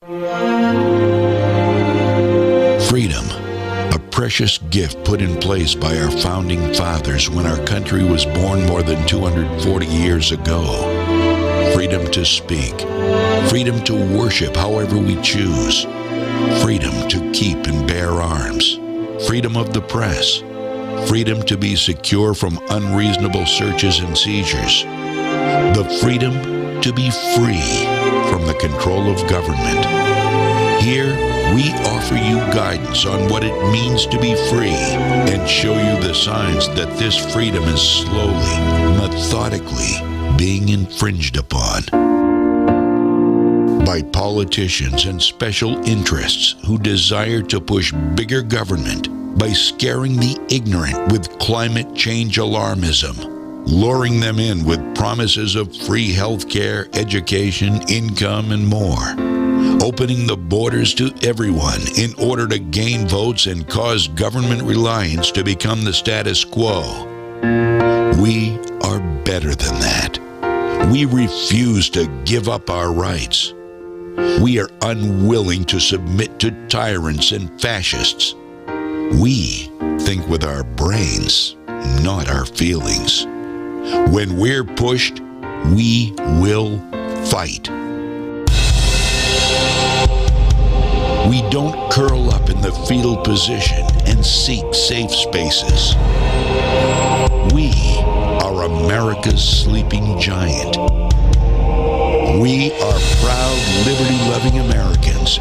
Freedom, a precious gift put in place by our founding fathers when our country was born more than 240 years ago. Freedom to speak, freedom to worship however we choose, freedom to keep and bear arms, freedom of the press, freedom to be secure from unreasonable searches and seizures, the freedom to be free from the control of government. Here, we offer you guidance on what it means to be free and show you the signs that this freedom is slowly, methodically being infringed upon by politicians and special interests who desire to push bigger government by scaring the ignorant with climate change alarmism, luring them in with promises of free health care, education, income, and more, opening the borders to everyone in order to gain votes and cause government reliance to become the status quo. We are better than that. We refuse to give up our rights. We are unwilling to submit to tyrants and fascists. We think with our brains, not our feelings. When we're pushed, we will fight. We don't curl up in the fetal position and seek safe spaces. We are America's sleeping giant. We are proud, liberty-loving Americans,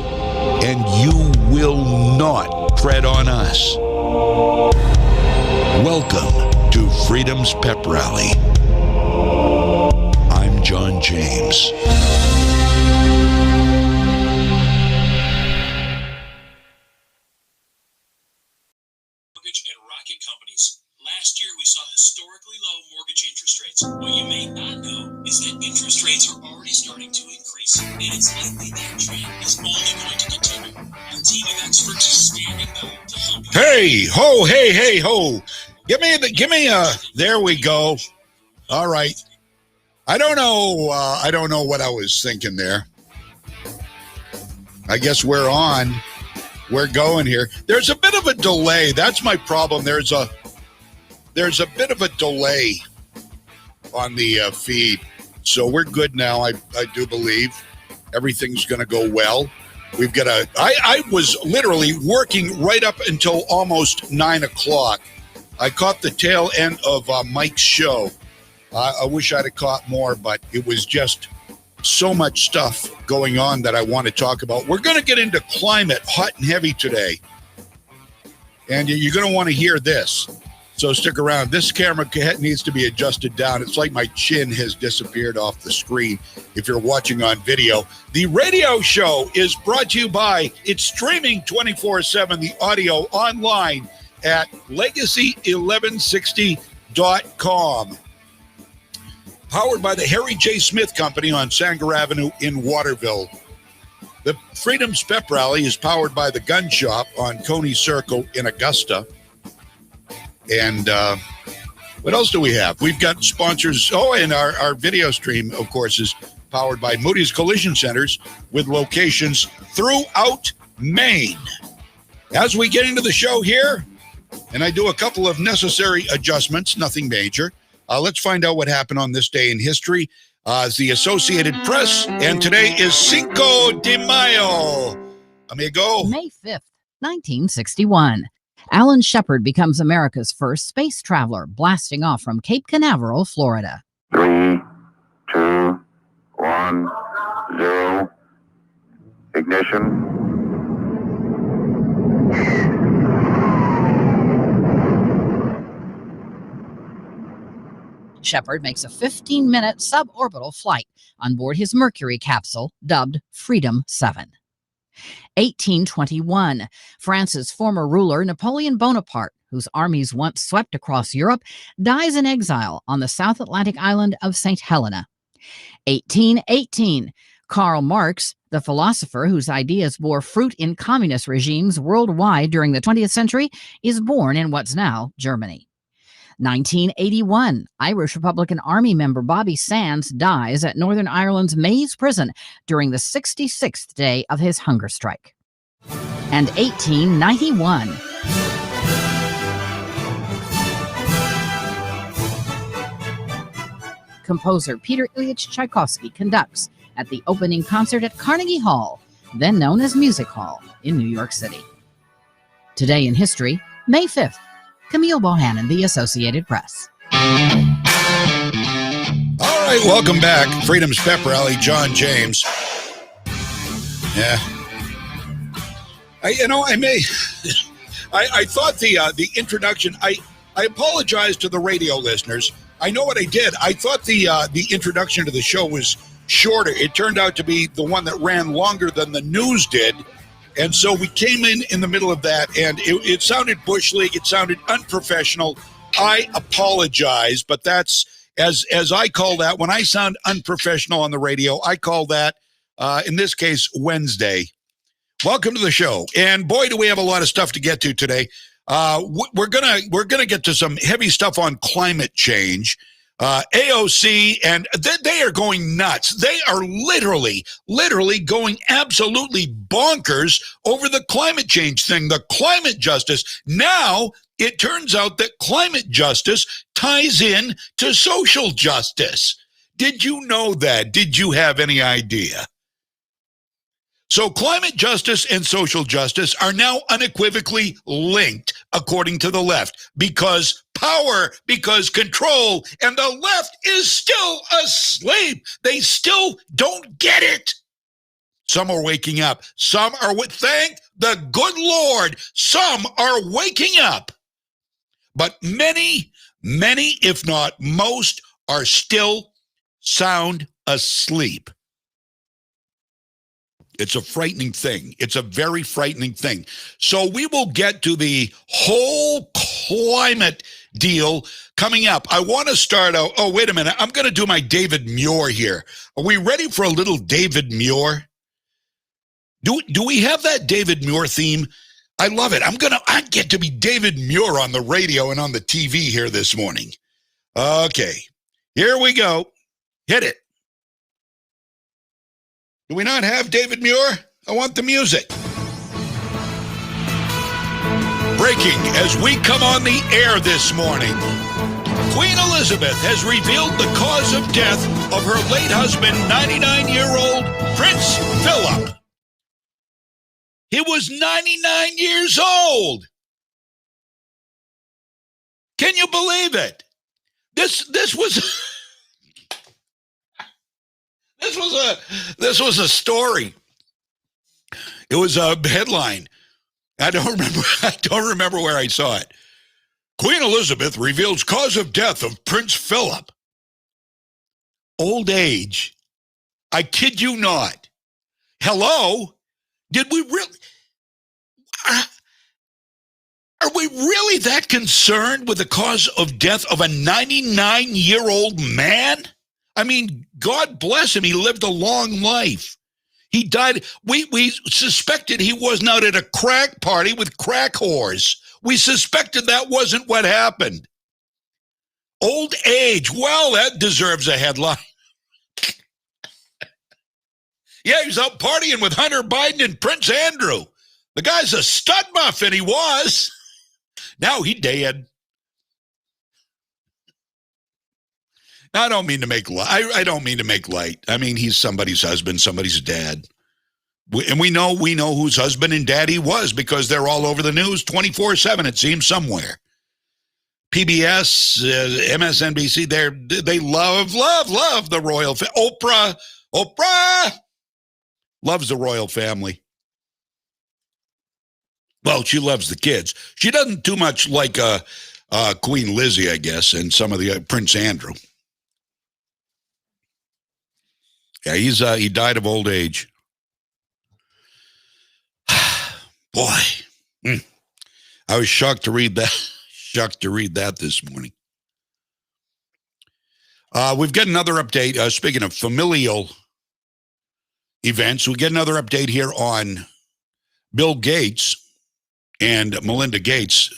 and you will not tread on us. Welcome to Freedom's Pep Rally. I'm John James. Mortgage and rocket companies. Last year, we saw historically low mortgage interest rates. What you may not know is that interest rates are already starting to increase, and it's likely that trend is only going to continue. Our team of experts is standing by to help you. Hey, ho, hey, ho. Give me there we go. All right. I don't know what I was thinking there. I guess we're on. We're going here. There's a bit of a delay. That's my problem. There's a bit of a delay on the feed. So we're good now. I do believe everything's going to go well. We've got I was literally working right up until almost 9 o'clock. I caught the tail end of Mike's show. I wish I'd have caught more, but it was just so much stuff going on that I want to talk about. We're going to get into climate hot and heavy today. And you're going to want to hear this. So stick around. This camera needs to be adjusted down. It's like my chin has disappeared off the screen if you're watching on video. The radio show is brought to you by, it's streaming 24/7, the audio online at legacy1160.com. Powered by the Harry J. Smith Company on Sanger Avenue in Waterville. The Freedom's Pep Rally is powered by the Gun Shop on Coney Circle in Augusta. And what else do we have? We've got sponsors. Oh, and our video stream, of course, is powered by Moody's Collision Centers with locations throughout Maine. As we get into the show here, and I do a couple of necessary adjustments, nothing major. Let's find out what happened on this day in history. The Associated Press, and today is Cinco de Mayo. Amigo. May 5th, 1961. Alan Shepard becomes America's first space traveler, blasting off from Cape Canaveral, Florida. 3, 2, 1, 0. Ignition. Shepard makes a 15-minute suborbital flight on board his Mercury capsule, dubbed Freedom 7. 1821. France's former ruler, Napoleon Bonaparte, whose armies once swept across Europe, dies in exile on the South Atlantic island of St. Helena. 1818. Karl Marx, the philosopher whose ideas bore fruit in communist regimes worldwide during the 20th century, is born in what's now Germany. 1981, Irish Republican Army member Bobby Sands dies at Northern Ireland's Maze prison during the 66th day of his hunger strike. And 1891. Composer Peter Ilyich Tchaikovsky conducts at the opening concert at Carnegie Hall, then known as Music Hall, in New York City. Today in history, May 5th. Camille Bohannon, The Associated Press. All right, welcome back. Freedom's Pep Rally, John James. Yeah. I thought the introduction, I apologize to the radio listeners. I know what I did. I thought the introduction to the show was shorter. It turned out to be the one that ran longer than the news did. And so we came in the middle of that, and it sounded Bush League. It sounded unprofessional. I apologize, but that's, as I call that, when I sound unprofessional on the radio, I call that, in this case, Wednesday. Welcome to the show. And boy, do we have a lot of stuff to get to today. We're gonna get to some heavy stuff on climate change. AOC, and they are going nuts. They are literally going absolutely bonkers over the climate change thing, the climate justice. Now, it turns out that climate justice ties in to social justice. Did you know that? Did you have any idea? So climate justice and social justice are now unequivocally linked, according to the left, because power, because control, and the left is still asleep. They still don't get it. Some are waking up. Some are, thank the good Lord, some are waking up. But many, if not most, are still sound asleep. It's a frightening thing. It's a very frightening thing. So we will get to the whole climate deal coming up. I want to start out. Oh, wait a minute. I'm going to do my David Muir here. Are we ready for a little David Muir? Do we have that David Muir theme? I love it. I get to be David Muir on the radio and on the TV here this morning. Okay. Here we go. Hit it. Do we not have David Muir? I want the music. Breaking as we come on the air this morning. Queen Elizabeth has revealed the cause of death of her late husband, 99-year-old Prince Philip. He was 99 years old. Can you believe it? This was This was a story. It was a headline. I don't remember where I saw it. Queen Elizabeth reveals cause of death of Prince Philip. Old age. I kid you not. Hello? Did we really? Are we really that concerned with the cause of death of a 99-year-old man? I mean, God bless him. He lived a long life. He died. We suspected he wasn't out at a crack party with crack whores. We suspected that wasn't what happened. Old age. Well, that deserves a headline. Yeah, he was out partying with Hunter Biden and Prince Andrew. The guy's a stud muffin, he was. Now he dead. I don't mean to make light. I don't mean to make light. I mean, he's somebody's husband, somebody's dad. And we know whose husband and dad he was because they're all over the news 24/7, it seems, somewhere. PBS, MSNBC, they love the royal family. Oprah loves the royal family. Well, she loves the kids. She doesn't too much like Queen Lizzie, I guess, and some of the Prince Andrew. Yeah, he died of old age. Boy, I was shocked to read that. Shocked to read that this morning. We've got another update. Speaking of familial events, we get another update here on Bill Gates and Melinda Gates,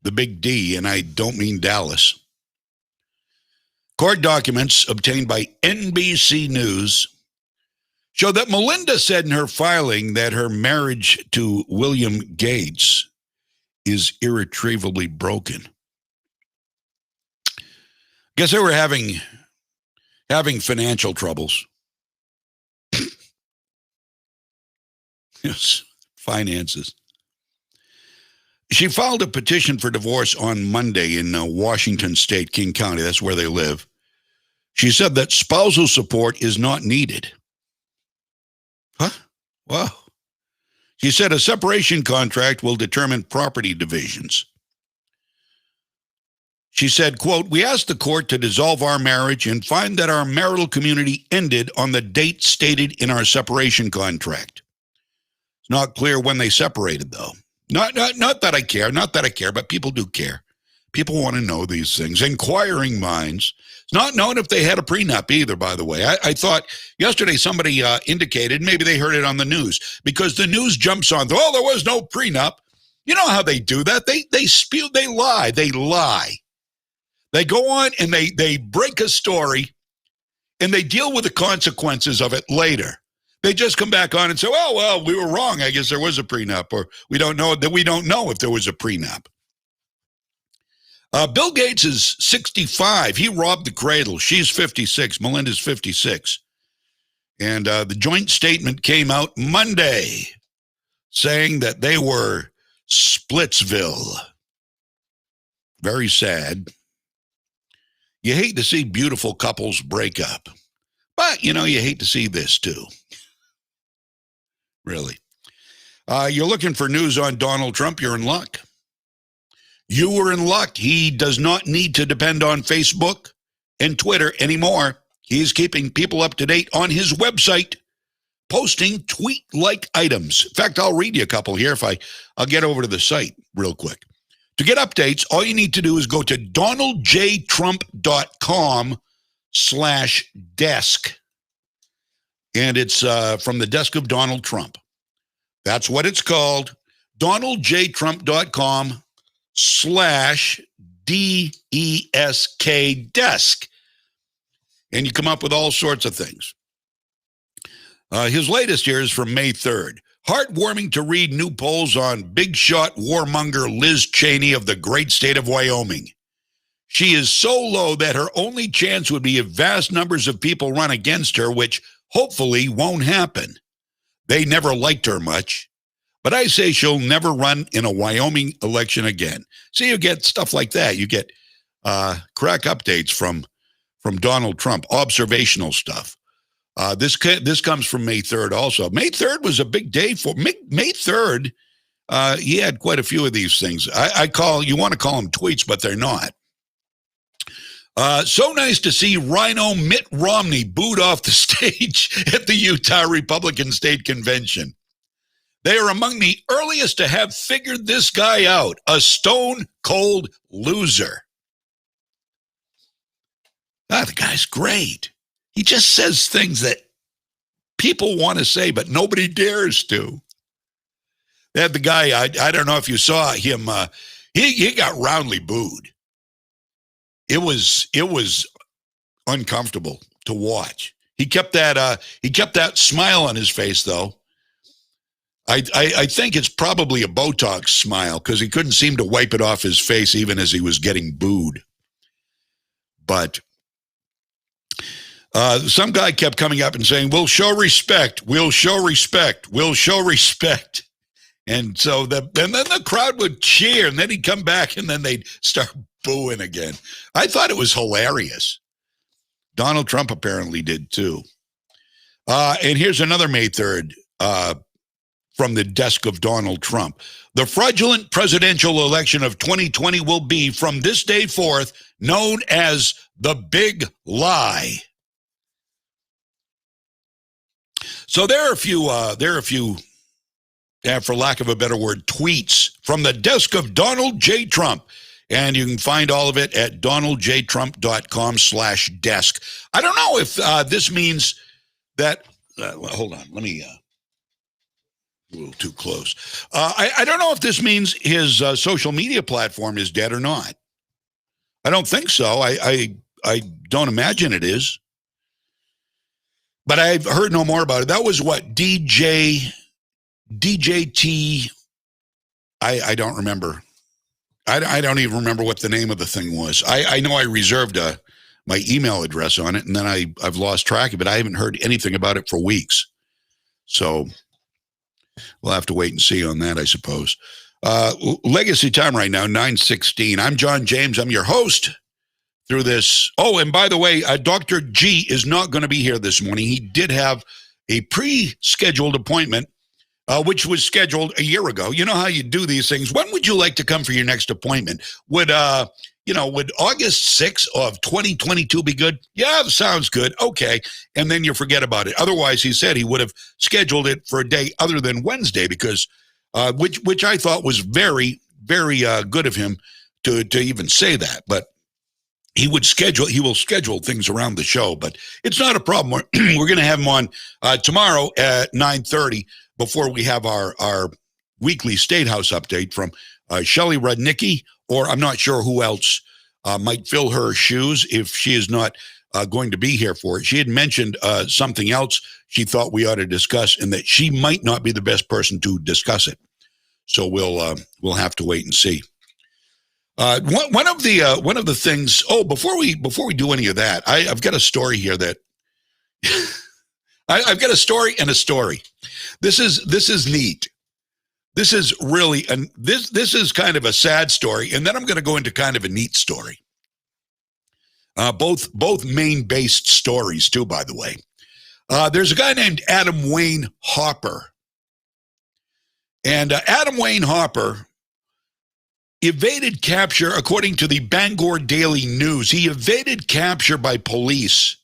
the big D, and I don't mean Dallas. Court documents obtained by NBC News show that Melinda said in her filing that her marriage to William Gates is irretrievably broken. Guess they were having financial troubles. Yes, finances. She filed a petition for divorce on Monday in Washington State, King County. That's where they live. She said that spousal support is not needed. Huh? Wow. She said a separation contract will determine property divisions. She said, quote, "We asked the court to dissolve our marriage and find that our marital community ended on the date stated in our separation contract. It's not clear when they separated, though. Not that I care, but people do care. People want to know these things. Inquiring minds. It's not known if they had a prenup either, by the way. I thought yesterday somebody indicated, maybe they heard it on the news, because the news jumps on, oh, there was no prenup. You know how they do that? They spew, they lie. They go on and they break a story and they deal with the consequences of it later. They just come back on and say, oh, well, we were wrong. I guess there was a prenup, or we don't know if there was a prenup. Bill Gates is 65. He robbed the cradle. She's 56. Melinda's 56. And the joint statement came out Monday saying that they were Splitsville. Very sad. You hate to see beautiful couples break up. But, you hate to see this too. Really. You're looking for news on Donald Trump, you're in luck. You were in luck. He does not need to depend on Facebook and Twitter anymore. He's keeping people up to date on his website, posting tweet-like items. In fact, I'll read you a couple here if I'll get over to the site real quick. To get updates, all you need to do is go to donaldjtrump.com/desk. And it's from the desk of Donald Trump. That's what it's called. donaldjtrump.com/DESK desk. And you come up with all sorts of things. His latest here is from May 3rd. Heartwarming to read new polls on big shot warmonger Liz Cheney of the great state of Wyoming. She is so low that her only chance would be if vast numbers of people run against her, which hopefully won't happen. They never liked her much, but I say she'll never run in a Wyoming election again. So you get stuff like that. You get crack updates from Donald Trump, observational stuff. This comes from May 3rd also. May 3rd was a big day for May 3rd. He had quite a few of these things. You want to call them tweets, but they're not. So nice to see Rhino Mitt Romney booed off the stage at the Utah Republican State Convention. They are among the earliest to have figured this guy out, a stone-cold loser. The guy's great. He just says things that people want to say, but nobody dares to. They had the guy, I don't know if you saw him, he got roundly booed. It was uncomfortable to watch. He kept that smile on his face, though. I think it's probably a Botox smile because he couldn't seem to wipe it off his face even as he was getting booed. But some guy kept coming up and saying, we'll show respect, we'll show respect, we'll show respect. And so then the crowd would cheer, and then he'd come back, and then they'd start booing again. I thought it was hilarious. Donald Trump apparently did too. And here's another May 3rd from the desk of Donald Trump. The fraudulent presidential election of 2020 will be, from this day forth, known as the Big Lie. So there are a few, for lack of a better word, tweets from the desk of Donald J. Trump. And you can find all of it at donaldjtrump.com/desk. I don't know if this means that, hold on, let me, a little too close. I don't know if this means his social media platform is dead or not. I don't think so. I don't imagine it is. But I've heard no more about it. That was what, DJT? I don't remember. I don't even remember what the name of the thing was. I know I reserved my email address on it, and then I've lost track of it. I haven't heard anything about it for weeks. So we'll have to wait and see on that, I suppose. Legacy time right now, 9:16. I'm John James. I'm your host through this. Oh, and by the way, Dr. G is not going to be here this morning. He did have a pre-scheduled appointment, which was scheduled a year ago. You know how you do these things. When would you like to come for your next appointment? Would August 6th of 2022 be good? Yeah, sounds good. Okay. And then you forget about it. Otherwise, he said he would have scheduled it for a day other than Wednesday because, which I thought was very, very good of him to even say that. But he will schedule things around the show, but it's not a problem. We're going to have him on tomorrow at 9:30 before we have our weekly State House update from Shelley Rudnicki, or I'm not sure who else might fill her shoes if she is not going to be here for it. She had mentioned something else she thought we ought to discuss, and that she might not be the best person to discuss it. So we'll have to wait and see. One of the things. Oh, before we do any of that, I've got a story here that I've got a story and a story. This is neat. This is really this is kind of a sad story, and then I'm going to go into kind of a neat story. Both Maine-based stories too, by the way. There's a guy named Adam Wayne Hopper, and Adam Wayne Hopper evaded capture, according to the Bangor Daily News. He evaded capture by police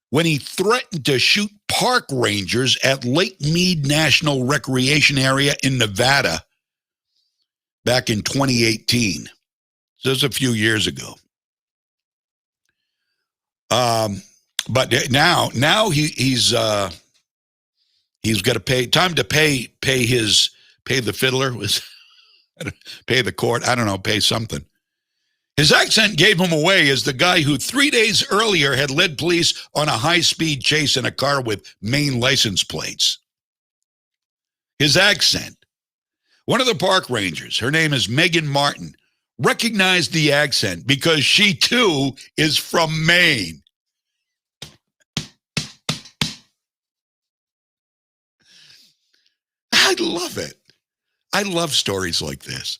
when he threatened to shoot park rangers at Lake Mead National Recreation Area in Nevada back in 2018. So this is a few years ago. But now he's got to pay. Time to pay the fiddler was. Pay the court, I don't know, pay something. His accent gave him away as the guy who 3 days earlier had led police on a high-speed chase in a car with Maine license plates. His accent. One of the park rangers, her name is Megan Martin, recognized the accent because she, too, is from Maine. I love it. I love stories like this.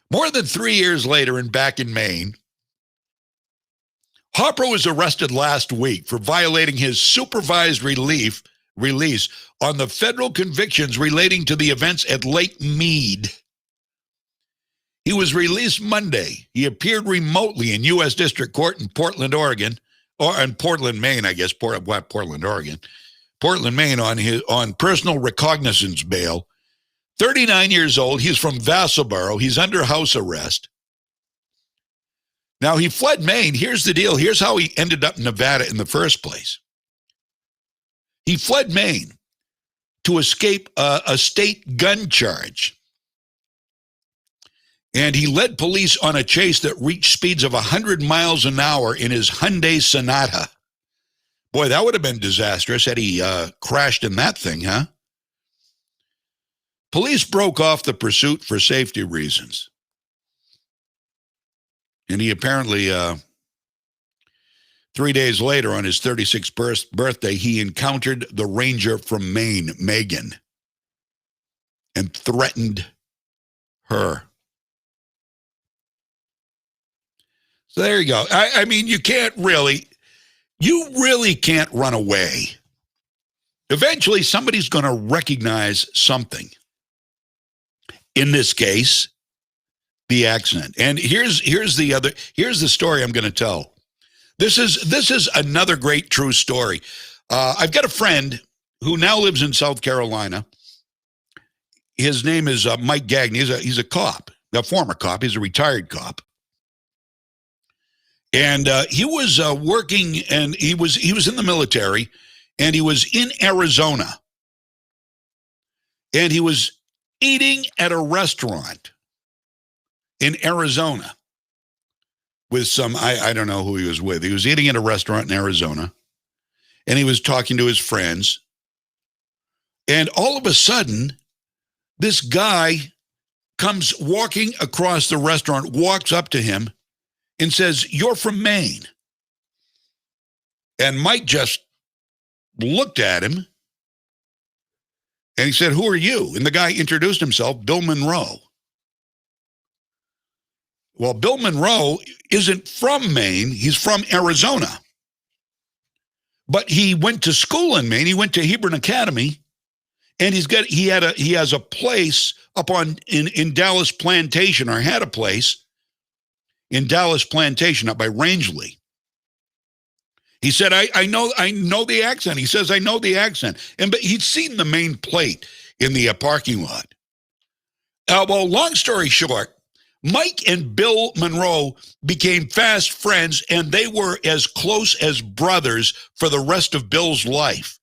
More than 3 years later and back in Maine, Hopper was arrested last week for violating his supervised release on the federal convictions relating to the events at Lake Mead. He was released Monday. He appeared remotely in U.S. District Court in Portland, Oregon, or in Portland, Maine, I guess, Portland, Oregon. Portland, Maine, on personal recognizance bail. 39 years old. He's from Vassalboro. He's under house arrest. Now, he fled Maine. Here's the deal. Here's how he ended up in Nevada in the first place. He fled Maine to escape a state gun charge. And he led police on a chase that reached speeds of 100 miles an hour in his Hyundai Sonata. Boy, that would have been disastrous had he crashed in that thing, huh? Police broke off the pursuit for safety reasons. And he apparently, 3 days later on his 36th birthday, he encountered the ranger from Maine, Megan, and threatened her. So there you go. I mean, you really can't run away. Eventually, somebody's going to recognize something. In this case, the accent. And here's the story I'm going to tell. This is another great true story. I've got a friend who now lives in South Carolina. His name is Mike Gagne. He's a cop, a former cop. He's a retired cop. And he was working, and he was in the military, and he was in Arizona. And he was eating at a restaurant in Arizona. with some, I don't know who he was with. He was eating at a restaurant in Arizona, and he was talking to his friends. And all of a sudden, this guy comes walking across the restaurant, walks up to him, and says, "You're from Maine." And Mike just looked at him, and he said, "Who are you?" And the guy introduced himself, Bill Monroe. Well, Bill Monroe isn't from Maine. He's from Arizona. But he went to school in Maine. He went to Hebron Academy, and he has a place up in Dallas Plantation, or had a place in Dallas Plantation up by Rangeley. He said, I know the accent. He says, I know the accent. But he'd seen the Maine plate in the parking lot. Well, long story short, Mike and Bill Monroe became fast friends, and they were as close as brothers for the rest of Bill's life.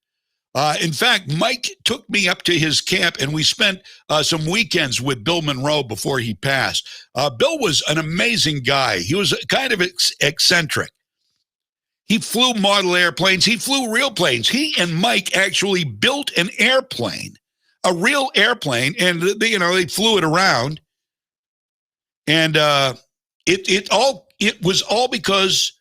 In fact, Mike took me up to his camp, and we spent some weekends with Bill Monroe before he passed. Bill was an amazing guy. He was kind of eccentric. He flew model airplanes. He flew real planes. He and Mike actually built an airplane, a real airplane, and they flew it around. And it was all because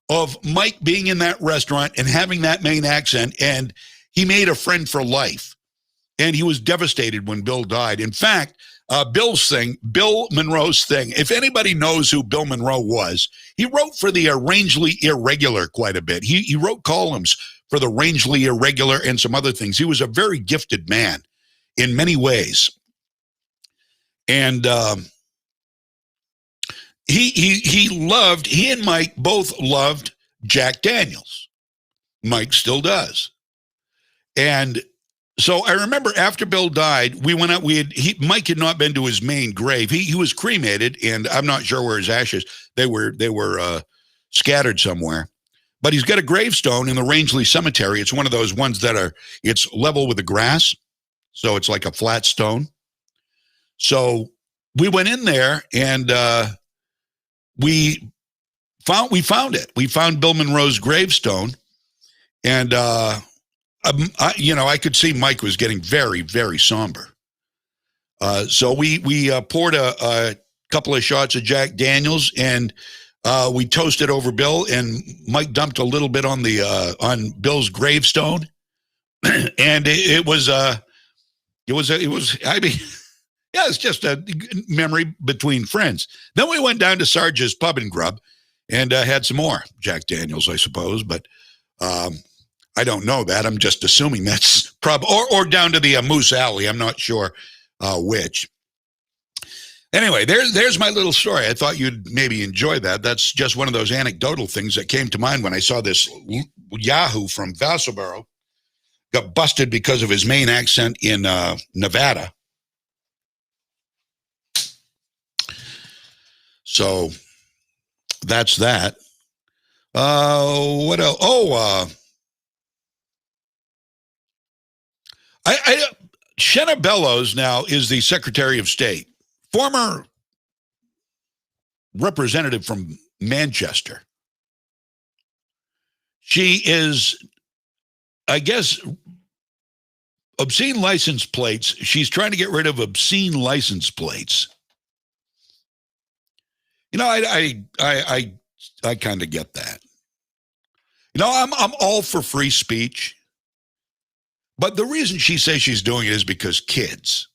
of Mike being in that restaurant and having that Maine accent, and he made a friend for life. And he was devastated when Bill died. In fact, Bill Monroe's thing, if anybody knows who Bill Monroe was, he wrote for the Rangeley Irregular quite a bit. He wrote columns for the Rangeley Irregular and some other things. He was a very gifted man in many ways. And he and Mike both loved Jack Daniels. Mike still does. And so I remember after Bill died, we went out. Mike had not been to his main grave. He was cremated, and I'm not sure where his ashes. They were scattered somewhere. But he's got a gravestone in the Rangeley Cemetery. It's one of those ones it's level with the grass, so it's like a flat stone. So we went in there, and we found it. We found Bill Monroe's gravestone, and I could see Mike was getting very, very somber. So we poured a couple of shots of Jack Daniels, and we toasted over Bill, and Mike dumped a little bit on Bill's gravestone, and it was it's just a memory between friends. Then we went down to Sarge's Pub and Grub and had some more Jack Daniels, I suppose, but I don't know that. I'm just assuming that's probably, or down to the Moose Alley. I'm not sure which. Anyway, there's my little story. I thought you'd maybe enjoy that. That's just one of those anecdotal things that came to mind when I saw this Yahoo from Vassalboro got busted because of his Maine accent in Nevada. So that's that. What else? Oh, Shenna Bellows now is the Secretary of State, former representative from Manchester. She is, I guess, obscene license plates. She's trying to get rid of obscene license plates. I kind of get that. I'm all for free speech. But the reason she says she's doing it is because kids.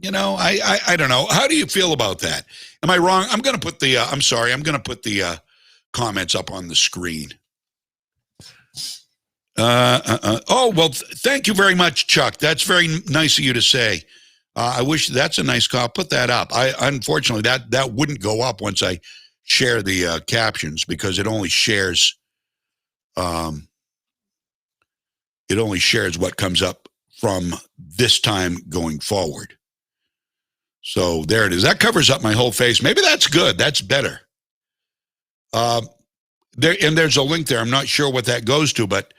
I don't know. How do you feel about that? Am I wrong? I'm going to put the comments up on the screen. Thank you very much, Chuck. That's very nice of you to say. I wish that's a nice call. Put that up. Unfortunately, that wouldn't go up once I share the captions, because it only shares what comes up from this time going forward. So there it is. That covers up my whole face. Maybe that's good. That's better. There's a link there. I'm not sure what that goes to, but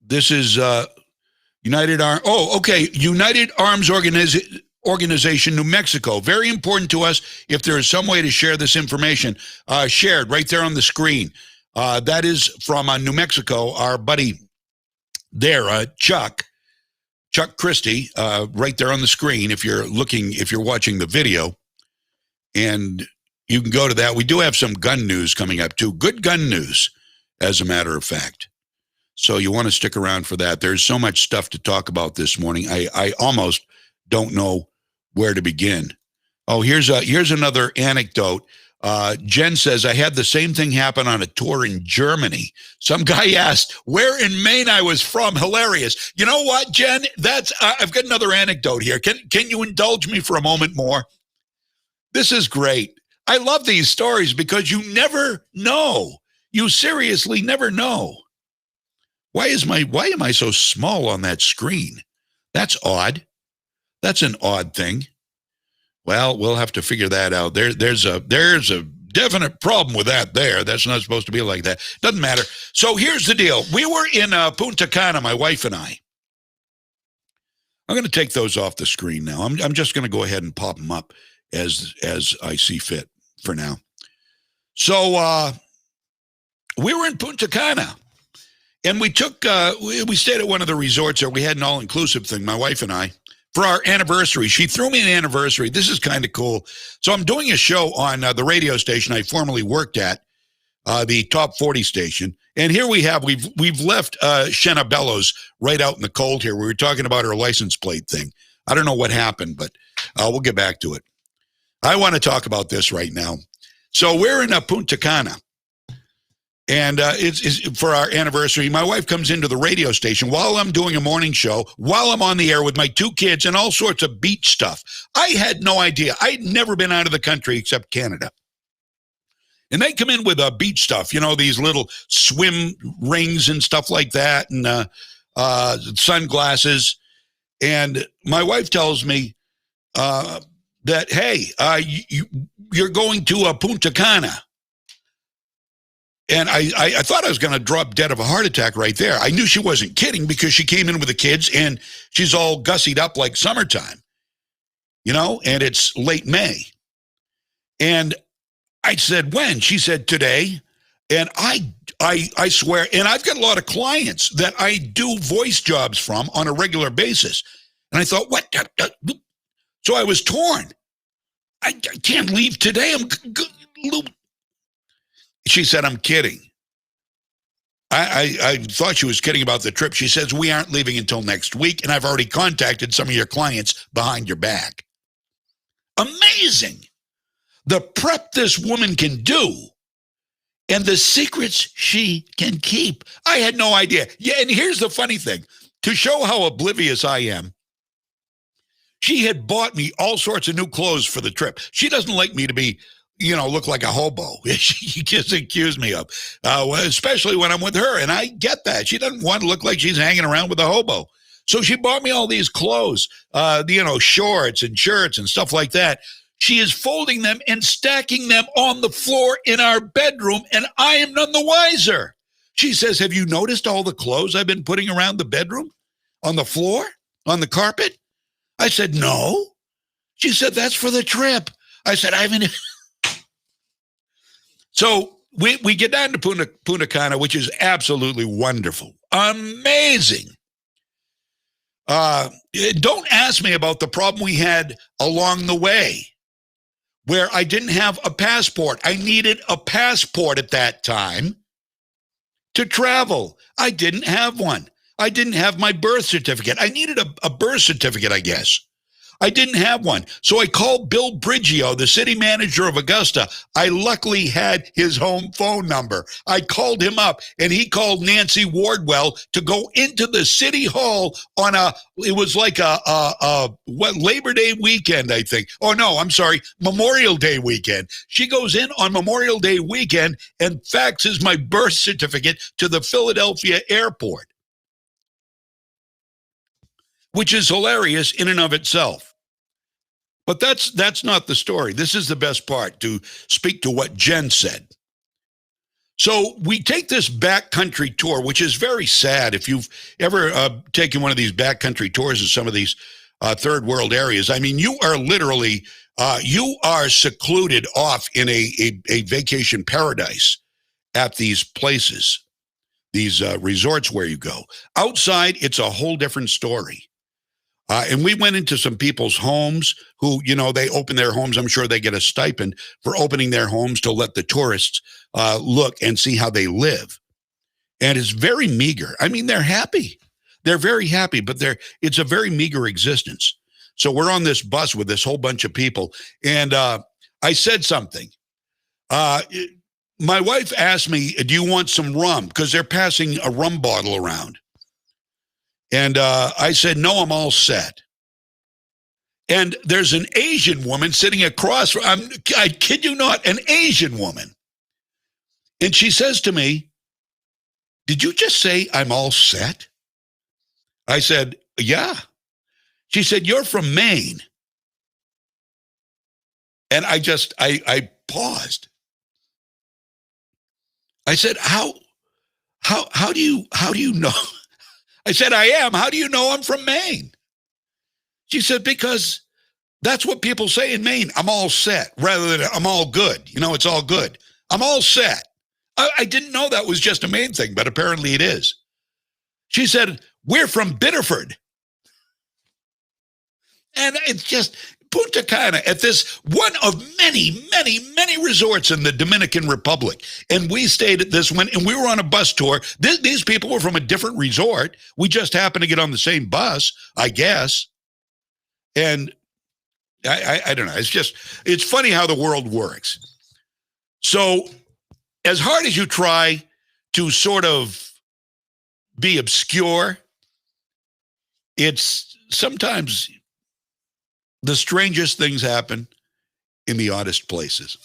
this is United Arms. Oh, okay. United Arms Organization, New Mexico. Very important to us. If there is some way to share this information, shared right there on the screen. That is from New Mexico, our buddy there, Chuck Christie, right there on the screen if you're watching the video. And you can go to that. We do have some gun news coming up too. Good gun news, as a matter of fact. So you want to stick around for that. There's so much stuff to talk about this morning. I almost don't know where to begin. Oh, here's another anecdote. Jen says, I had the same thing happen on a tour in Germany. Some guy asked where in Maine I was from. Hilarious. You know what, Jen? I've got another anecdote here. Can you indulge me for a moment more? This is great. I love these stories because you never know. You seriously never know. Why am I so small on that screen? That's odd. That's an odd thing. Well, we'll have to figure that out. There's a definite problem with that there. That's not supposed to be like that. Doesn't matter. So here's the deal. We were in Punta Cana, my wife and I. I'm going to take those off the screen now. I'm just going to go ahead and pop them up as I see fit for now. So we were in Punta Cana. And we stayed at one of the resorts there. We had an all-inclusive thing, my wife and I, for our anniversary. She threw me an anniversary. This is kind of cool. So I'm doing a show on the radio station I formerly worked at, the Top 40 station. And here we've left Shenna Bellows right out in the cold here. We were talking about her license plate thing. I don't know what happened, but we'll get back to it. I want to talk about this right now. So we're in Punta Cana. And it's for our anniversary. My wife comes into the radio station while I'm doing a morning show, while I'm on the air with my two kids and all sorts of beach stuff. I had no idea. I'd never been out of the country except Canada. And they come in with beach stuff, these little swim rings and stuff like that, and sunglasses. And my wife tells me that, hey, you're going to Punta Cana. And I thought I was going to drop dead of a heart attack right there. I knew she wasn't kidding because she came in with the kids and she's all gussied up like summertime, and it's late May. And I said, when? She said, today. And I swear, and I've got a lot of clients that I do voice jobs from on a regular basis. And I thought, what? So I was torn. I can't leave today. She said, I'm kidding. I thought she was kidding about the trip. She says, we aren't leaving until next week, and I've already contacted some of your clients behind your back. Amazing. The prep this woman can do and the secrets she can keep. I had no idea. Yeah, and here's the funny thing. To show how oblivious I am, she had bought me all sorts of new clothes for the trip. She doesn't like me to be look like a hobo. She just accused me of, especially when I'm with her. And I get that. She doesn't want to look like she's hanging around with a hobo. So she bought me all these clothes, shorts and shirts and stuff like that. She is folding them and stacking them on the floor in our bedroom, and I am none the wiser. She says, have you noticed all the clothes I've been putting around the bedroom? On the floor? On the carpet? I said, no. She said, that's for the trip. I said, I haven't... So we get down to Punta Cana, which is absolutely wonderful. Amazing. Don't ask me about the problem we had along the way where I didn't have a passport. I needed a passport at that time to travel. I didn't have one. I didn't have my birth certificate. I needed a birth certificate, I guess. I didn't have one. So I called Bill Briggio, the city manager of Augusta. I luckily had his home phone number. I called him up, and he called Nancy Wardwell to go into the city hall on it was like Labor Day weekend, I think. Oh, no, I'm sorry, Memorial Day weekend. She goes in on Memorial Day weekend and faxes my birth certificate to the Philadelphia airport, which is hilarious in and of itself. But that's not the story. This is the best part, to speak to what Jen said. So we take this backcountry tour, which is very sad. If you've ever taken one of these backcountry tours of some of these third world areas. I mean, you are literally, you are secluded off in a vacation paradise at these places, these resorts where you go. Outside, it's a whole different story. And we went into some people's homes who, they open their homes. I'm sure they get a stipend for opening their homes to let the tourists look and see how they live. And it's very meager. I mean, they're happy. They're very happy, but it's a very meager existence. So we're on this bus with this whole bunch of people. And I said something. My wife asked me, do you want some rum? Because they're passing a rum bottle around. And I said, no, I'm all set. And there's an Asian woman sitting across from, I kid you not, an Asian woman. And she says to me, did you just say I'm all set? I said, yeah. She said, you're from Maine. And I paused. I said, how do you know? I said, I am. How do you know I'm from Maine? She said, because that's what people say in Maine. I'm all set rather than I'm all good. It's all good. I'm all set. I didn't know that was just a Maine thing, but apparently it is. She said, we're from Biddeford. And it's just Punta Cana at this one of many, many, many resorts in the Dominican Republic. And we stayed at this one, and we were on a bus tour. These people were from a different resort. We just happened to get on the same bus, I guess. And I don't know. It's funny how the world works. So as hard as you try to sort of be obscure, it's sometimes the strangest things happen in the oddest places.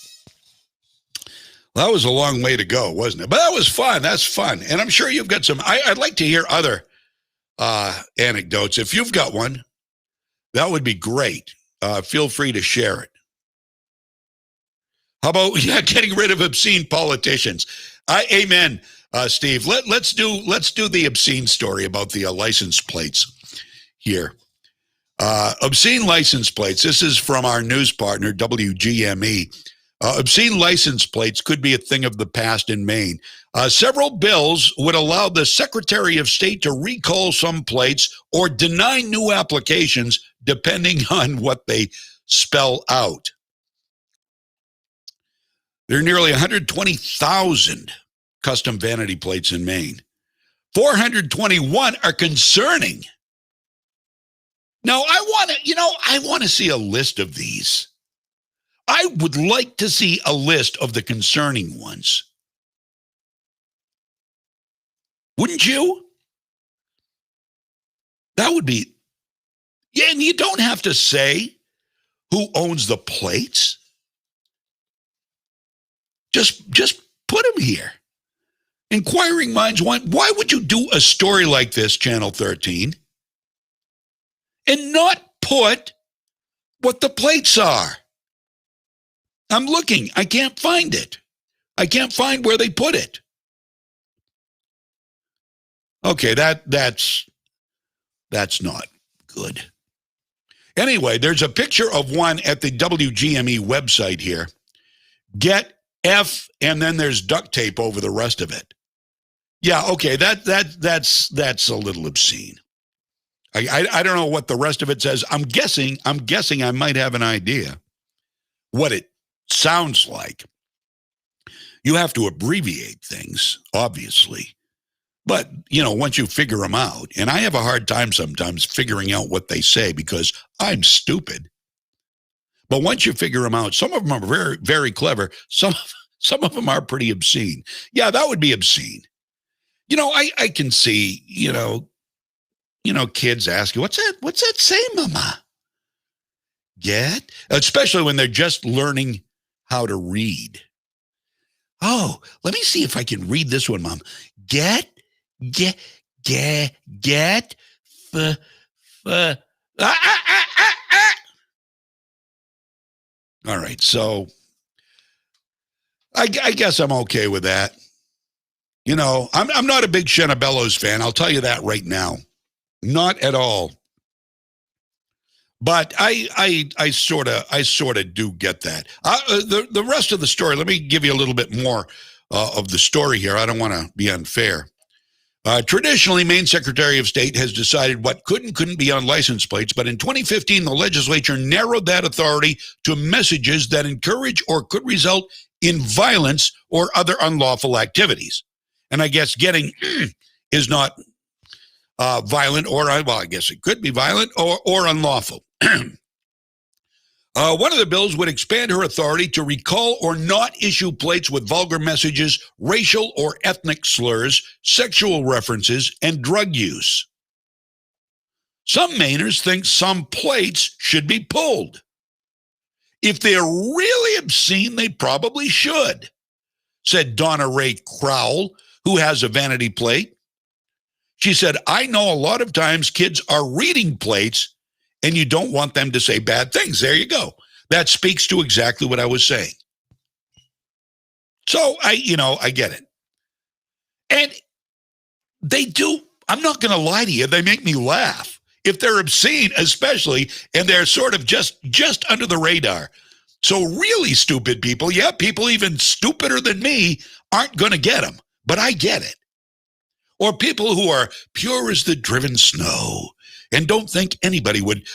Well, that was a long way to go, wasn't it? But that was fun. That's fun. And I'm sure you've got some. I'd like to hear other anecdotes. If you've got one, that would be great. Feel free to share it. How about getting rid of obscene politicians? Amen, Steve. Let's do the obscene story about the license plates here. Obscene license plates. This is from our news partner, WGME. Obscene license plates could be a thing of the past in Maine. Several bills would allow the Secretary of State to recall some plates or deny new applications depending on what they spell out. There are nearly 120,000 custom vanity plates in Maine. 421 are concerning. Now, I want to see a list of these. I would like to see a list of the concerning ones. Wouldn't you? That would be, yeah, and you don't have to say who owns the plates. Just put them here. Inquiring minds want, why would you do a story like this, Channel 13, and not put what the plates are? I'm looking. I can't find it. I can't find where they put it. Okay, that's not good. Anyway, there's a picture of one at the WGME website here. Get F, and then there's duct tape over the rest of it. Yeah, okay, that's a little obscene. I don't know what the rest of it says. I'm guessing I might have an idea what it sounds like. You have to abbreviate things, obviously. But, once you figure them out, and I have a hard time sometimes figuring out what they say because I'm stupid. But once you figure them out, some of them are very, very clever. Some of them are pretty obscene. Yeah, that would be obscene. I can see, kids ask you, what's that say, Mama? Get? Especially when they're just learning how to read. Oh, let me see if I can read this one, Mom. Get, All right, so I guess I'm okay with that. I'm not a big Shenna Bellows fan. I'll tell you that right now. Not at all. But I sort of do get that. The rest of the story, let me give you a little bit more of the story here. I don't want to be unfair. Traditionally, Maine Secretary of State has decided what could and couldn't be on license plates, but in 2015, the legislature narrowed that authority to messages that encourage or could result in violence or other unlawful activities. And I guess getting is not violent or, well, I guess it could be violent or unlawful. One of the bills would expand her authority to recall or not issue plates with vulgar messages, racial or ethnic slurs, sexual references, and drug use. Some Mainers think some plates should be pulled. If they're really obscene, they probably should, said Donna Ray Crowell, who has a vanity plate. She said, I know a lot of times kids are reading plates and you don't want them to say bad things. There you go. That speaks to exactly what I was saying. So I get it. And they do, I'm not going to lie to you, they make me laugh. If they're obscene, especially, and they're sort of just under the radar. So really stupid people, people even stupider than me aren't going to get them, but I get it. Or people who are pure as the driven snow and don't think anybody would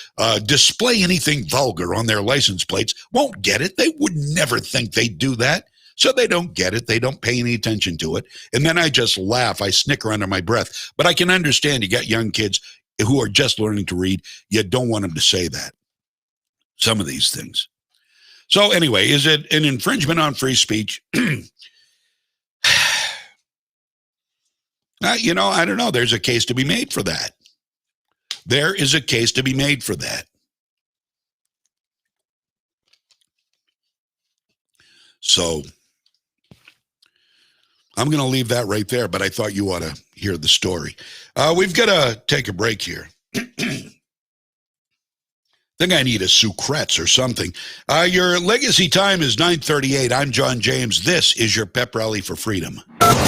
display anything vulgar on their license plates won't get it. They would never think they'd do that. So they don't get it. They don't pay any attention to it. And then I just laugh. I snicker under my breath. But I can understand you got young kids who are just learning to read. You don't want them to say that. Some of these things. So anyway, is it an infringement on free speech? I don't know. There's a case to be made for that. There is a case to be made for that. So I'm going to leave that right there, but I thought you ought to hear the story. We've got to take a break here. I think I need a Sucrets or something. Your legacy time is 9:38. I'm John James. This is your pep rally for freedom.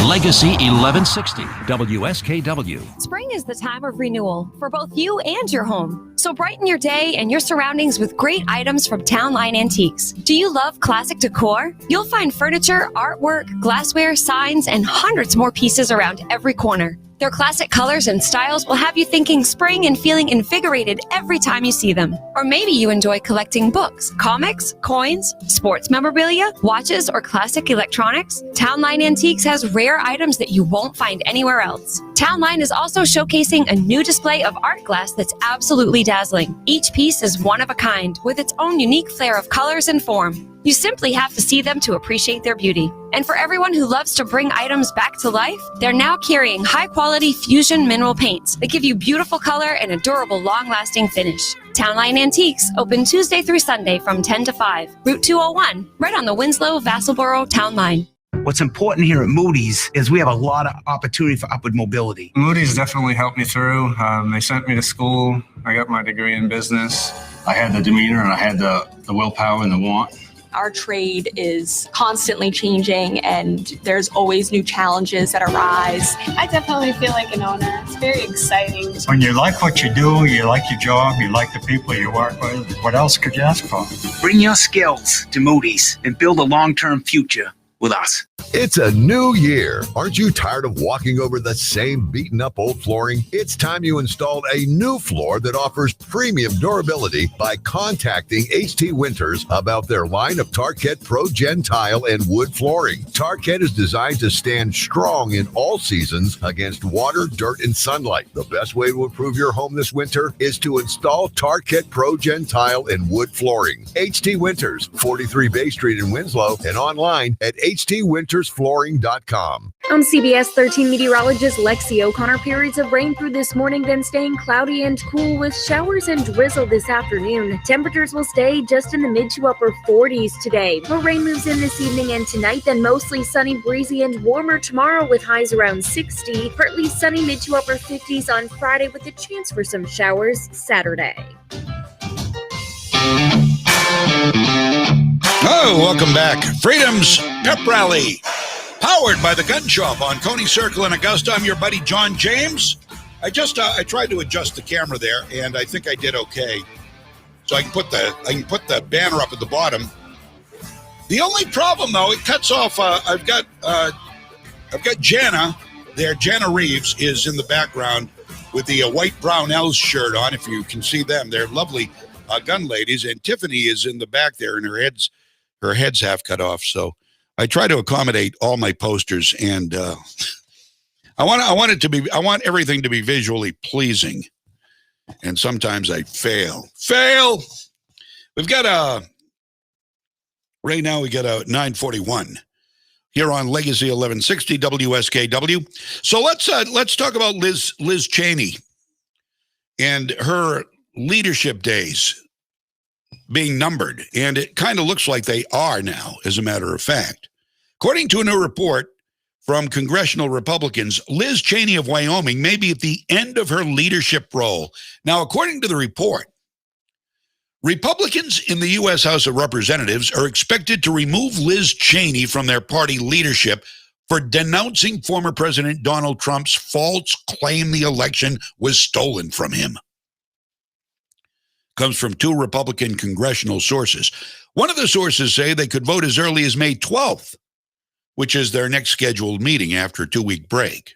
Legacy 1160 WSKW. Spring is the time of renewal for both you and your home. So brighten your day and your surroundings with great items from Town Line Antiques. Do you love classic decor? You'll find furniture, artwork, glassware, signs, and hundreds more pieces around every corner. Their classic colors and styles will have you thinking spring and feeling invigorated every time you see them. Or maybe you enjoy collecting books, comics, coins, sports memorabilia, watches, or classic electronics. Town Line Antiques has rare items that you won't find anywhere else. Town Line is also showcasing a new display of art glass that's absolutely dazzling. Each piece is one of a kind, with its own unique flair of colors and form. You simply have to see them to appreciate their beauty. And for everyone who loves to bring items back to life, they're now carrying high-quality fusion mineral paints that give you beautiful color and a durable, long-lasting finish. Town Line Antiques, open Tuesday through Sunday from 10 to 5. Route 201, right on the Winslow-Vassalboro Town Line. What's important here at Moody's is we have a lot of opportunity for upward mobility. Moody's definitely helped me through. They sent me to school. I got my degree in business. I had the demeanor and I had the willpower and the want. Our trade is constantly changing and there's always new challenges that arise. I definitely feel like an owner. It's very exciting. When you like what you do, you like your job, you like the people you work with, what else could you ask for? Bring your skills to Moody's and build a long-term future with us. It's a new year. Aren't you tired of walking over the same beaten up old flooring? It's time you installed a new floor that offers premium durability by contacting HT Winters about their line of Tarkett Pro Gen tile and wood flooring. Tarkett is designed to stand strong in all seasons against water, dirt, and sunlight. The best way to improve your home this winter is to install Tarkett Pro Gen tile and wood flooring. HT Winters, 43 Bay Street in Winslow, and online at htwintersflooring.com. I'm CBS 13 meteorologist Lexi O'Connor. Periods of rain through this morning, then staying cloudy and cool with showers and drizzle this afternoon. Temperatures will stay just in the mid to upper 40s today. More rain moves in this evening and tonight, then mostly sunny, breezy, and warmer tomorrow with highs around 60. Partly sunny, mid to upper 50s on Friday with a chance for some showers Saturday. Oh, welcome back. Freedom's Pep Rally, powered by the Gun Shop on Coney Circle in Augusta. I'm your buddy John James. I tried to adjust the camera there, and I think I did okay. So I can put the banner up at the bottom. The only problem, though, it cuts off. I've got Jana there. Jana Reeves is in the background with the white Brownells shirt on. If you can see them, they're lovely gun ladies. And Tiffany is in the back there, and her head's half cut off. So I try to accommodate all my posters, and I want everything to be visually pleasing. And sometimes I fail. We've got right now we got a 941 here on Legacy 1160 WSKW. So let's talk about Liz Cheney and her leadership days being numbered. And it kind of looks like they are now, as a matter of fact. According to a new report from congressional Republicans, Liz Cheney of Wyoming may be at the end of her leadership role. Now, according to the report, Republicans in the U.S. House of Representatives are expected to remove Liz Cheney from their party leadership for denouncing former President Donald Trump's false claim the election was stolen from him. Comes from two Republican congressional sources. One of the sources say they could vote as early as May 12th, which is their next scheduled meeting after a 2-week break.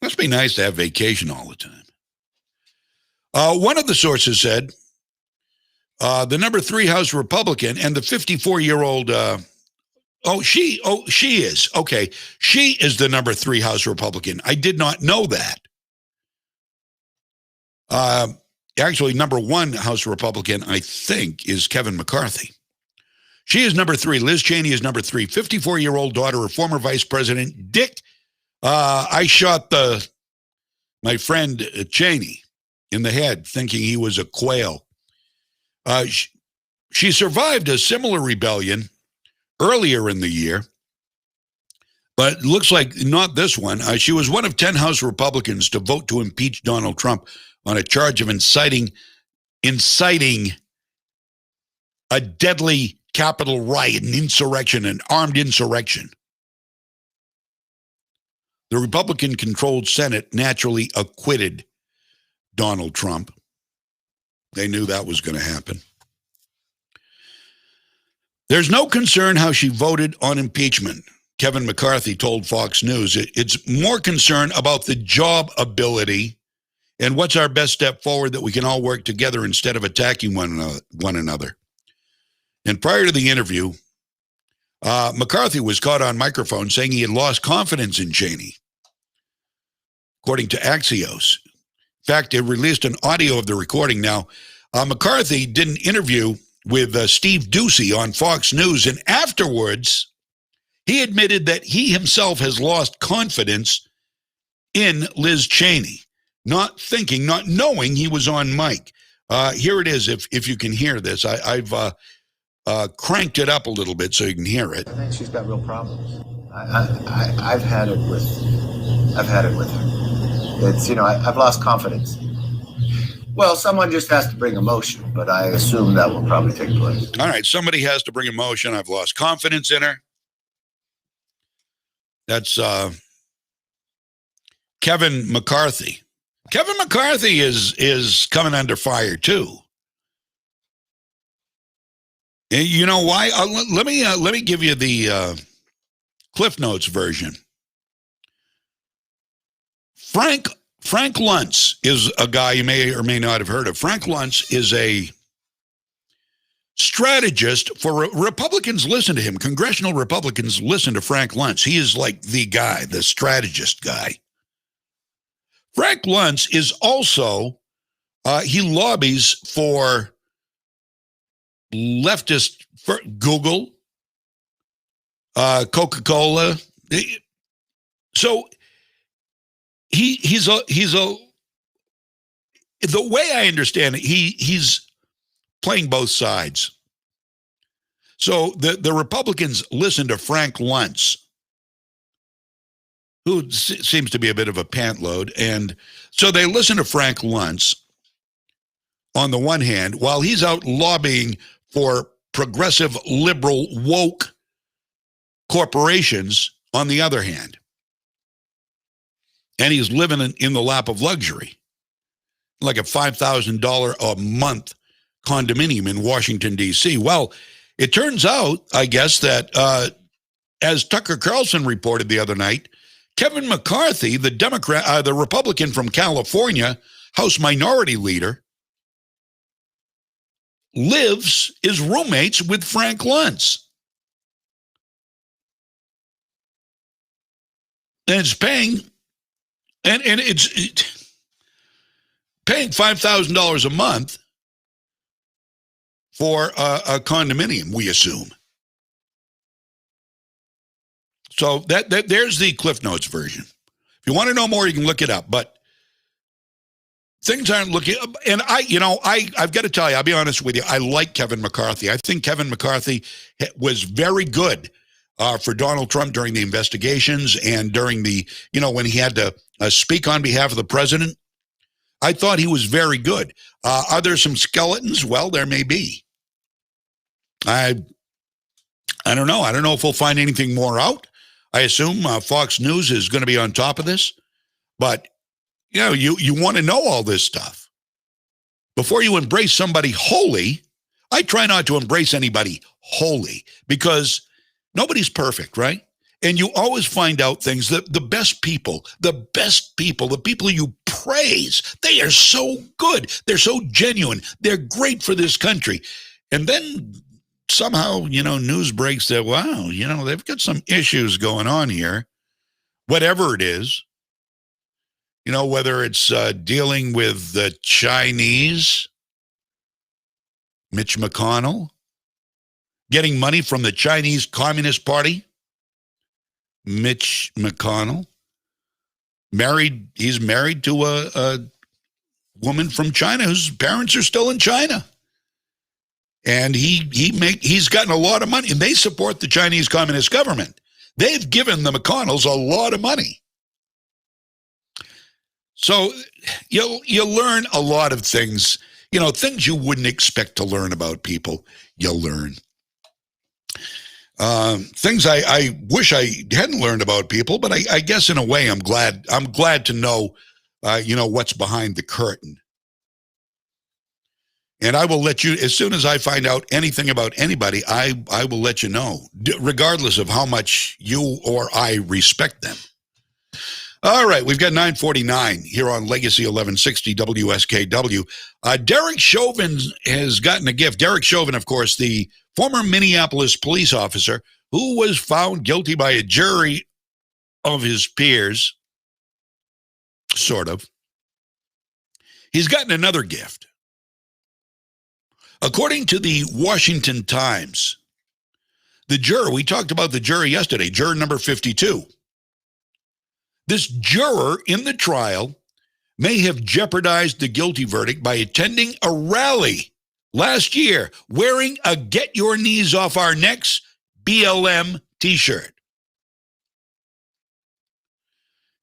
Must be nice to have vacation all the time. One of the sources said the number 3 House Republican and the 54-year-old, she is. Okay, she is the number 3 House Republican. I did not know that. Actually, number 1 House Republican, I think, is Kevin McCarthy. She is number 3. Liz Cheney is number 3. 54-year-old daughter of former Vice President Dick. I shot my friend Cheney in the head thinking he was a quail. She survived a similar rebellion earlier in the year, but it looks like not this one. She was one of 10 House Republicans to vote to impeach Donald Trump on a charge of inciting a deadly Capitol riot, an armed insurrection. The Republican-controlled Senate naturally acquitted Donald Trump. They knew that was going to happen. There's no concern how she voted on impeachment, Kevin McCarthy told Fox News. It's more concern about the job ability and what's our best step forward that we can all work together instead of attacking one another. And prior to the interview, McCarthy was caught on microphone saying he had lost confidence in Cheney, according to Axios. In fact, it released an audio of the recording. Now, McCarthy did an interview with Steve Ducey on Fox News, and afterwards, he admitted that he himself has lost confidence in Liz Cheney, not knowing he was on mic. Here it is, if you can hear this. I've cranked it up a little bit so you can hear it. I think she's got real problems. I've had it with her. It's, I've lost confidence. Well, someone just has to bring emotion, but I assume that will probably take place. All right, somebody has to bring emotion. I've lost confidence in her. That's Kevin McCarthy. Kevin McCarthy is coming under fire too. And you know why? Let me give you the Cliff Notes version. Frank Luntz is a guy you may or may not have heard of. Frank Luntz is a strategist for Republicans. Listen to him. Congressional Republicans listen to Frank Luntz. He is like the guy, the strategist guy. Frank Luntz is also, he lobbies for leftist, for Google, Coca-Cola. So he's the way I understand it, he's playing both sides. So the Republicans listen to Frank Luntz, who seems to be a bit of a pant load. And so they listen to Frank Luntz on the one hand, while he's out lobbying for progressive, liberal, woke corporations on the other hand. And he's living in the lap of luxury, like a $5,000 a month condominium in Washington, D.C. Well, it turns out, I guess, that as Tucker Carlson reported the other night, Kevin McCarthy, the Republican from California, House Minority Leader, is roommates with Frank Luntz. And it's paying $5,000 a month for a condominium, we assume. So there's the Cliff Notes version. If you want to know more, you can look it up. But things aren't looking. And I've got to tell you, I'll be honest with you. I like Kevin McCarthy. I think Kevin McCarthy was very good for Donald Trump during the investigations and during the, when he had to speak on behalf of the president. I thought he was very good. Are there some skeletons? Well, there may be. I don't know. I don't know if we'll find anything more out. I assume Fox News is going to be on top of this. But, you want to know all this stuff. Before you embrace somebody wholly, I try not to embrace anybody wholly because nobody's perfect, right? And you always find out things that the people you praise, they are so good. They're so genuine. They're great for this country. And then somehow, news breaks that, wow, they've got some issues going on here, whatever it is, whether it's dealing with the Chinese, Mitch McConnell, getting money from the Chinese Communist Party, Mitch McConnell, he's married to a woman from China whose parents are still in China. And he's gotten a lot of money, and they support the Chinese Communist government. They've given the McConnells a lot of money. So you'll learn a lot of things, things you wouldn't expect to learn about people, you'll learn. Things I wish I hadn't learned about people, but I guess in a way I'm glad to know, what's behind the curtain. And I will let you, as soon as I find out anything about anybody, I will let you know, regardless of how much you or I respect them. All right, we've got 9:49 here on Legacy 1160 WSKW. Derek Chauvin has gotten a gift. Derek Chauvin, of course, the former Minneapolis police officer who was found guilty by a jury of his peers, sort of. He's gotten another gift. According to the Washington Times, the juror, we talked about the jury yesterday, juror number 52. This juror in the trial may have jeopardized the guilty verdict by attending a rally last year wearing a Get Your Knees Off Our Necks BLM t-shirt.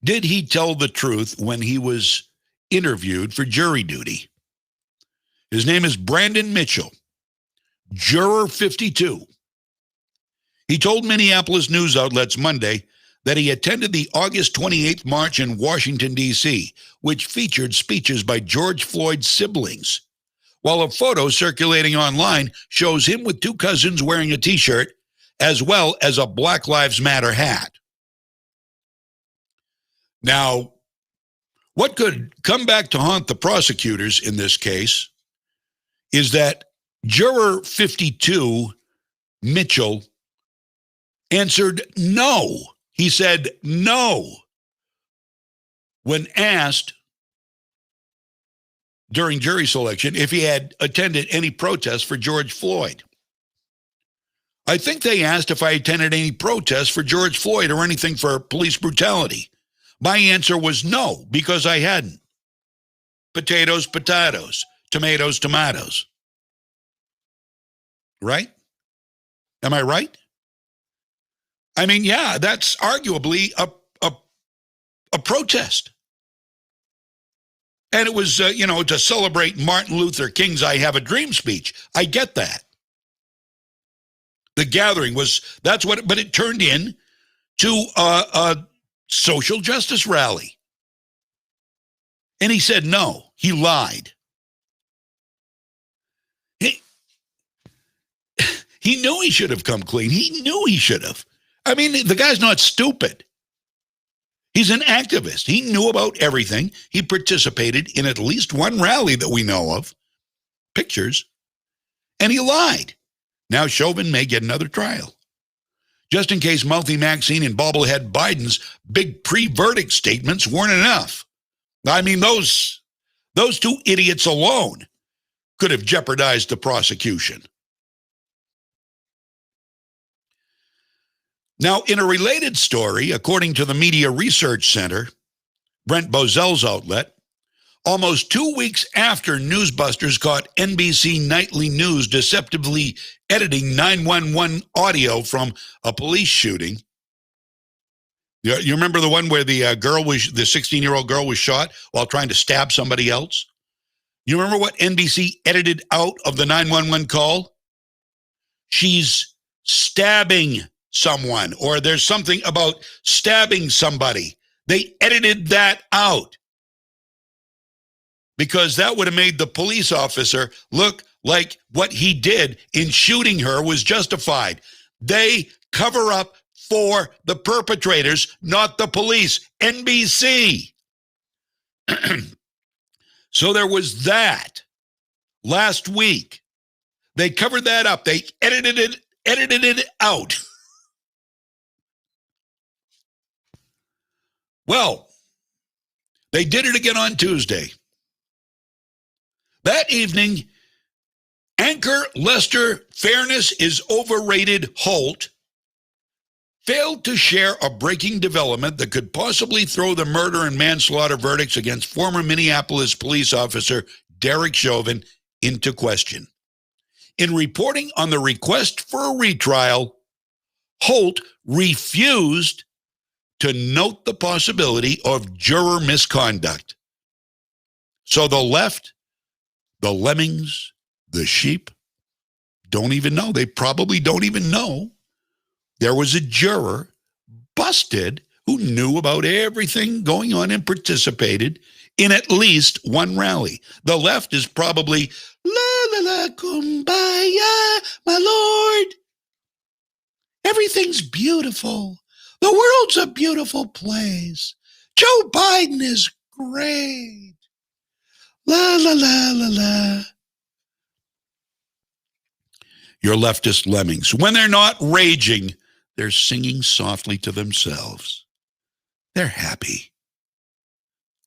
Did he tell the truth when he was interviewed for jury duty? His name is Brandon Mitchell, juror 52. He told Minneapolis news outlets Monday that he attended the August 28th march in Washington, D.C., which featured speeches by George Floyd's siblings, while a photo circulating online shows him with two cousins wearing a t-shirt, as well as a Black Lives Matter hat. Now, what could come back to haunt the prosecutors in this case is that juror 52, Mitchell, answered no. He said no when asked during jury selection if he had attended any protests for George Floyd. I think they asked if I attended any protests for George Floyd or anything for police brutality. My answer was no, because I hadn't. Potatoes, potatoes. Tomatoes, tomatoes. Right? Am I right? I mean, yeah, that's arguably a protest. And it was, to celebrate Martin Luther King's I Have a Dream speech. I get that. The gathering was, but it turned in to a social justice rally. And he said no, he lied. He knew he should have come clean. He knew he should have. I mean, the guy's not stupid. He's an activist. He knew about everything. He participated in at least one rally that we know of. Pictures. And he lied. Now Chauvin may get another trial. Just in case Mouthy Maxine and bobblehead Biden's big pre-verdict statements weren't enough. I mean, those two idiots alone could have jeopardized the prosecution. Now, in a related story, according to the Media Research Center, Brent Bozell's outlet, almost 2 weeks after Newsbusters caught NBC Nightly News deceptively editing 911 audio from a police shooting. You remember the one where the 16-year-old girl was shot while trying to stab somebody else? You remember what NBC edited out of the 911 call? She's stabbing someone, or there's something about stabbing somebody. They edited that out because that would have made the police officer look like what he did in shooting her was justified. They cover up for the perpetrators, not the police. NBC. So there was that last week. They covered that up. They edited it out. Well, they did it again on Tuesday. That evening, anchor Lester Fairness is Overrated Holt failed to share a breaking development that could possibly throw the murder and manslaughter verdicts against former Minneapolis police officer Derek Chauvin into question. In reporting on the request for a retrial, Holt refused to note the possibility of juror misconduct. So the left, the lemmings, the sheep, don't even know. They probably don't even know there was a juror busted who knew about everything going on and participated in at least one rally. The left is probably, la, la, la, kumbaya, my lord. Everything's beautiful. The world's a beautiful place. Joe Biden is great. La, la, la, la, la. Your leftist lemmings, when they're not raging, they're singing softly to themselves. They're happy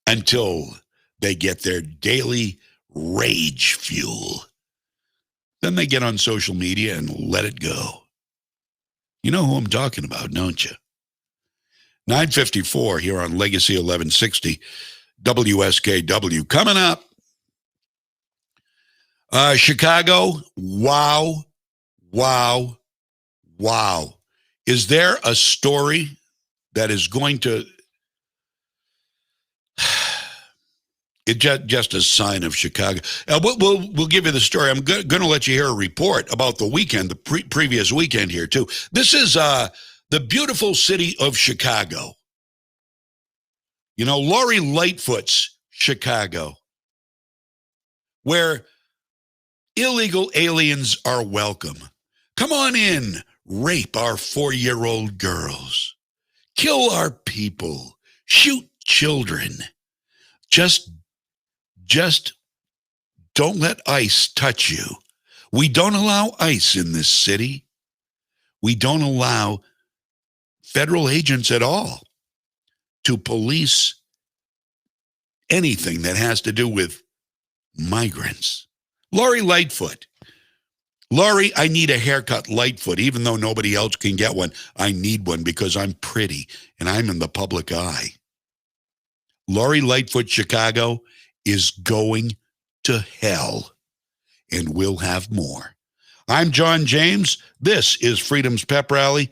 until they get their daily rage fuel. Then they get on social media and let it go. You know who I'm talking about, don't you? 9:54 here on Legacy 1160 WSKW. Coming up, Chicago, wow. Is there a story that is going to, it's just a sign of Chicago? We'll give you the story. I'm going to let you hear a report about the weekend, the previous weekend here too. This is the beautiful city of Chicago. You know, Lori Lightfoot's Chicago, where illegal aliens are welcome. Come on in, rape our 4-year-old girls, kill our people, shoot children. Just don't let ICE touch you. We don't allow ICE in this city. We don't allow federal agents at all to police anything that has to do with migrants. Lori Lightfoot. Lori, I need a haircut, Lightfoot, even though nobody else can get one. I need one because I'm pretty and I'm in the public eye. Lori Lightfoot, Chicago, is going to hell, and we'll have more. I'm John James. This is Freedom's Pep Rally.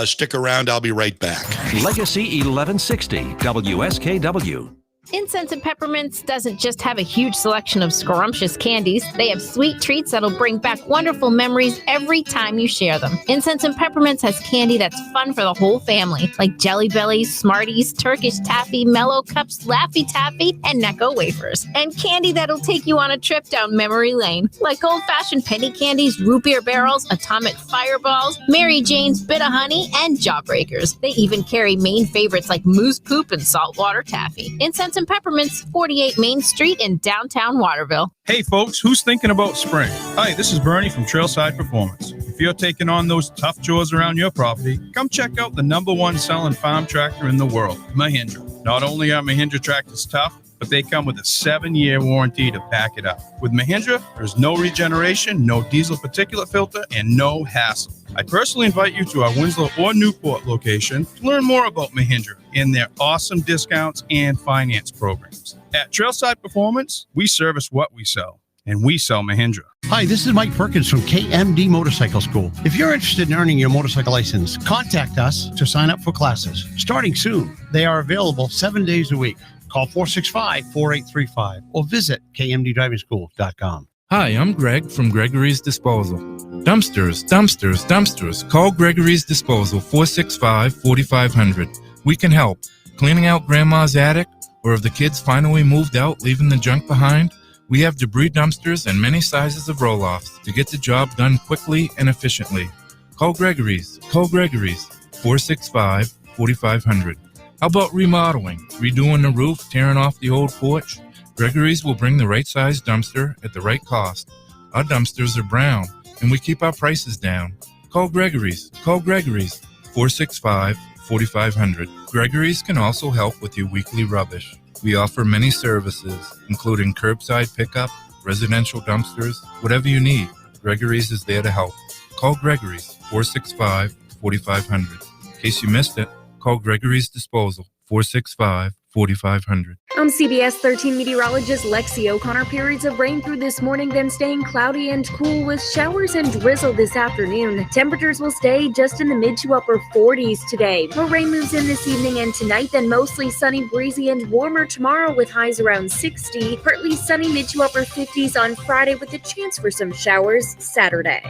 Stick around. I'll be right back. Legacy 1160 WSKW. Incense and Peppermints doesn't just have a huge selection of scrumptious candies. They have sweet treats that'll bring back wonderful memories every time you share them. Incense and Peppermints has candy that's fun for the whole family, like Jelly Bellies, Smarties, Turkish Taffy, Mellow Cups, Laffy Taffy, and Necco wafers. And candy that'll take you on a trip down memory lane, like old-fashioned penny candies, root beer barrels, atomic fireballs, Mary Jane's Bit of Honey, and Jawbreakers. They even carry Maine favorites like Moose Poop and Saltwater Taffy. Incense and Peppermints, 48 Main Street in downtown Waterville. Hey folks, who's thinking about spring? Hi, this is Bernie from Trailside Performance. If you're taking on those tough chores around your property, come check out the #1 selling farm tractor in the world, Mahindra. Not only are Mahindra tractors tough, but they come with a 7-year warranty to back it up. With Mahindra, there's no regeneration, no diesel particulate filter, and no hassle. I personally invite you to our Winslow or Newport location to learn more about Mahindra and their awesome discounts and finance programs. At Trailside Performance, we service what we sell, and we sell Mahindra. Hi, this is Mike Perkins from KMD Motorcycle School. If you're interested in earning your motorcycle license, contact us to sign up for classes. Starting soon, they are available 7 days a week. Call 465-4835 or visit kmddrivingschool.com. Hi, I'm Greg from Gregory's Disposal. Dumpsters, dumpsters, dumpsters. Call Gregory's Disposal, 465-4500. We can help. Cleaning out Grandma's attic, or if the kids finally moved out, leaving the junk behind, we have debris dumpsters and many sizes of roll-offs to get the job done quickly and efficiently. Call Gregory's. Call Gregory's, 465-4500. How about remodeling, redoing the roof, tearing off the old porch? Gregory's will bring the right size dumpster at the right cost. Our dumpsters are brown, and we keep our prices down. Call Gregory's. Call Gregory's, 465-4500. Gregory's can also help with your weekly rubbish. We offer many services, including curbside pickup, residential dumpsters, whatever you need. Gregory's is there to help. Call Gregory's, 465-4500. In case you missed it, call Gregory's Disposal, 465-4500. I'm CBS 13 meteorologist Lexi O'Connor. Periods of rain through this morning, then staying cloudy and cool with showers and drizzle this afternoon. Temperatures will stay just in the mid to upper 40s today. More rain moves in this evening and tonight, then mostly sunny, breezy, and warmer tomorrow with highs around 60. Partly sunny, mid to upper 50s on Friday with a chance for some showers Saturday.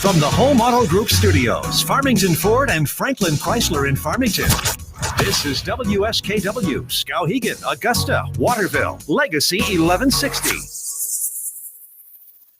From the Home Auto Group Studios, Farmington Ford and Franklin Chrysler in Farmington. This is WSKW, Skowhegan, Augusta, Waterville, Legacy 1160.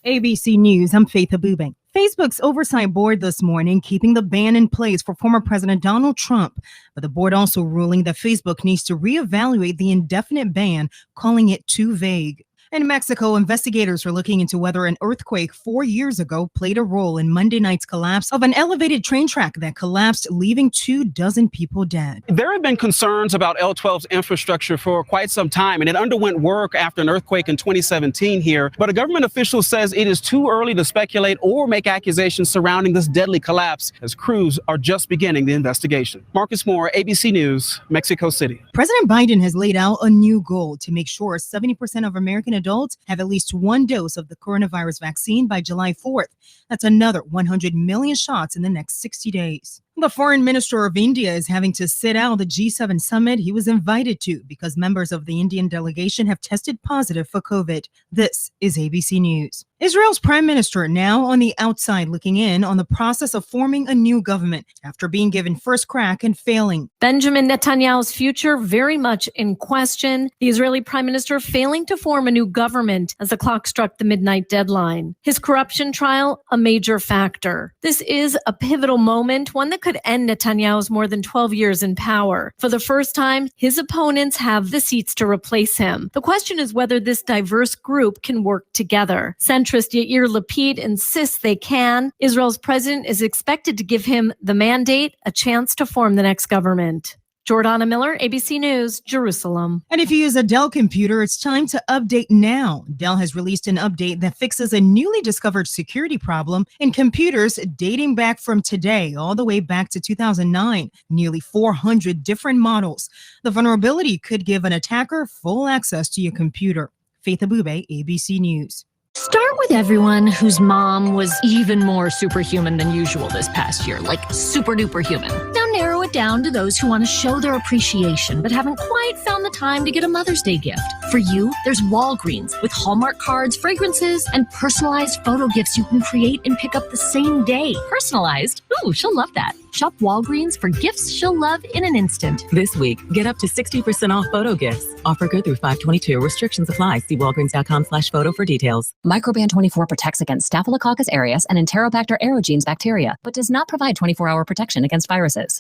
ABC News, I'm Faith Abubin. Facebook's oversight board this morning keeping the ban in place for former President Donald Trump, but the board also ruling that Facebook needs to reevaluate the indefinite ban, calling it too vague. In Mexico, investigators are looking into whether an earthquake 4 years ago played a role in Monday night's collapse of an elevated train track that collapsed, leaving 24 people dead. There have been concerns about L12's infrastructure for quite some time, and it underwent work after an earthquake in 2017 here. But a government official says it is too early to speculate or make accusations surrounding this deadly collapse, as crews are just beginning the investigation. Marcus Moore, ABC News, Mexico City. President Biden has laid out a new goal to make sure 70% of American adults have at least one dose of the coronavirus vaccine by July 4th. That's another 100 million shots in the next 60 days. The foreign minister of India is having to sit out the G7 summit he was invited to because members of the Indian delegation have tested positive for COVID. This is ABC News. Israel's prime minister now on the outside looking in on the process of forming a new government after being given first crack and failing. Benjamin Netanyahu's future very much in question. The Israeli prime minister failing to form a new government as the clock struck the midnight deadline. His corruption trial, a major factor. This is a pivotal moment, one that could end Netanyahu's more than 12 years in power. For the first time, his opponents have the seats to replace him. The question is whether this diverse group can work together. Centrist Yair Lapid insists they can. Israel's president is expected to give him the mandate, a chance to form the next government. Jordana Miller, ABC News, Jerusalem. And if you use a Dell computer, it's time to update now. Dell has released an update that fixes a newly discovered security problem in computers dating back from today all the way back to 2009, nearly 400 different models. The vulnerability could give an attacker full access to your computer. Faith Abube, ABC News. Start with everyone whose mom was even more superhuman than usual this past year, like super duper human. Now narrow it down to those who want to show their appreciation but haven't quite found the time to get a Mother's Day gift. For you, there's Walgreens with Hallmark cards, fragrances, and personalized photo gifts you can create and pick up the same day. Personalized? Ooh, she'll love that. Shop Walgreens for gifts she'll love in an instant. This week, get up to 60% off photo gifts. Offer good through 5/22. Restrictions apply. See walgreens.com/photo for details. Microban 24 protects against Staphylococcus aureus and Enterobacter aerogenes bacteria, but does not provide 24-hour protection against viruses.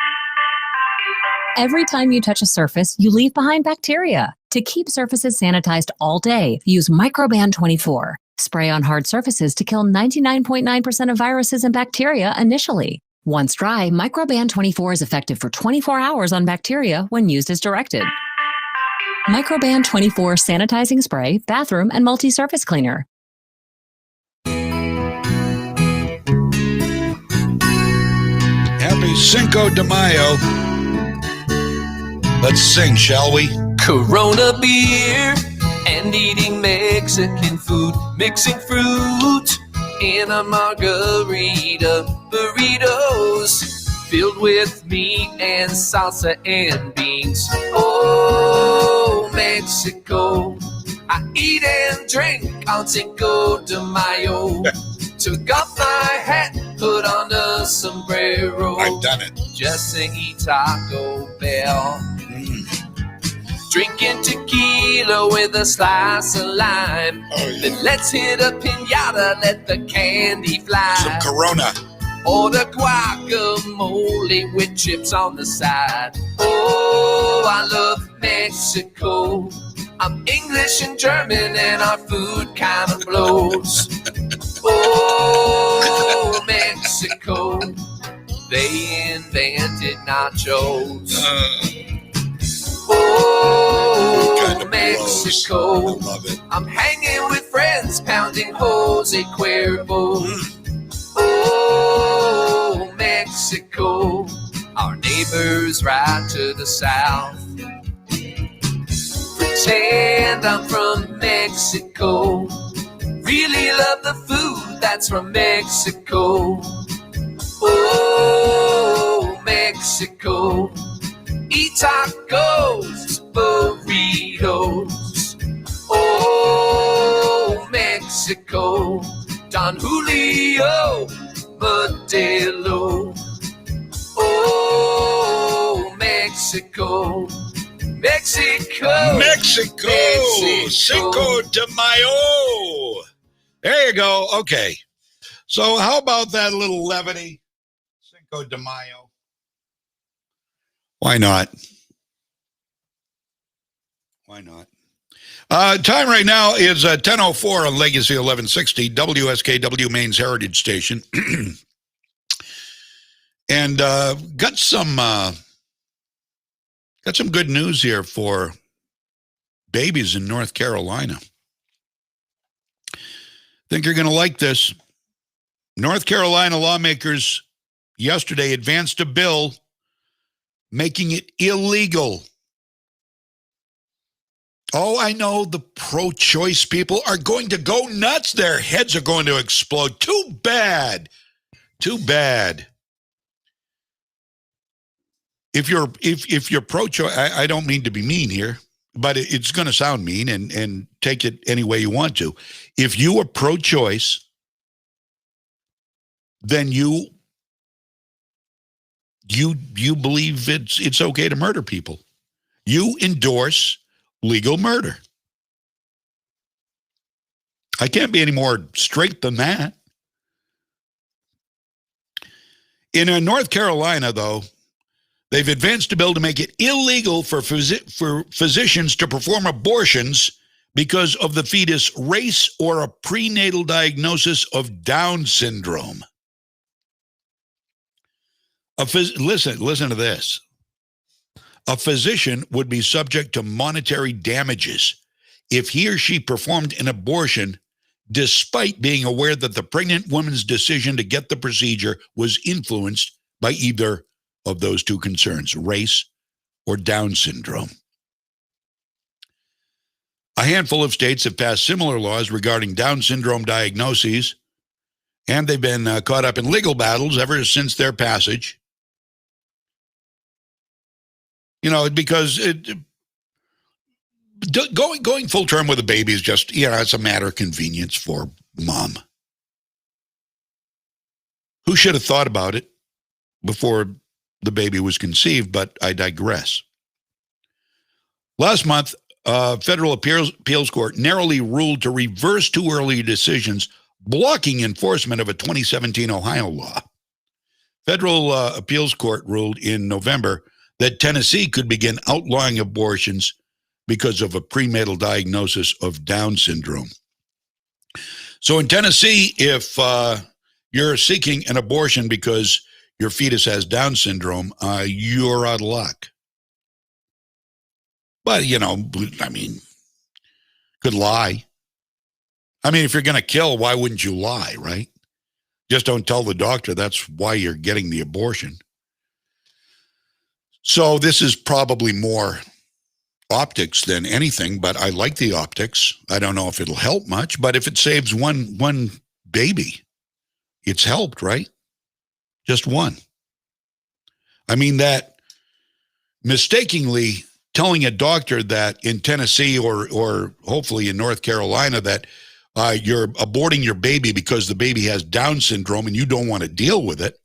Every time you touch a surface, you leave behind bacteria. To keep surfaces sanitized all day, use Microban 24. Spray on hard surfaces to kill 99.9% of viruses and bacteria initially. Once dry, Microban 24 is effective for 24 hours on bacteria when used as directed. Microban 24 sanitizing spray, bathroom, and multi-surface cleaner. Happy Cinco de Mayo. Let's sing, shall we? Corona beer and eating Mexican food, mixing fruit in a margarita, burritos filled with meat and salsa and beans. Oh, Mexico, I eat and drink on Cinco de Mayo. Took off my hat, put on a sombrero. I've done it. Just to eat Taco Bell. Drinking tequila with a slice of lime. Then let's hit a piñata, let the candy fly. Some Corona. Order guacamole with chips on the side. Oh, I love Mexico. I'm English and German and our food kind of blows. Oh, Mexico. They invented nachos. Oh, Mexico. I'm hanging with friends, pounding Jose Cuervo. Oh, Mexico. Our neighbors right to the south. Pretend I'm from Mexico. Really love the food that's from Mexico. Oh, Mexico. Eat tacos, burritos. Oh, Mexico. Don Julio, Modelo. Oh, Mexico. Mexico. Mexico. Cinco de Mayo. There you go. Okay. So how about that little levity? Cinco de Mayo. Why not? Why not? Time right now is 10:04 on Legacy 1160, WSKW Maine's Heritage Station. And got some good news here for babies in North Carolina. Think you're going to like this. North Carolina lawmakers yesterday advanced a bill making it illegal. Oh, I know the pro-choice people are going to go nuts. Their heads are going to explode. Too bad. Too bad. If you're pro-choice, I don't mean to be mean here, but it's going to sound mean, and take it any way you want to. If you are pro-choice, then you believe it's okay to murder people. You endorse legal murder. I can't be any more straight than that. In North Carolina, though, they've advanced a bill to make it illegal for physicians to perform abortions because of the fetus race or a prenatal diagnosis of Down syndrome. Listen to this. A physician would be subject to monetary damages if he or she performed an abortion despite being aware that the pregnant woman's decision to get the procedure was influenced by either of those two concerns, race or Down syndrome. A handful of states have passed similar laws regarding Down syndrome diagnoses, and they've been caught up in legal battles ever since their passage. Because going full term with a baby is just, it's a matter of convenience for mom. Who should have thought about it before the baby was conceived, but I digress. Last month, federal appeals court narrowly ruled to reverse two earlier decisions blocking enforcement of a 2017 Ohio law. Federal appeals court ruled in November that Tennessee could begin outlawing abortions because of a prenatal diagnosis of Down syndrome. So in Tennessee, if you're seeking an abortion because your fetus has Down syndrome, you're out of luck. But, could lie. If you're going to kill, why wouldn't you lie, right? Just don't tell the doctor that's why you're getting the abortion. So this is probably more optics than anything, but I like the optics. I don't know if it'll help much, but if it saves one baby, it's helped, right? Just one. That mistakenly telling a doctor that in Tennessee or hopefully in North Carolina that you're aborting your baby because the baby has Down syndrome and you don't want to deal with it.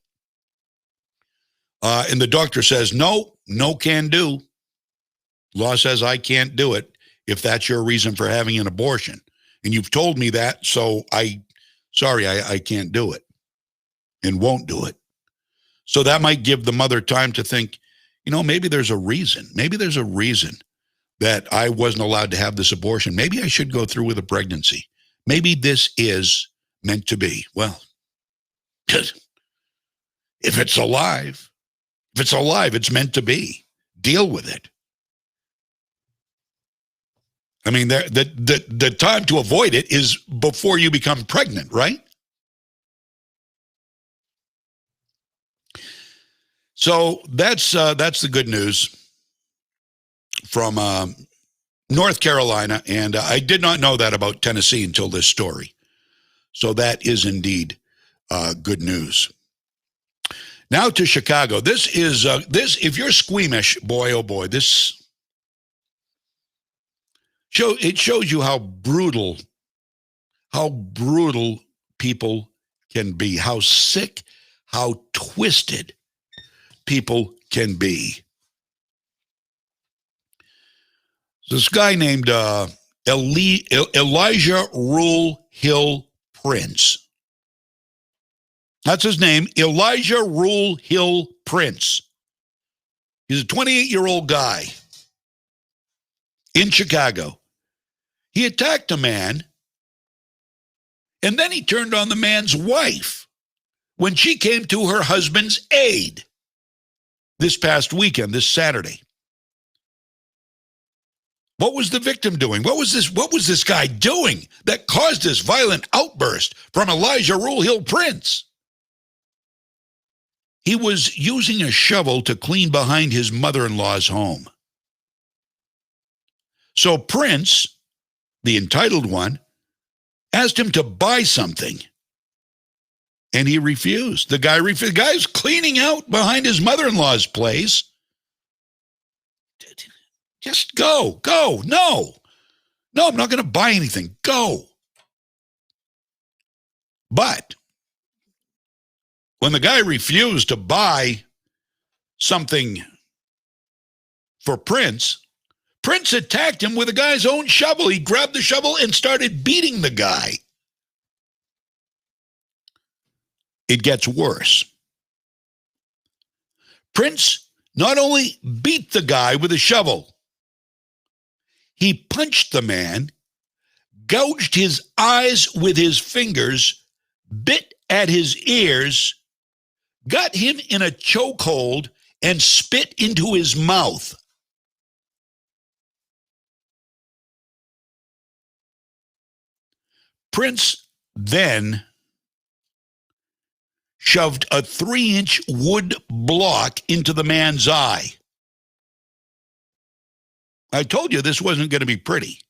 And the doctor says, no can do. Law says I can't do it if that's your reason for having an abortion. And you've told me that, so I can't do it and won't do it. So that might give the mother time to think, maybe there's a reason. Maybe there's a reason that I wasn't allowed to have this abortion. Maybe I should go through with a pregnancy. Maybe this is meant to be. Well, if it's alive, it's meant to be. Deal with it. The time to avoid it is before you become pregnant, right? So that's the good news from North Carolina, and I did not know that about Tennessee until this story. So that is indeed good news. Now to Chicago. This is if you're squeamish, boy oh boy, it shows you how brutal people can be, how sick, how twisted people can be. This guy named Elijah Rule Hill Prince. That's his name, Elijah Rule Hill Prince. He's a 28-year-old guy in Chicago. He attacked a man, and then he turned on the man's wife when she came to her husband's aid this past weekend, this Saturday. What was the victim doing? What was this guy doing that caused this violent outburst from Elijah Rule Hill Prince? He was using a shovel to clean behind his mother-in-law's home. So Prince, the entitled one, asked him to buy something, and he refused. The guy's cleaning out behind his mother-in-law's place. Just go. No, I'm not going to buy anything. Go. But when the guy refused to buy something for Prince attacked him with the guy's own shovel. He grabbed the shovel and started beating the guy. It gets worse. Prince not only beat the guy with a shovel, he punched the man, gouged his eyes with his fingers, bit at his ears, got him in a chokehold, and spit into his mouth. Prince then shoved a 3-inch wood block into the man's eye. I told you this wasn't going to be pretty.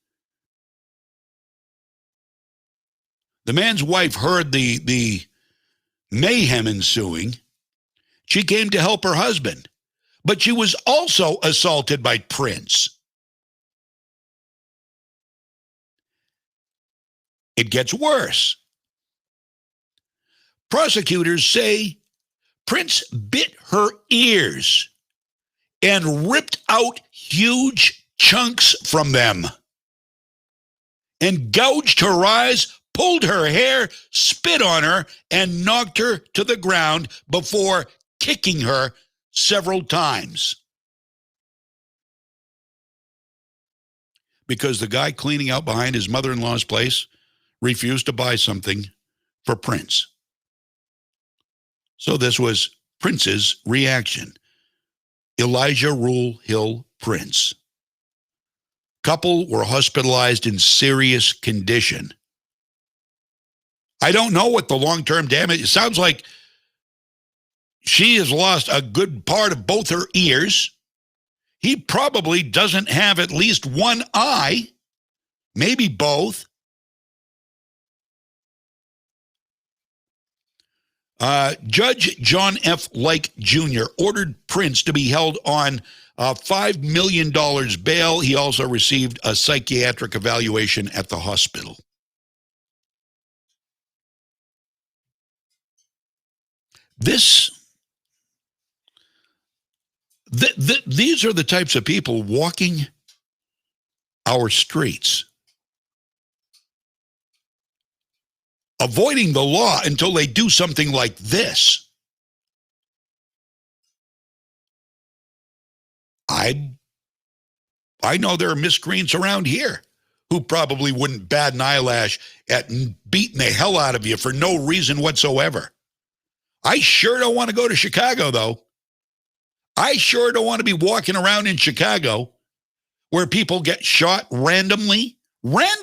The man's wife heard the mayhem ensuing. She came to help her husband, but she was also assaulted by Prince. It gets worse. Prosecutors say Prince bit her ears and ripped out huge chunks from them and gouged her eyes, pulled her hair, spit on her, and knocked her to the ground before kicking her several times. Because the guy cleaning out behind his mother-in-law's place refused to buy something for Prince. So this was Prince's reaction. Elijah Rule Hill Prince. Couple were hospitalized in serious condition. I don't know what the long-term damage. It sounds like she has lost a good part of both her ears. He probably doesn't have at least one eye, maybe both. Judge John F. Lake Jr. ordered Prince to be held on $5 million bail. He also received a psychiatric evaluation at the hospital. These are the types of people walking our streets, avoiding the law until they do something like this. I know there are miscreants around here who probably wouldn't bat an eyelash at beating the hell out of you for no reason whatsoever. I sure don't want to go to Chicago, though. I sure don't want to be walking around in Chicago where people get shot randomly, where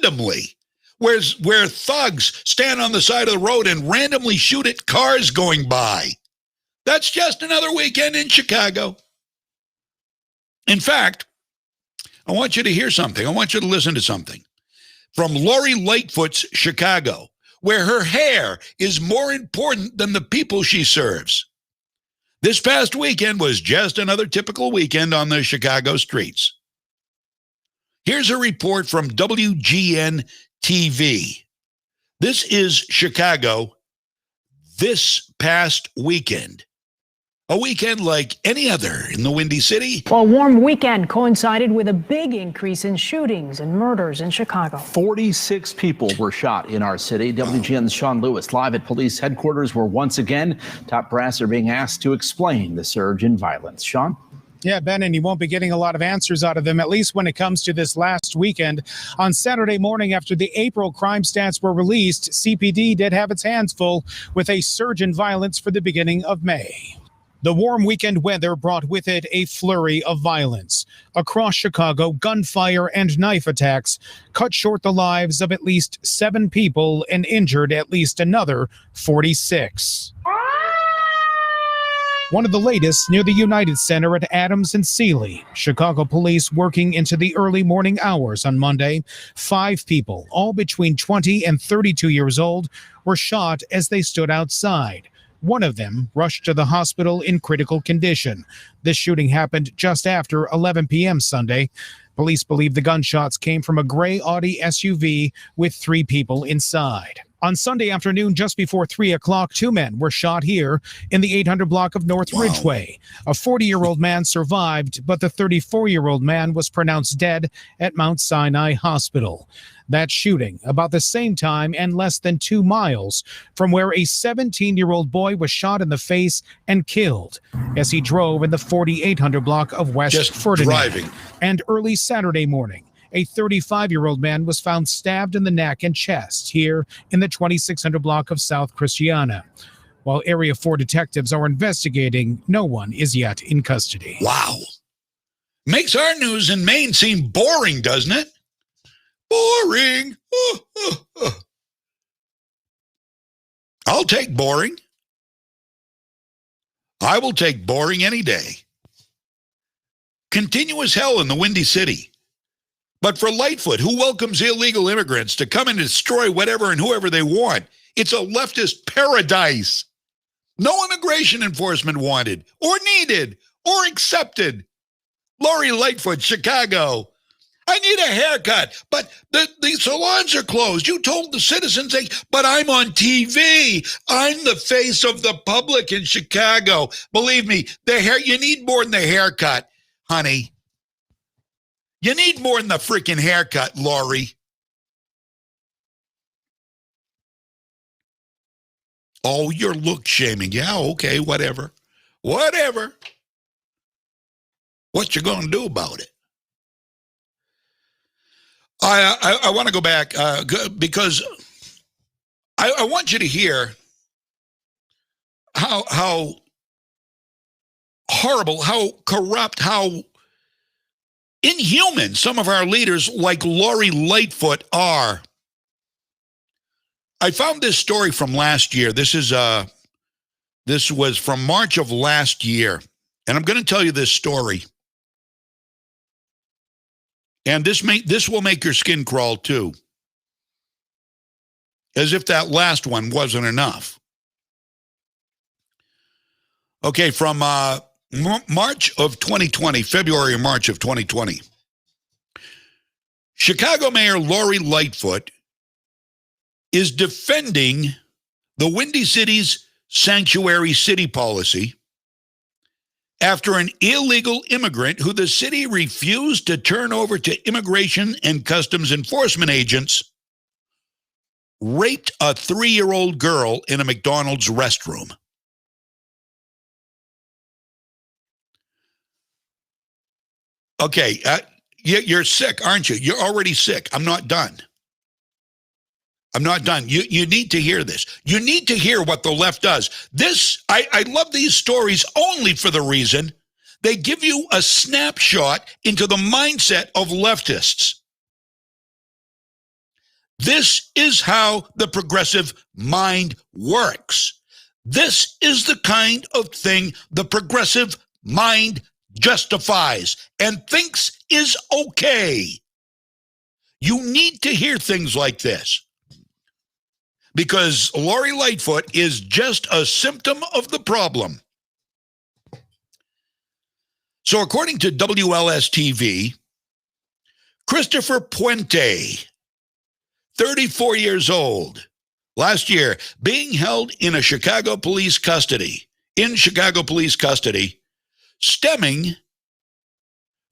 thugs stand on the side of the road and randomly shoot at cars going by. That's just another weekend in Chicago. In fact, I want you to hear something. I want you to listen to something from Lori Lightfoot's Chicago, where her hair is more important than the people she serves. This past weekend was just another typical weekend on the Chicago streets. Here's a report from WGN TV. This is Chicago this past weekend. A weekend like any other in the Windy City. Well, a warm weekend coincided with a big increase in shootings and murders in Chicago. 46 people were shot in our city. WGN's Sean Lewis live at police headquarters where once again, top brass are being asked to explain the surge in violence. Sean? Yeah, Ben, and you won't be getting a lot of answers out of them, at least when it comes to this last weekend. On Saturday morning, after the April crime stats were released, CPD did have its hands full with a surge in violence for the beginning of May. The warm weekend weather brought with it a flurry of violence. Across Chicago, gunfire and knife attacks cut short the lives of at least 7 people and injured at least another 46. One of the latest near the United Center at Adams and Seeley. Chicago police working into the early morning hours on Monday. 5 people, all between 20 and 32 years old, were shot as they stood outside. One of them rushed to the hospital in critical condition. This shooting happened just after 11 p.m. Sunday. Police believe the gunshots came from a gray Audi SUV with 3 people inside. On Sunday afternoon, just before 3 o'clock, 2 men were shot here in the 800 block of North Ridgeway. A 40-year-old man survived, but the 34-year-old man was pronounced dead at Mount Sinai Hospital. That shooting about the same time and less than 2 miles from where a 17-year-old boy was shot in the face and killed as he drove in the 4800 block of West Ferdinand. And early Saturday morning, a 35-year-old man was found stabbed in the neck and chest here in the 2600 block of South Christiana. While Area 4 detectives are investigating, no one is yet in custody. Wow. Makes our news in Maine seem boring, doesn't it? Boring. I'll take boring. I will take boring any day. Continuous hell in the Windy City. But for Lightfoot, who welcomes illegal immigrants to come and destroy whatever and whoever they want, it's a leftist paradise. No immigration enforcement wanted or needed or accepted. Lori Lightfoot, Chicago. I need a haircut, but the salons are closed. You told the citizens, but I'm on TV. I'm the face of the public in Chicago. Believe me, you need more than the haircut, honey. You need more than the freaking haircut, Lori. Oh, you're look shaming. Yeah, okay, whatever. Whatever. What you going to do about it? I want to go back because I want you to hear how horrible, how corrupt, how inhuman some of our leaders like Lori Lightfoot are. I found this story from last year. This was from March of last year, and I'm going to tell you this story. And this will make your skin crawl too. As if that last one wasn't enough. Okay, from March of 2020, February or March of 2020. Chicago Mayor Lori Lightfoot is defending the Windy City's sanctuary city policy after an illegal immigrant who the city refused to turn over to immigration and customs enforcement agents raped a 3-year-old girl in a McDonald's restroom. Okay, you're sick, aren't you? You're already sick. I'm not done. I'm not done. You need to hear this. You need to hear what the left does. I love these stories only for the reason they give you a snapshot into the mindset of leftists. This is how the progressive mind works. This is the kind of thing the progressive mind justifies and thinks is okay. You need to hear things like this. Because Lori Lightfoot is just a symptom of the problem. So according to WLS-TV, Christopher Puente, 34 years old, last year, being held in Chicago police custody, stemming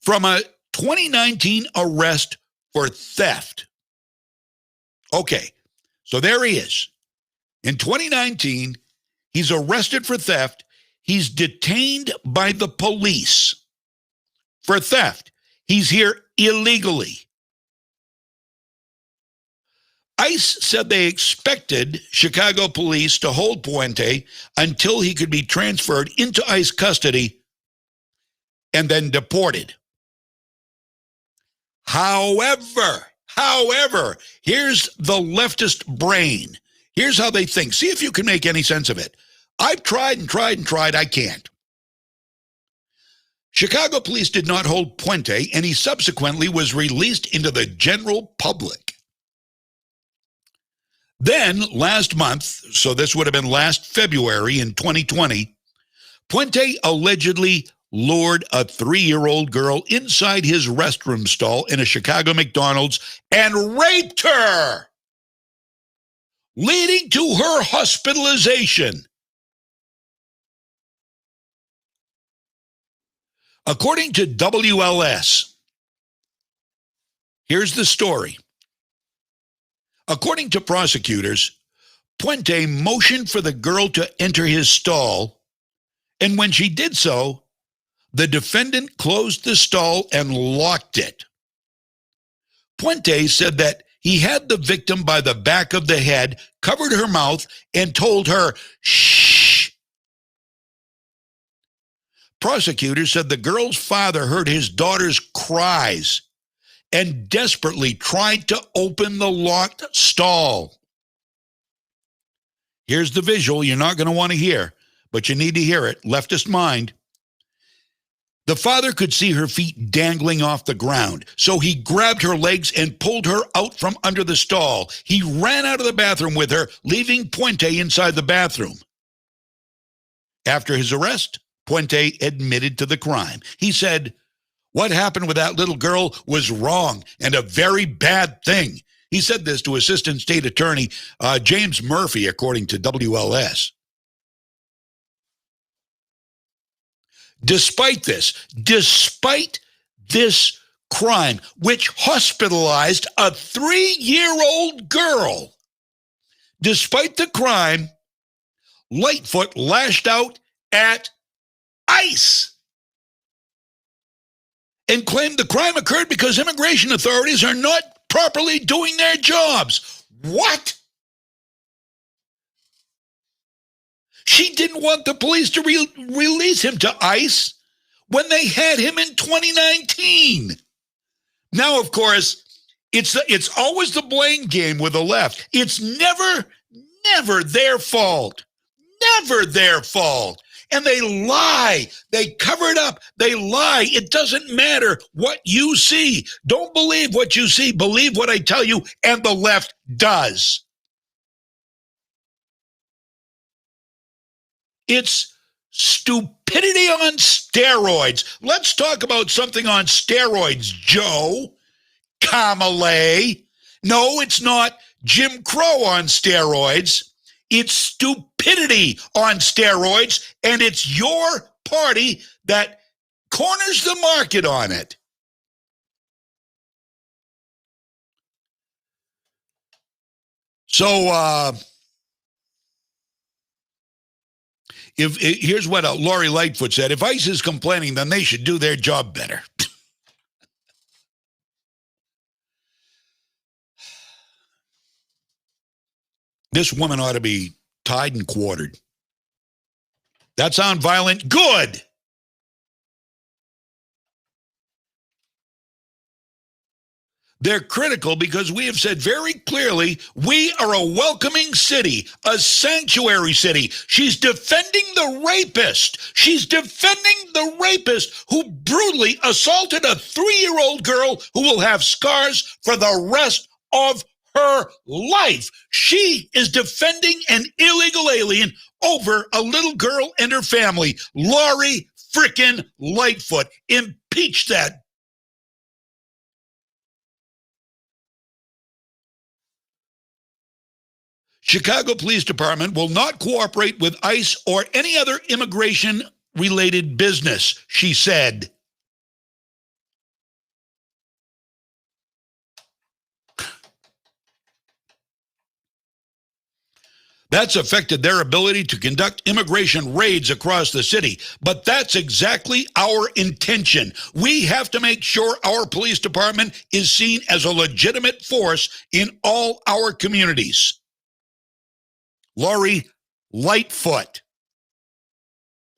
from a 2019 arrest for theft. Okay. So there he is. In 2019, he's arrested for theft. He's detained by the police for theft. He's here illegally. ICE said they expected Chicago police to hold Puente until he could be transferred into ICE custody and then deported. However, here's the leftist brain. Here's how they think. See if you can make any sense of it. I've tried and tried. I can't. Chicago police did not hold Puente, and he subsequently was released into the general public. Then, last month, so this would have been last February in 2020, Puente allegedly lured a 3-year-old girl inside his restroom stall in a Chicago McDonald's and raped her, leading to her hospitalization. According to WLS, here's the story. According to prosecutors, Puente motioned for the girl to enter his stall, and when she did so, the defendant closed the stall and locked it. Puente said that he had the victim by the back of the head, covered her mouth, and told her, shh. Prosecutors said the girl's father heard his daughter's cries and desperately tried to open the locked stall. Here's the visual you're not going to want to hear, but you need to hear it. Leftist mind. The father could see her feet dangling off the ground, so he grabbed her legs and pulled her out from under the stall. He ran out of the bathroom with her, leaving Puente inside the bathroom. After his arrest, Puente admitted to the crime. He said, "What happened with that little girl was wrong and a very bad thing." He said this to Assistant State Attorney James Murphy, according to WLS. Despite this crime, which hospitalized a 3-year-old girl, despite the crime, Lightfoot lashed out at ICE and claimed the crime occurred because immigration authorities are not properly doing their jobs. What? She didn't want the police to release him to ICE when they had him in 2019. Now, of course, it's always the blame game with the left. It's never their fault. Never their fault. And they lie. They cover it up. They lie. It doesn't matter what you see. Don't believe what you see. Believe what I tell you, and the left does. It's stupidity on steroids. Let's talk about something on steroids, Joe. Kamala. No, it's not Jim Crow on steroids. It's stupidity on steroids, and it's your party that corners the market on it. So, here's what Lori Lightfoot said. If ICE is complaining, then they should do their job better. This woman ought to be tied and quartered. That sound violent? Good. They're critical because we have said very clearly we are a welcoming city, a sanctuary city. She's defending the rapist. She's defending the rapist who brutally assaulted a 3-year-old girl who will have scars for the rest of her life. She is defending an illegal alien over a little girl and her family. Lori frickin' Lightfoot. Impeach that. Chicago Police Department will not cooperate with ICE or any other immigration-related business, she said. That's affected their ability to conduct immigration raids across the city. But that's exactly our intention. We have to make sure our police department is seen as a legitimate force in all our communities. Lori Lightfoot.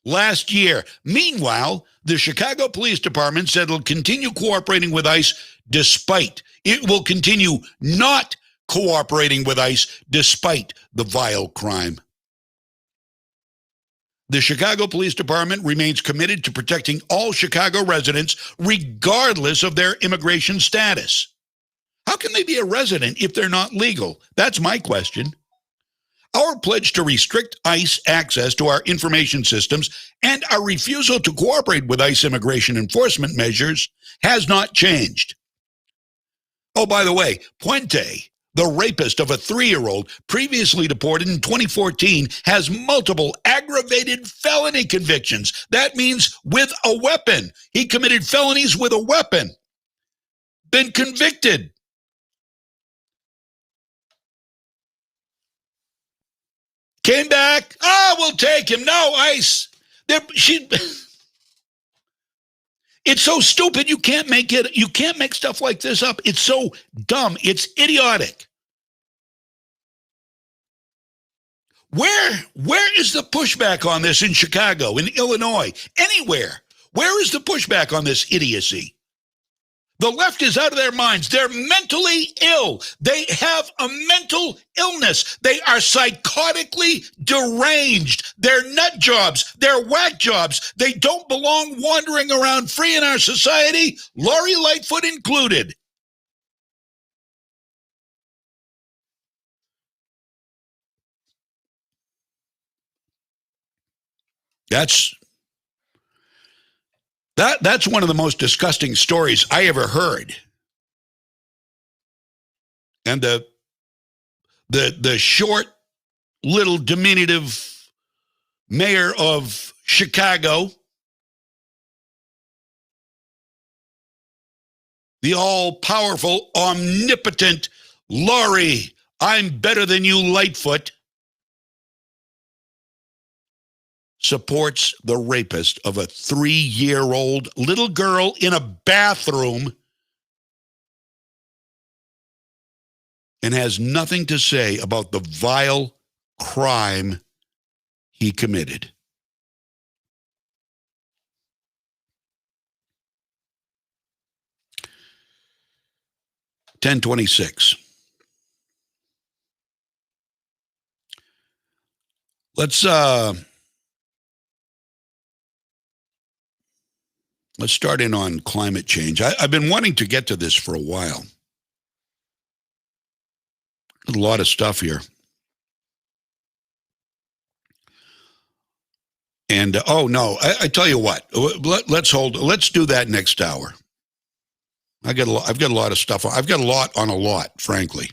Last year. Meanwhile, the Chicago Police Department said it'll continue cooperating with ICE despite. It will continue not cooperating with ICE despite the vile crime. The Chicago Police Department remains committed to protecting all Chicago residents regardless of their immigration status. How can they be a resident if they're not legal? That's my question. Our pledge to restrict ICE access to our information systems and our refusal to cooperate with ICE immigration enforcement measures has not changed. Oh, by the way, Puente, the rapist of a 3-year-old previously deported in 2014, has multiple aggravated felony convictions. That means with a weapon. He committed felonies with a weapon. Been convicted. Came back. Oh, we'll take him. No, ICE. It's so stupid you can't make it. You can't make stuff like this up. It's so dumb. It's idiotic. Where is the pushback on this in Chicago, in Illinois, anywhere? Where is the pushback on this idiocy? The left is out of their minds. They're mentally ill. They have a mental illness. They are psychotically deranged. They're nut jobs. They're whack jobs. They don't belong wandering around free in our society, Lori Lightfoot included. That's That's one of the most disgusting stories I ever heard. And the short, little, diminutive mayor of Chicago, the all-powerful, omnipotent Laurie, I'm better than you, Lightfoot, supports the rapist of a 3-year-old little girl in a bathroom and has nothing to say about the vile crime he committed. $10.26. Let's start in on climate change. I've been wanting to get to this for a while. A lot of stuff here. And, I tell you what, let's do that next hour. I've got a lot of stuff. I've got a lot on a lot, frankly.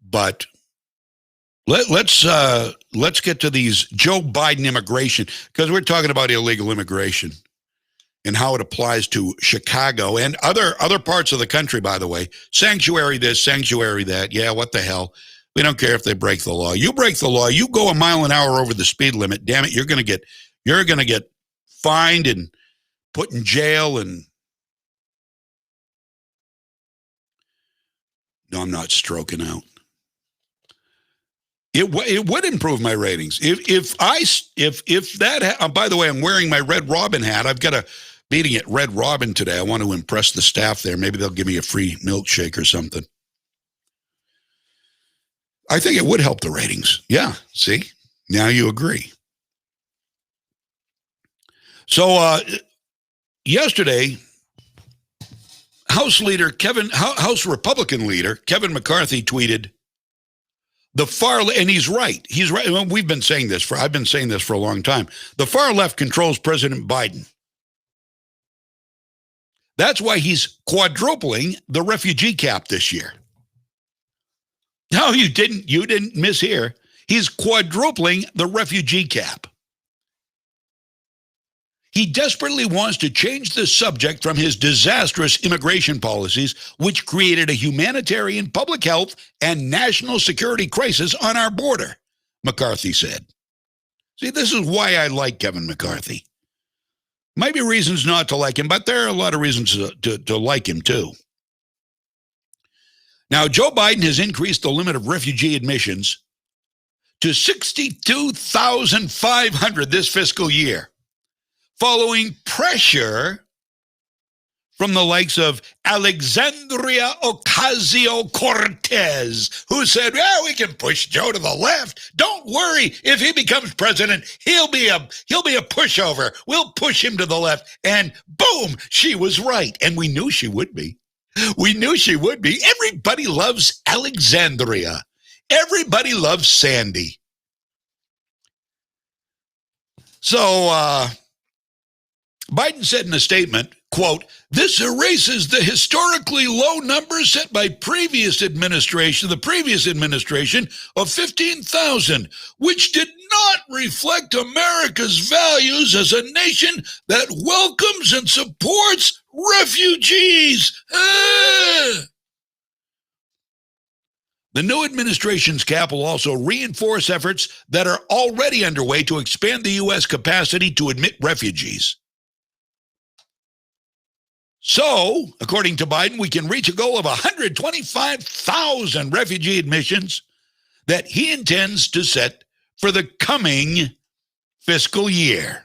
But let's get to these Joe Biden immigration, because we're talking about illegal immigration and how it applies to Chicago and other parts of the country, by the way. Sanctuary this, sanctuary that. Yeah, what the hell? We don't care if they break the law. You break the law, you go a mile an hour over the speed limit. Damn it, you're gonna get fined and put in jail. And no, I'm not stroking out. It would improve my ratings if that. By the way, I'm wearing my Red Robin hat. I've got a meeting at Red Robin today. I want to impress the staff there. Maybe they'll give me a free milkshake or something. I think it would help the ratings. Yeah, see? Now you agree. So yesterday, House Republican leader Kevin McCarthy tweeted, and he's right. He's right. I've been saying this for a long time. The far left controls President Biden. That's why he's quadrupling the refugee cap this year. No, you didn't mishear. He's quadrupling the refugee cap. He desperately wants to change the subject from his disastrous immigration policies, which created a humanitarian, public health, and national security crisis on our border, McCarthy said. See, this is why I like Kevin McCarthy. Might be reasons not to like him, but there are a lot of reasons to like him, too. Now, Joe Biden has increased the limit of refugee admissions to 62,500 this fiscal year, following pressure from the likes of Alexandria Ocasio-Cortez, who said, well, we can push Joe to the left. Don't worry. If he becomes president, he'll be a pushover. We'll push him to the left. And boom, she was right. And we knew she would be. Everybody loves Alexandria. Everybody loves Sandy. So, Biden said in a statement, quote, this erases the historically low numbers set by the previous administration of 15,000, which did not reflect America's values as a nation that welcomes and supports refugees. The new administration's cap will also reinforce efforts that are already underway to expand the U.S. capacity to admit refugees. So, according to Biden, we can reach a goal of 125,000 refugee admissions that he intends to set for the coming fiscal year.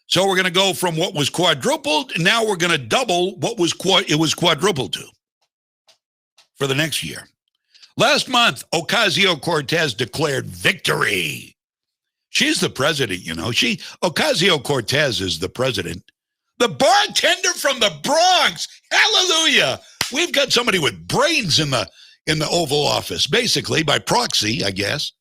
So we're going to go from what was quadrupled, and now we're going to double what it was quadrupled to for the next year. Last month, Ocasio-Cortez declared victory. She's the president, Ocasio-Cortez is the president. The bartender from the Bronx. Hallelujah. We've got somebody with brains in the Oval Office, basically by proxy, I guess.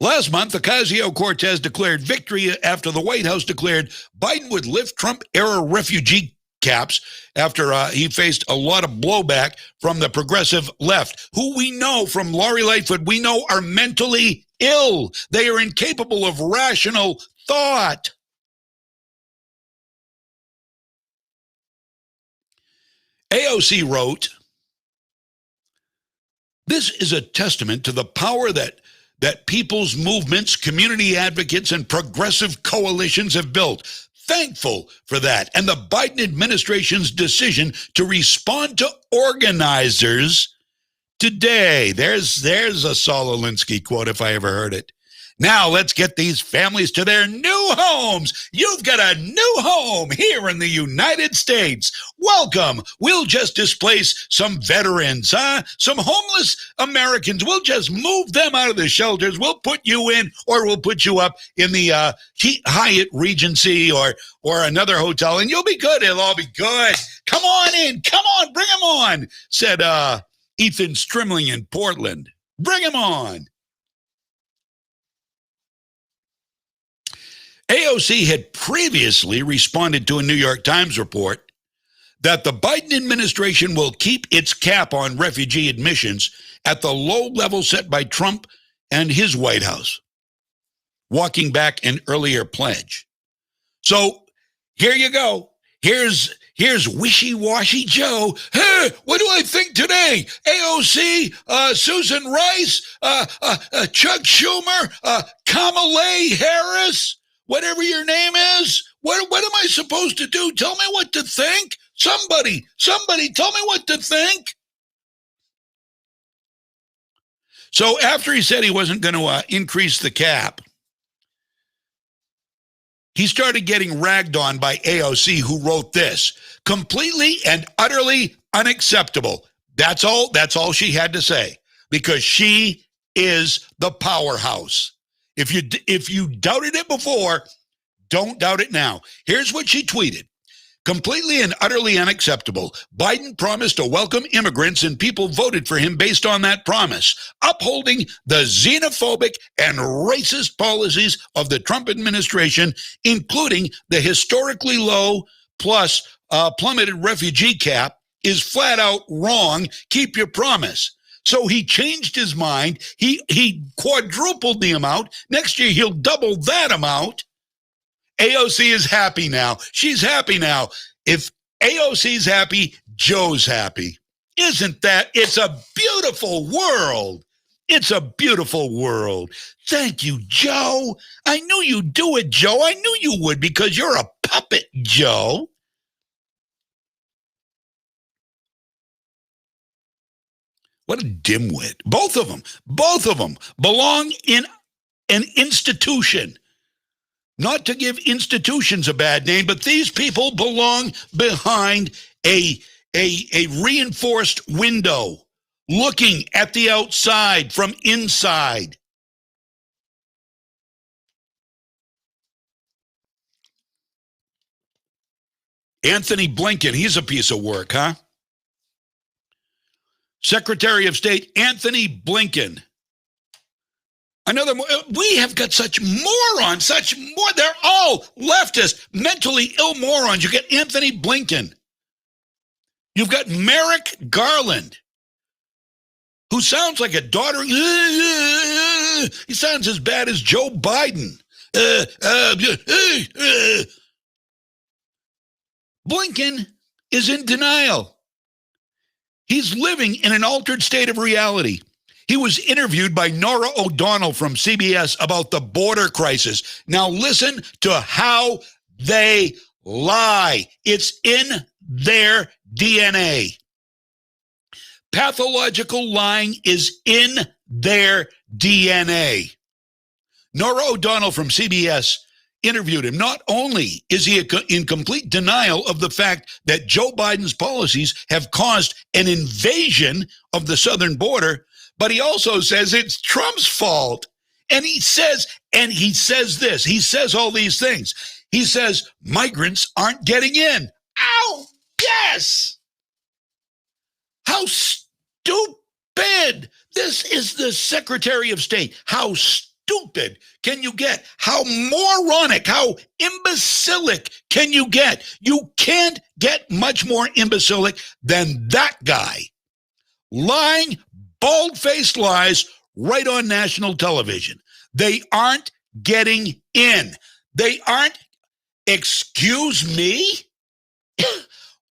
Last month, Ocasio-Cortez declared victory after the White House declared Biden would lift Trump-era refugee caps after he faced a lot of blowback from the progressive left, who we know from Lori Lightfoot, we know are mentally ill. They are incapable of rational thought. AOC wrote, "This is a testament to the power that people's movements, community advocates, and progressive coalitions have built. Thankful for that. And the Biden administration's decision to respond to organizers today." There's a Saul Alinsky quote if I ever heard it. Now let's get these families to their new homes. You've got a new home here in the United States. Welcome. We'll just displace some veterans, some homeless Americans. We'll just move them out of the shelters. We'll put you in, or we'll put you up in the Hyatt Regency or another hotel, and you'll be good. It'll all be good. Come on in. Come on. Bring them on, said Ethan Strimling in Portland. Bring them on. AOC had previously responded to a New York Times report that the Biden administration will keep its cap on refugee admissions at the low level set by Trump and his White House, walking back an earlier pledge. So here you go. Here's wishy-washy Joe. Hey, what do I think today? AOC, Susan Rice, Chuck Schumer, Kamala Harris, whatever your name is. What am I supposed to do? Tell me what to think. Somebody tell me what to think. So after he said he wasn't going to increase the cap, he started getting ragged on by AOC, who wrote this: completely and utterly unacceptable. That's all she had to say, because she is the powerhouse. If you doubted it before, don't doubt it now. Here's what she tweeted: completely and utterly unacceptable. Biden promised to welcome immigrants, and people voted for him based on that promise, upholding the xenophobic and racist policies of the Trump administration, including the historically low plus plummeted refugee cap, is flat out wrong. Keep your promise. So he changed his mind. He quadrupled the amount. Next year, he'll double that amount. AOC is happy now. She's happy now. If AOC's happy, Joe's happy. Isn't that? It's a beautiful world. It's a beautiful world. Thank you, Joe. I knew you'd do it, Joe. I knew you would, because you're a puppet, Joe. What a dimwit. Both of them belong in an institution. Not to give institutions a bad name, but these people belong behind a reinforced window, looking at the outside from inside. Anthony Blinken, he's a piece of work, huh? Secretary of State Anthony Blinken. We have got such morons, they're all leftist, mentally ill morons. You get Anthony Blinken. You've got Merrick Garland, who sounds like a daughter. He sounds as bad as Joe Biden. Blinken is in denial. He's living in an altered state of reality. He was interviewed by Norah O'Donnell from CBS about the border crisis. Now listen to how they lie. It's in their DNA. Pathological lying is in their DNA. Norah O'Donnell from CBS interviewed him. Not only is he in complete denial of the fact that Joe Biden's policies have caused an invasion of the southern border, but he also says it's Trump's fault. And he says this, he says all these things. He says migrants aren't getting in. Ow, yes. How stupid. This is the Secretary of State. How stupid stupid can you get? How moronic, how imbecilic can you get? You can't get much more imbecilic than that guy. Lying, bald-faced lies right on national television. They aren't getting in. They aren't, excuse me?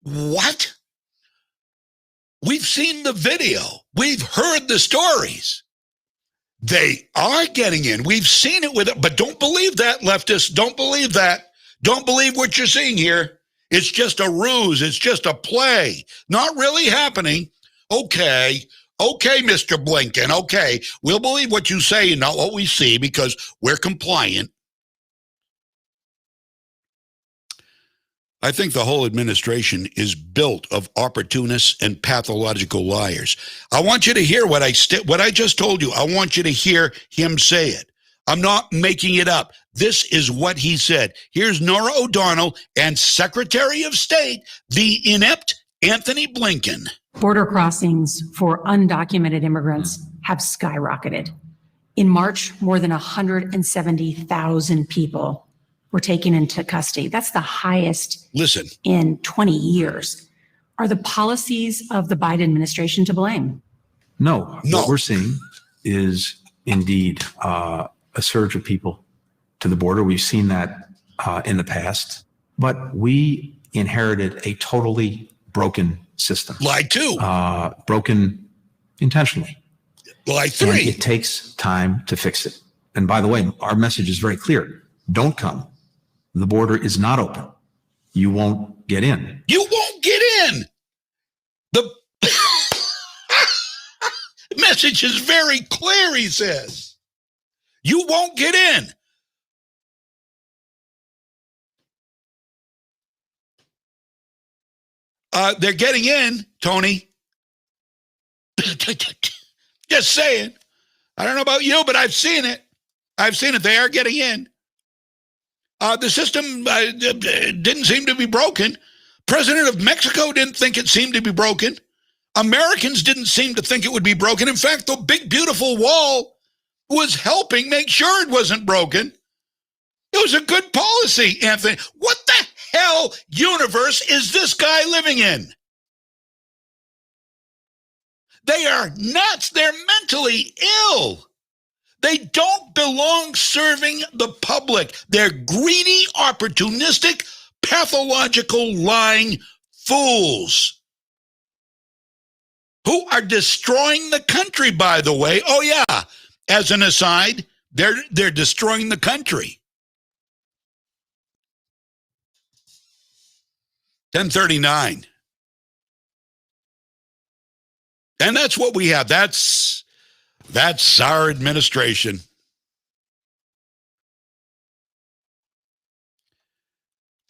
What? We've seen the video. We've heard the stories. They are getting in. We've seen it with it, but don't believe that, leftists. Don't believe that. Don't believe what you're seeing here. It's just a ruse. It's just a play. Not really happening. Okay, Mr. Blinken. Okay, we'll believe what you say and not what we see because we're compliant. I think the whole administration is built of opportunists and pathological liars. I want you to hear what I just told you. I want you to hear him say it. I'm not making it up. This is what he said. Here's Nora O'Donnell and Secretary of State, the inept Anthony Blinken. Border crossings for undocumented immigrants have skyrocketed. In March, more than 170,000 people were taken into custody. That's the highest in 20 years. Are the policies of the Biden administration to blame? No. What we're seeing is indeed a surge of people to the border. We've seen that in the past, but we inherited a totally broken system. Lied too. Broken intentionally. Lie three. And it takes time to fix it. And by the way, our message is very clear. Don't come. The border is not open. You won't get in. You won't get in. The message is very clear, he says. You won't get in. They're getting in, Tony. Just saying. I don't know about you, but I've seen it. They are getting in. The system didn't seem to be broken. President of Mexico didn't think it seemed to be broken. Americans didn't seem to think it would be broken. In fact, the big, beautiful wall was helping make sure it wasn't broken. It was a good policy, Anthony. What the hell universe is this guy living in? They are nuts. They're mentally ill. They don't belong serving the public. They're greedy, opportunistic, pathological, lying fools who are destroying the country, by the way. Oh, yeah. As an aside, they're destroying the country. 1039. And that's what we have. That's our administration.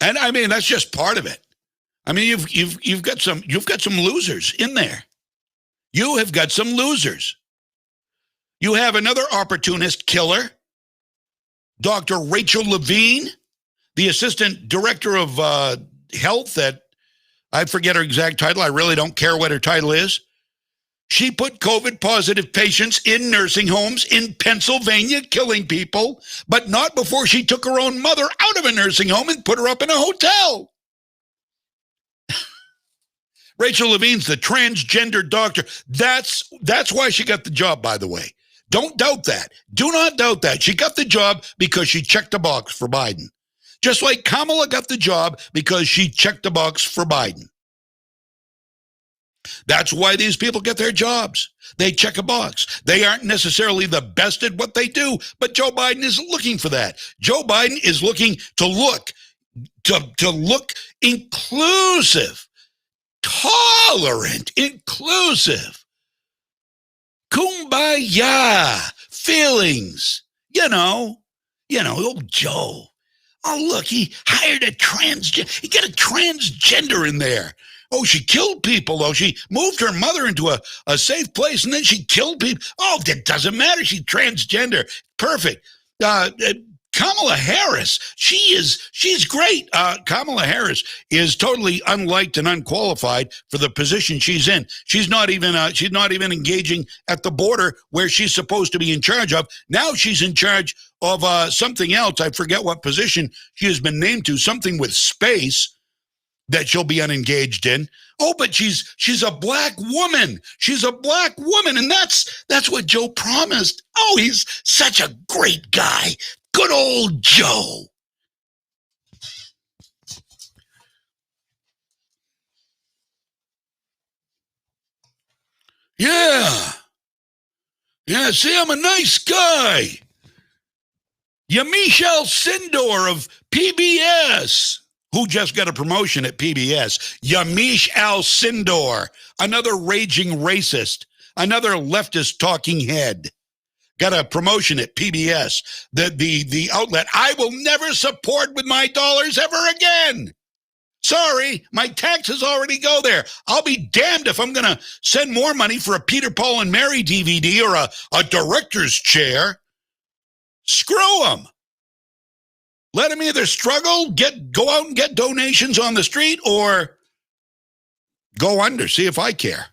And I mean, that's just part of it. I mean, you've got some losers in there. You have got some losers. You have another opportunist killer, Dr. Rachel Levine, the assistant director of health at, I forget her exact title. I really don't care what her title is. She put COVID positive patients in nursing homes in Pennsylvania, killing people, but not before she took her own mother out of a nursing home and put her up in a hotel. Rachel Levine's the transgender doctor. That's why she got the job, by the way. Don't doubt that. Do not doubt that. She got the job because she checked a box for Biden. Just like Kamala got the job because she checked a box for Biden. That's why these people get their jobs. They check a box. They aren't necessarily the best at what they do, but Joe Biden isn't looking for that. Joe Biden is looking to look inclusive, tolerant, inclusive, kumbaya feelings. You know, old Joe. Oh, look, he hired a transgender. He got a transgender in there. Oh, she killed people, though. She moved her mother into a safe place, and then she killed people. Oh, that doesn't matter. She's transgender. Perfect. Kamala Harris, she's great. Kamala Harris is totally unliked and unqualified for the position she's in. She's not even engaging at the border where she's supposed to be in charge of. Now she's in charge of something else. I forget what position she has been named to, something with space that she'll be unengaged in. Oh, but she's a black woman. She's a black woman, and that's what Joe promised. Oh, he's such a great guy. Good old Joe. Yeah. Yeah, see, I'm a nice guy. Yamiche Alcindor of PBS, who just got a promotion at PBS. Yamiche Alcindor, another raging racist, another leftist talking head. Got a promotion at PBS, the outlet I will never support with my dollars ever again. Sorry, my taxes already go there. I'll be damned if I'm going to send more money for a Peter, Paul, and Mary DVD or a director's chair. Screw them. Let them either struggle, go out and get donations on the street, or go under, see if I care.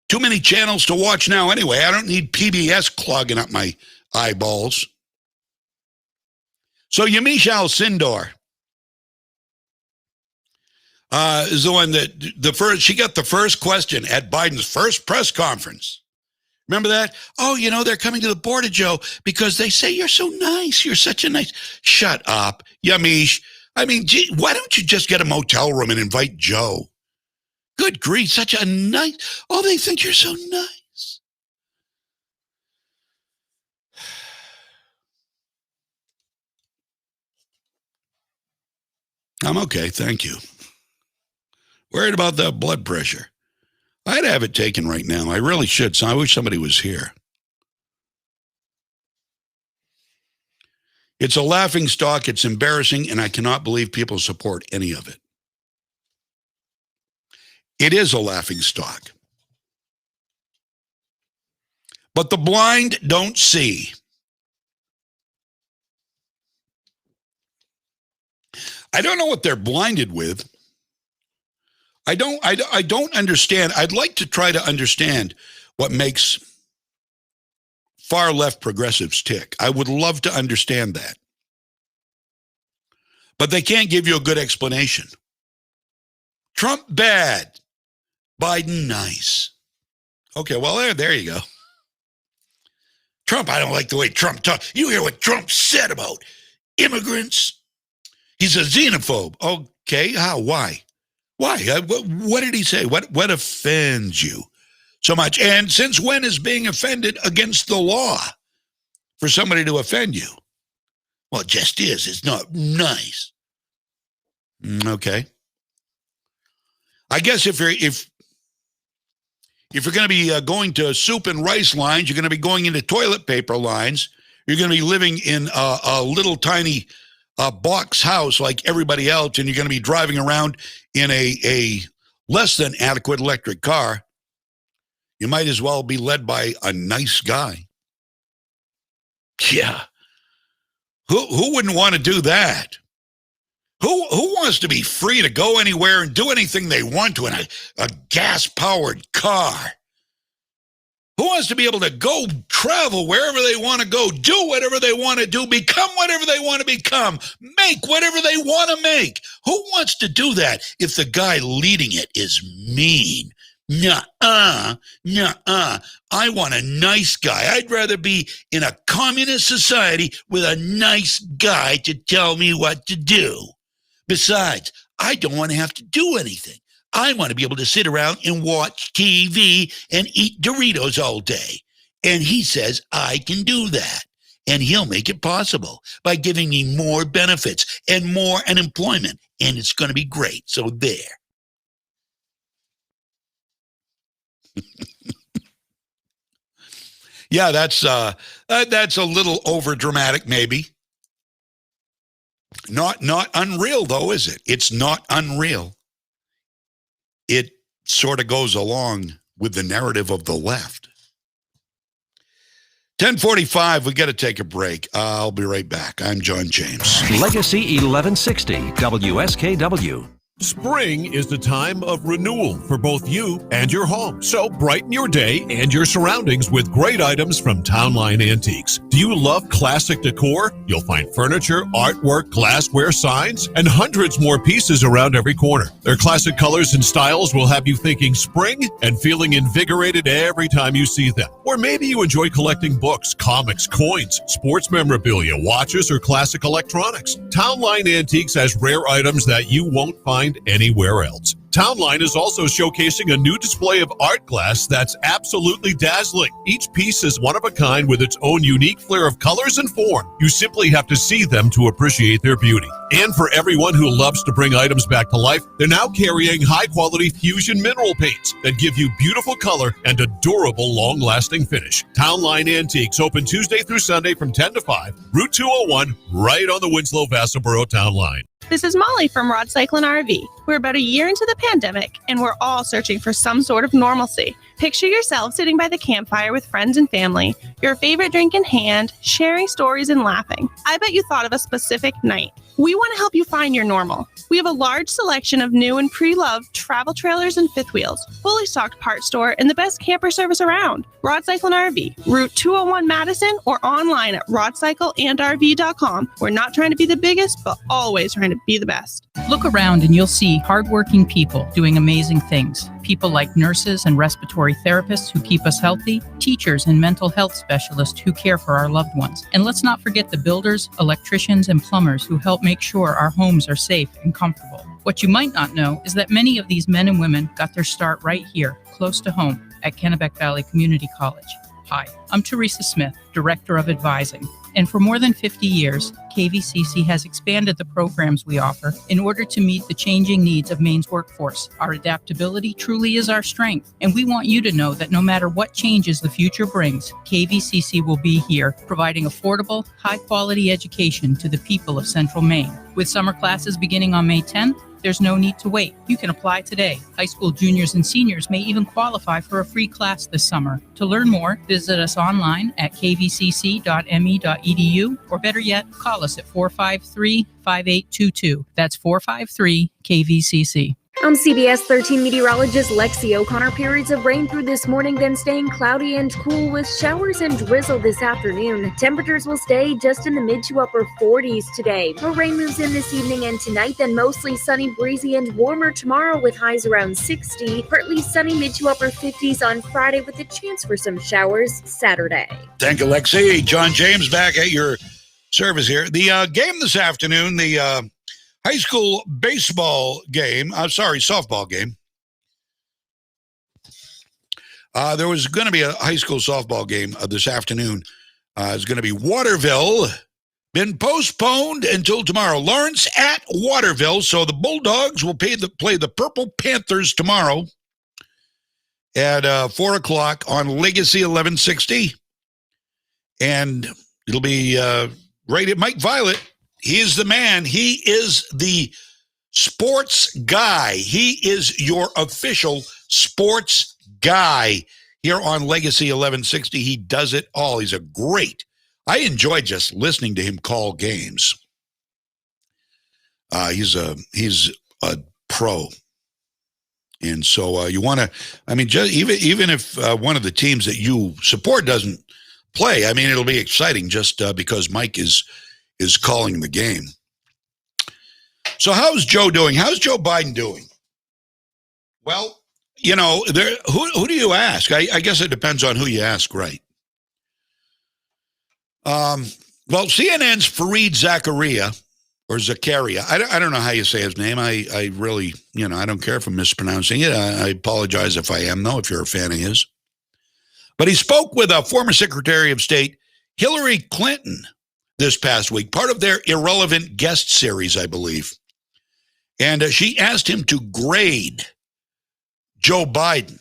Too many channels to watch now anyway. I don't need PBS clogging up my eyeballs. So Yamiche Alcindor is the one that she got the first question at Biden's first press conference. Remember that? Oh, they're coming to the border, Joe, because they say you're so nice. You're such a nice. Shut up, Yamiche. I mean, gee, why don't you just get a motel room and invite Joe? Good grief, such a nice. Oh, they think you're so nice. I'm okay, thank you. Worried about that blood pressure. I'd have it taken right now. I really should. So I wish somebody was here. It's a laughing stock. It's embarrassing, and I cannot believe people support any of it. It is a laughing stock. But the blind don't see. I don't know what they're blinded with. I don't understand. I'd like to try to understand what makes far left progressives tick. I would love to understand that. But they can't give you a good explanation. Trump bad. Biden nice. Okay, well, there you go. Trump, I don't like the way Trump talks. You hear what Trump said about immigrants? He's a xenophobe. Okay, how? Why? Why? What did he say? What offends you so much? And since when is being offended against the law for somebody to offend you? Well, it just is. It's not nice. Okay. I guess if you're going to be going to soup and rice lines, you're going to be going into toilet paper lines. You're going to be living in a little tiny box house like everybody else, and you're going to be driving around in a less than adequate electric car. You might as well be led by a nice guy. Yeah. Who wouldn't want to do that? Who wants to be free to go anywhere and do anything they want to in a gas-powered car? Who wants to be able to go travel wherever they want to go, do whatever they want to do, become whatever they want to become, make whatever they want to make? Who wants to do that if the guy leading it is mean? Nuh-uh. I want a nice guy. I'd rather be in a communist society with a nice guy to tell me what to do. Besides, I don't want to have to do anything. I want to be able to sit around and watch TV and eat Doritos all day. And he says I can do that. And he'll make it possible by giving me more benefits and more unemployment. And it's going to be great. So there. Yeah, that's a little over dramatic, maybe. Not unreal, though, is it? It's not unreal. It sort of goes along with the narrative of the left. 10:45, we got to take a break. I'll be right back. I'm John James. Legacy 1160, WSKW. Spring is the time of renewal for both you and your home. So brighten your day and your surroundings with great items from Townline Antiques. Do you love classic decor? You'll find furniture, artwork, glassware, signs, and hundreds more pieces around every corner. Their classic colors and styles will have you thinking spring and feeling invigorated every time you see them. Or maybe you enjoy collecting books, comics, coins, sports memorabilia, watches, or classic electronics. Townline Antiques has rare items that you won't find anywhere else. Townline is also showcasing a new display of art glass that's absolutely dazzling. Each piece is one of a kind with its own unique flair of colors and form. You simply have to see them to appreciate their beauty. And for everyone who loves to bring items back to life, they're now carrying high-quality fusion mineral paints that give you beautiful color and a durable, long-lasting finish. Townline Antiques, open Tuesday through Sunday from 10 to 5, Route 201, right on the Winslow-Vassaboro Town Line. This is Molly from Rod Cycle and RV. We're about a year into the pandemic, and we're all searching for some sort of normalcy. Picture yourself sitting by the campfire with friends and family, your favorite drink in hand, sharing stories and laughing. I bet you thought of a specific night. We want to help you find your normal. We have a large selection of new and pre-loved travel trailers and fifth wheels, fully stocked parts store, and the best camper service around. Rod Cycle and RV, Route 201 Madison, or online at rodcycleandrv.com. We're not trying to be the biggest, but always trying to be the best. Look around and you'll see hardworking people doing amazing things. People like nurses and respiratory therapists who keep us healthy, teachers and mental health specialists who care for our loved ones. And let's not forget the builders, electricians, and plumbers who help make sure our homes are safe and comfortable. What you might not know is that many of these men and women got their start right here, close to home, at Kennebec Valley Community College. Hi, I'm Teresa Smith, Director of Advising. And for more than 50 years, KVCC has expanded the programs we offer in order to meet the changing needs of Maine's workforce. Our adaptability truly is our strength, and we want you to know that no matter what changes the future brings, KVCC will be here, providing affordable, high-quality education to the people of Central Maine. With summer classes beginning on May 10th, there's no need to wait. You can apply today. High school juniors and seniors may even qualify for a free class this summer. To learn more, visit us online at kvcc.me.edu, or better yet, call us at 453-5822. That's 453-KVCC. I'm CBS 13 meteorologist Lexi O'Connor. Periods of rain through this morning, then staying cloudy and cool with showers and drizzle this afternoon. Temperatures will stay just in the mid to upper 40s today. More rain moves in this evening and tonight, then mostly sunny, breezy, and warmer tomorrow with highs around 60. Partly sunny, mid to upper 50s on Friday with a chance for some showers Saturday. Thank you, Lexi. John James back at your service here. The game this afternoon, the high school softball game. There was going to be a high school softball game this afternoon. It's going to be Waterville. Been postponed until tomorrow. Lawrence at Waterville. So the Bulldogs will play the Purple Panthers tomorrow at 4 o'clock on Legacy 1160. And it'll be right at Mike Violette. He is the man. He is the sports guy. He is your official sports guy here on Legacy 1160. He does it all. He's I enjoy just listening to him call games. He's a pro. And so you want to, just even if one of the teams that you support doesn't play, it'll be exciting just because Mike is calling the game. So how's Joe doing? How's Joe Biden doing? Well, who do you ask? I guess it depends on who you ask, right? Well, CNN's Fareed Zakaria, or Zakaria, I don't know how you say his name. I really, I don't care if I'm mispronouncing it. I apologize if I am, though, if you're a fan of his. But he spoke with a former Secretary of State, Hillary Clinton, this past week, part of their Irrelevant Guest series, I believe. And she asked him to grade Joe Biden.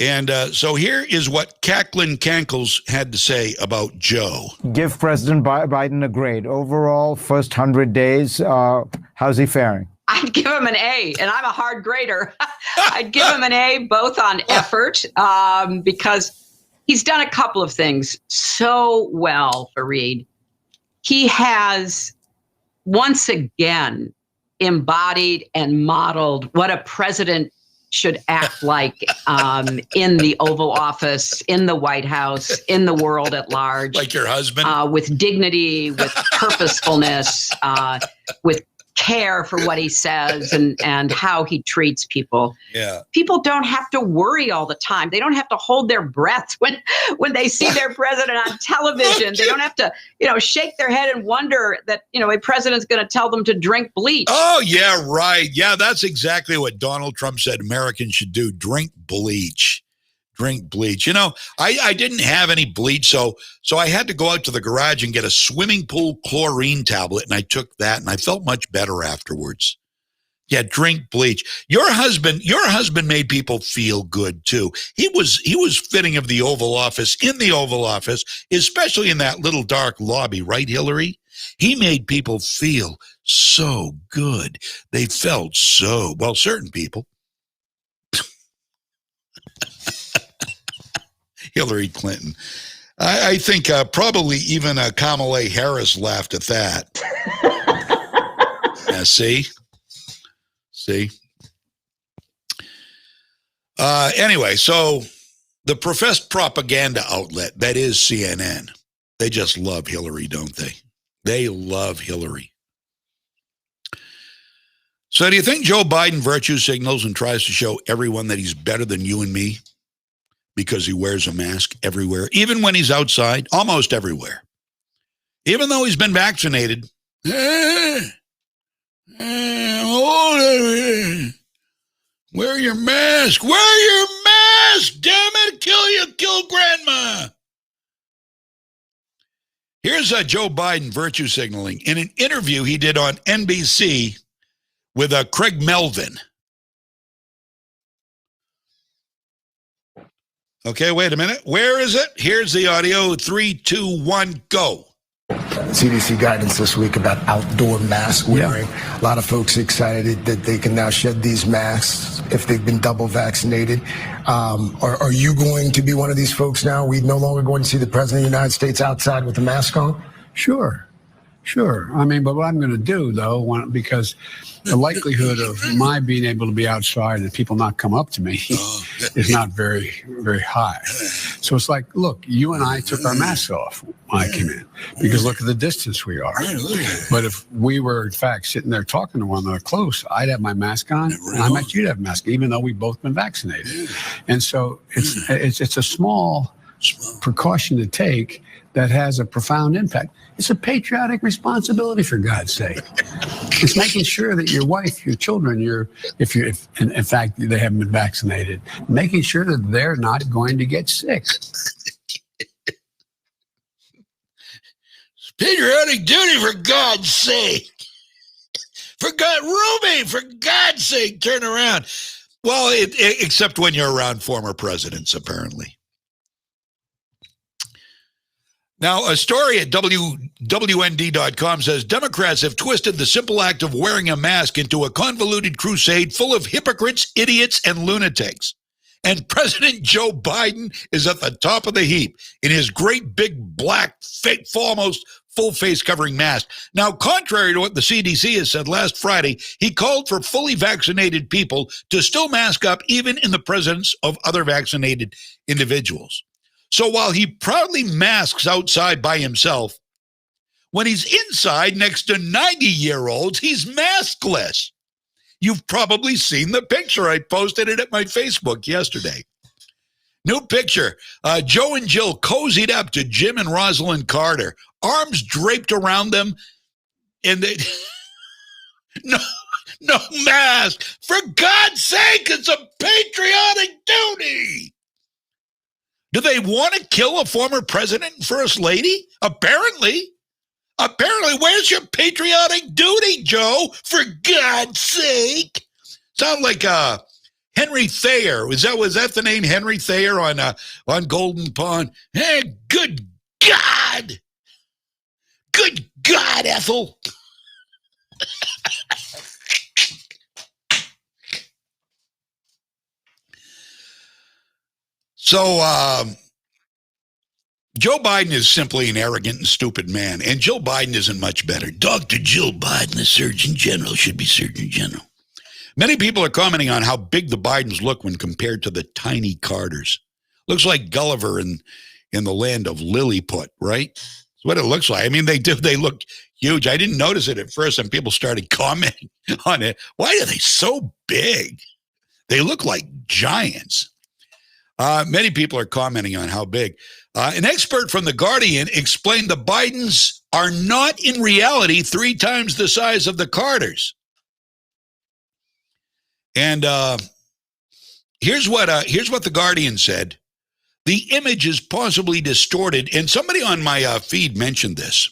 And so here is what Cacklin Cankles had to say about Joe. Give President Biden a grade. Overall, first 100 days, how's he faring? I'd give him an A, and I'm a hard grader. I'd give him an A both on effort, because He's done a couple of things so well, Fareed. He has once again embodied and modeled what a president should act like in the Oval Office, in the White House, in the world at large. Like your husband? With dignity, with purposefulness, with care for what he says and how he treats people. Yeah. People don't have to worry all the time. They don't have to hold their breath when they see their president on television. They don't have to, shake their head and wonder that, a president's going to tell them to drink bleach. Oh, yeah, right. Yeah, that's exactly what Donald Trump said Americans should do. Drink bleach. Drink bleach. I didn't have any bleach, so I had to go out to the garage and get a swimming pool chlorine tablet, and I took that, and I felt much better afterwards. Yeah, drink bleach. Your husband made people feel good too. He was fitting of the Oval Office, in the Oval Office, especially in that little dark lobby, right, Hillary? He made people feel so good. They felt so well. Certain people. Hillary Clinton. I think probably even Kamala Harris laughed at that. Yeah, see? Anyway, so the professed propaganda outlet, that is CNN, they just love Hillary, don't they? They love Hillary. So do you think Joe Biden virtue signals and tries to show everyone that he's better than you and me? Because he wears a mask everywhere, even when he's outside, almost everywhere. Even though he's been vaccinated. Wear your mask. Wear your mask. Damn it. Kill grandma. Here's Joe Biden virtue signaling in an interview he did on NBC with Craig Melvin. Okay, wait a minute. Where is it? Here's the audio. 3, 2, 1, go. CDC guidance this week about outdoor mask wearing. Yeah. A lot of folks excited that they can now shed these masks if they've been double vaccinated. Are you going to be one of these folks now? We no longer going to see the president of the United States outside with a mask on? Sure. I mean, but what I'm going to do, though, because the likelihood of my being able to be outside and people not come up to me is not very, very high. So it's like, look, you and I took our masks off when I came in because look at the distance we are. But if we were, in fact, sitting there talking to one another close, I'd have my mask on and I bet you'd have a mask, even though we've both been vaccinated. And so it's a small precaution to take that has a profound impact. It's a patriotic responsibility, for God's sake. It's making sure that your wife, your children, if in fact they haven't been vaccinated, making sure that they're not going to get sick. Patriotic duty, for God's sake. Ruby, for God's sake, turn around. Well, except when you're around former presidents, apparently. Now, a story at WND.com says Democrats have twisted the simple act of wearing a mask into a convoluted crusade full of hypocrites, idiots, and lunatics. And President Joe Biden is at the top of the heap in his great big black, almost full face covering mask. Now, contrary to what the CDC has said last Friday, he called for fully vaccinated people to still mask up even in the presence of other vaccinated individuals. So while he proudly masks outside by himself, when he's inside next to 90-year-olds, he's maskless. You've probably seen the picture. I posted it at my Facebook yesterday. New picture. Joe and Jill cozied up to Jim and Rosalind Carter, arms draped around them, and they... no mask. For God's sake, it's a patriotic duty. Do they want to kill a former president and first lady? Apparently, where's your patriotic duty, Joe? For God's sake. Sound like Henry Thayer. Was that the name, Henry Thayer on Golden Pond? Hey, good God. Good God, Ethel. So Joe Biden is simply an arrogant and stupid man, and Jill Biden isn't much better. Dr. Jill Biden, the Surgeon General, should be Surgeon General. Many people are commenting on how big the Bidens look when compared to the tiny Carters. Looks like Gulliver in the land of Lilliput, right? That's what it looks like. I mean, they do. They look huge. I didn't notice it at first, and people started commenting on it. Why are they so big? They look like giants. Many people are commenting on how big. An expert from The Guardian explained the Bidens are not in reality 3 times the size of the Carters. And here's what The Guardian said. The image is possibly distorted, and somebody on my feed mentioned this.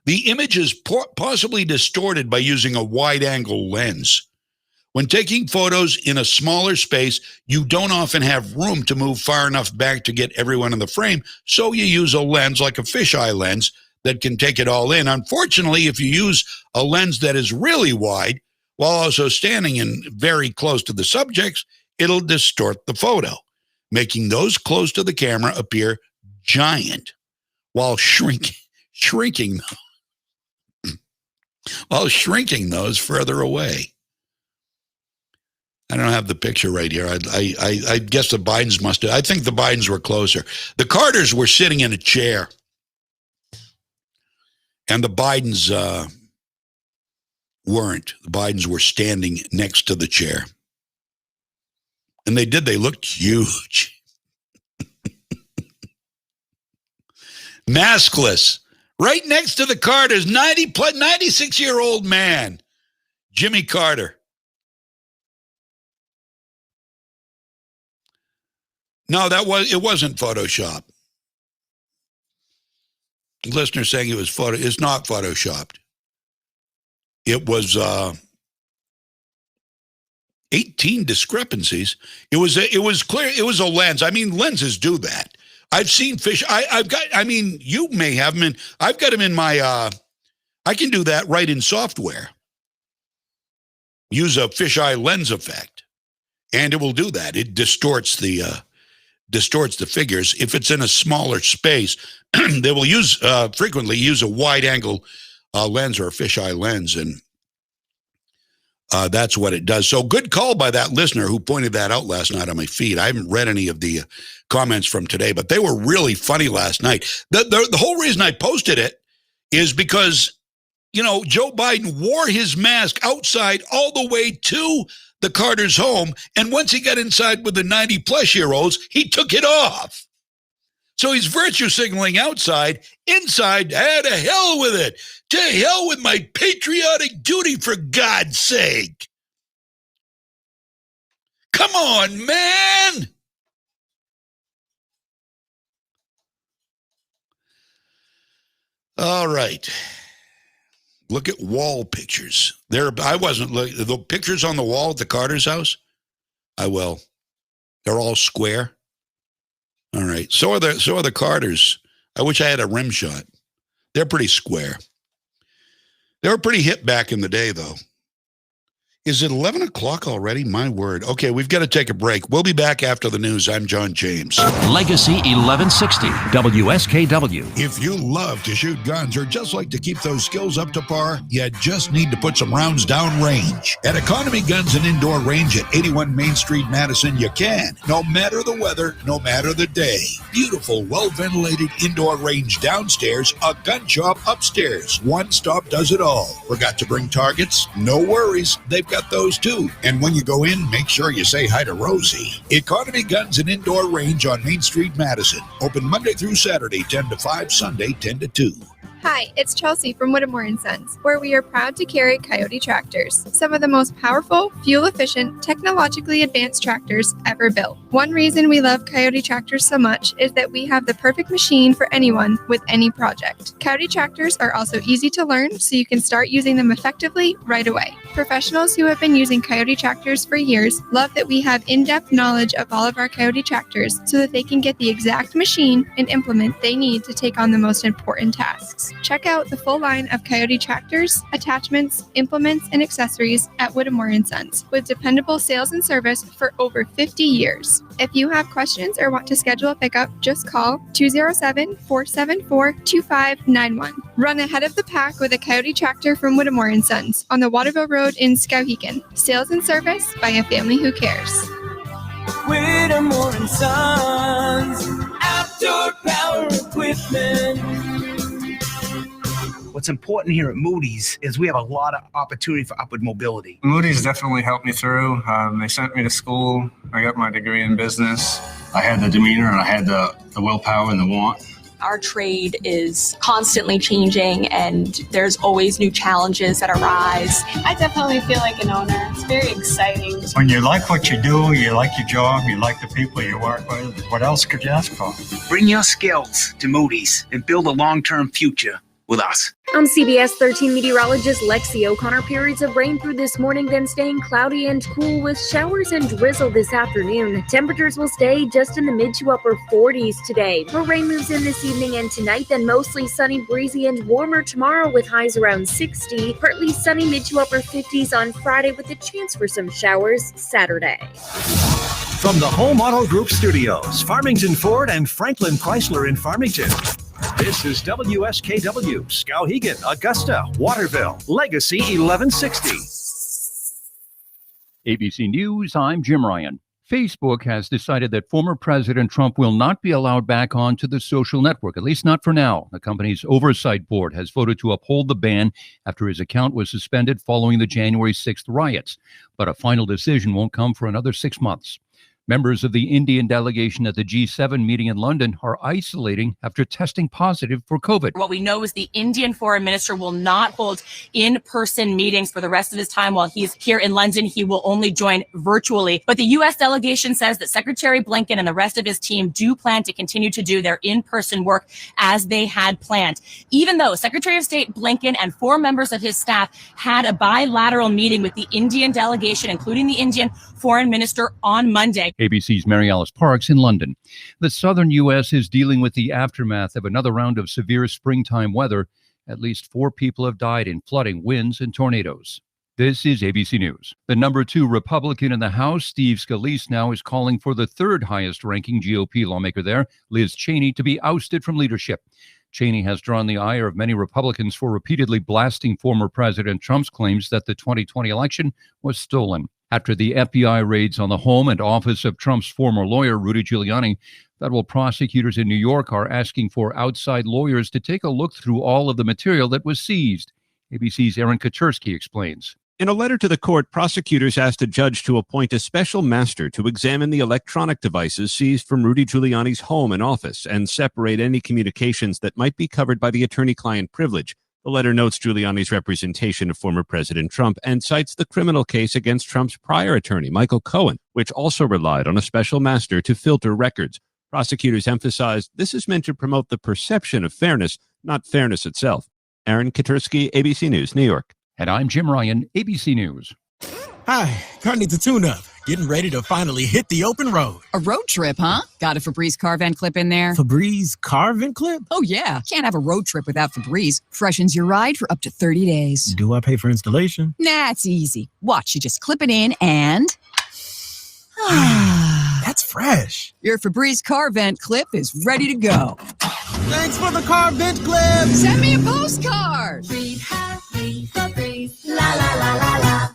The image is possibly distorted by using a wide-angle lens. When taking photos in a smaller space, you don't often have room to move far enough back to get everyone in the frame, so you use a lens like a fisheye lens that can take it all in. Unfortunately, if you use a lens that is really wide, while also standing in very close to the subjects, it'll distort the photo, making those close to the camera appear giant while shrinking those further away. I don't have the picture right here. I guess the Bidens must have. I think the Bidens were closer. The Carters were sitting in a chair, and the Bidens weren't. The Bidens were standing next to the chair. And they looked huge. Maskless. Right next to the Carters, 96-year-old man, Jimmy Carter. No, it wasn't Photoshop. The listener saying it was it's not Photoshopped. It was 18 discrepancies. It was clear. It was a lens. I mean, lenses do that. I've seen fish. You may have them in. I've got them in my. I can do that right in software. Use a fisheye lens effect, and it will do that. It distorts the figures. If it's in a smaller space, they will frequently use a wide angle lens or a fisheye lens, and that's what it does. So good call by that listener who pointed that out last night on my feed. I haven't read any of the comments from today, but they were really funny last night. The whole reason I posted it is because, Joe Biden wore his mask outside all the way to the Carter's home, and once he got inside with the 90-plus-year-olds, he took it off. So he's virtue signaling outside. Inside, to hell with it. To hell with my patriotic duty, for God's sake. Come on, man. All right. Look at wall pictures. I wasn't looking. The pictures on the wall at the Carter's house, I will. They're all square. All right. So are the Carters. I wish I had a rim shot. They're pretty square. They were pretty hip back in the day, though. Is it 11 o'clock already? My word. Okay, we've got to take a break. We'll be back after the news. I'm John James. Legacy 1160, WSKW. If you love to shoot guns or just like to keep those skills up to par, you just need to put some rounds down range. At Economy Guns and Indoor Range at 81 Main Street, Madison, you can. No matter the weather, no matter the day. Beautiful, well-ventilated indoor range downstairs, a gun shop upstairs. One stop does it all. Forgot to bring targets? No worries. They've got those too. And when you go in, make sure you say hi to Rosie. Economy Guns and Indoor Range on Main Street, Madison. Open Monday through Saturday, 10 to 5, Sunday, 10 to 2. Hi, it's Chelsea from Whittemore & Sons, where we are proud to carry Coyote tractors, some of the most powerful, fuel-efficient, technologically advanced tractors ever built. One reason we love Coyote tractors so much is that we have the perfect machine for anyone with any project. Coyote tractors are also easy to learn, so you can start using them effectively right away. Professionals who have been using Coyote tractors for years love that we have in-depth knowledge of all of our Coyote tractors so that they can get the exact machine and implement they need to take on the most important tasks. tractors. Check out the full line of Coyote tractors, attachments, implements, and accessories at Whittemore & Sons, with dependable sales and service for over 50 years. If you have questions or want to schedule a pickup, just call 207-474-2591. Run ahead of the pack with a Coyote tractor from Whittemore & Sons on the Waterville Road in Skowhegan. Sales and service by a family who cares. Whittemore & Sons, outdoor power equipment. What's important here at Moody's is we have a lot of opportunity for upward mobility. Moody's definitely helped me through. They sent me to school. I got my degree in business. I had the demeanor and I had the willpower and the want. Our trade is constantly changing and there's always new challenges that arise. I definitely feel like an owner. It's very exciting. When you like what you do, you like your job, you like the people you work with, what else could you ask for? Bring your skills to Moody's and build a long-term future with us. I'm CBS 13 meteorologist Lexi O'Connor. Periods of rain through this morning, then staying cloudy and cool with showers and drizzle this afternoon. Temperatures will stay just in the mid to upper 40s today. More rain moves in this evening and tonight, then mostly sunny, breezy, and warmer tomorrow with highs around 60. Partly sunny, mid to upper 50s on Friday with a chance for some showers Saturday. From the Home Auto Group Studios, Farmington Ford and Franklin Chrysler in Farmington. This is WSKW, Skowhegan, Augusta, Waterville, Legacy 1160. ABC News, I'm Jim Ryan. Facebook has decided that former President Trump will not be allowed back onto the social network, at least not for now. The company's oversight board has voted to uphold the ban after his account was suspended following the January 6th riots. But a final decision won't come for another 6 months. Members of the Indian delegation at the G7 meeting in London are isolating after testing positive for COVID. What we know is the Indian foreign minister will not hold in-person meetings for the rest of his time while he's here in London. He will only join virtually. But the U.S. delegation says that Secretary Blinken and the rest of his team do plan to continue to do their in-person work as they had planned. Even though Secretary of State Blinken and 4 members of his staff had a bilateral meeting with the Indian delegation, including the Indian foreign minister, on Monday. ABC's Mary Alice Parks in London. The southern U.S. is dealing with the aftermath of another round of severe springtime weather. At least 4 people have died in flooding, winds, and tornadoes. This is ABC News. The number 2 Republican in the House, Steve Scalise, now is calling for the 3rd highest-ranking GOP lawmaker there, Liz Cheney, to be ousted from leadership. Cheney has drawn the ire of many Republicans for repeatedly blasting former President Trump's claims that the 2020 election was stolen. After the FBI raids on the home and office of Trump's former lawyer, Rudy Giuliani, federal prosecutors in New York are asking for outside lawyers to take a look through all of the material that was seized. ABC's Aaron Katersky explains. In a letter to the court, prosecutors asked a judge to appoint a special master to examine the electronic devices seized from Rudy Giuliani's home and office and separate any communications that might be covered by the attorney-client privilege. The letter notes Giuliani's representation of former President Trump and cites the criminal case against Trump's prior attorney, Michael Cohen, which also relied on a special master to filter records. Prosecutors emphasized this is meant to promote the perception of fairness, not fairness itself. Aaron Katersky, ABC News, New York. And I'm Jim Ryan, ABC News. Hi, car needs a tune-up. Getting ready to finally hit the open road. A road trip, huh? Got a Febreze car vent clip in there? Febreze car vent clip? Oh, yeah. Can't have a road trip without Febreze. Freshens your ride for up to 30 days. Do I pay for installation? Nah, it's easy. Watch, you just clip it in and... That's fresh. Your Febreze car vent clip is ready to go. Thanks for the car vent clip. Send me a postcard. Breathe happy, Febreze, la la la la la.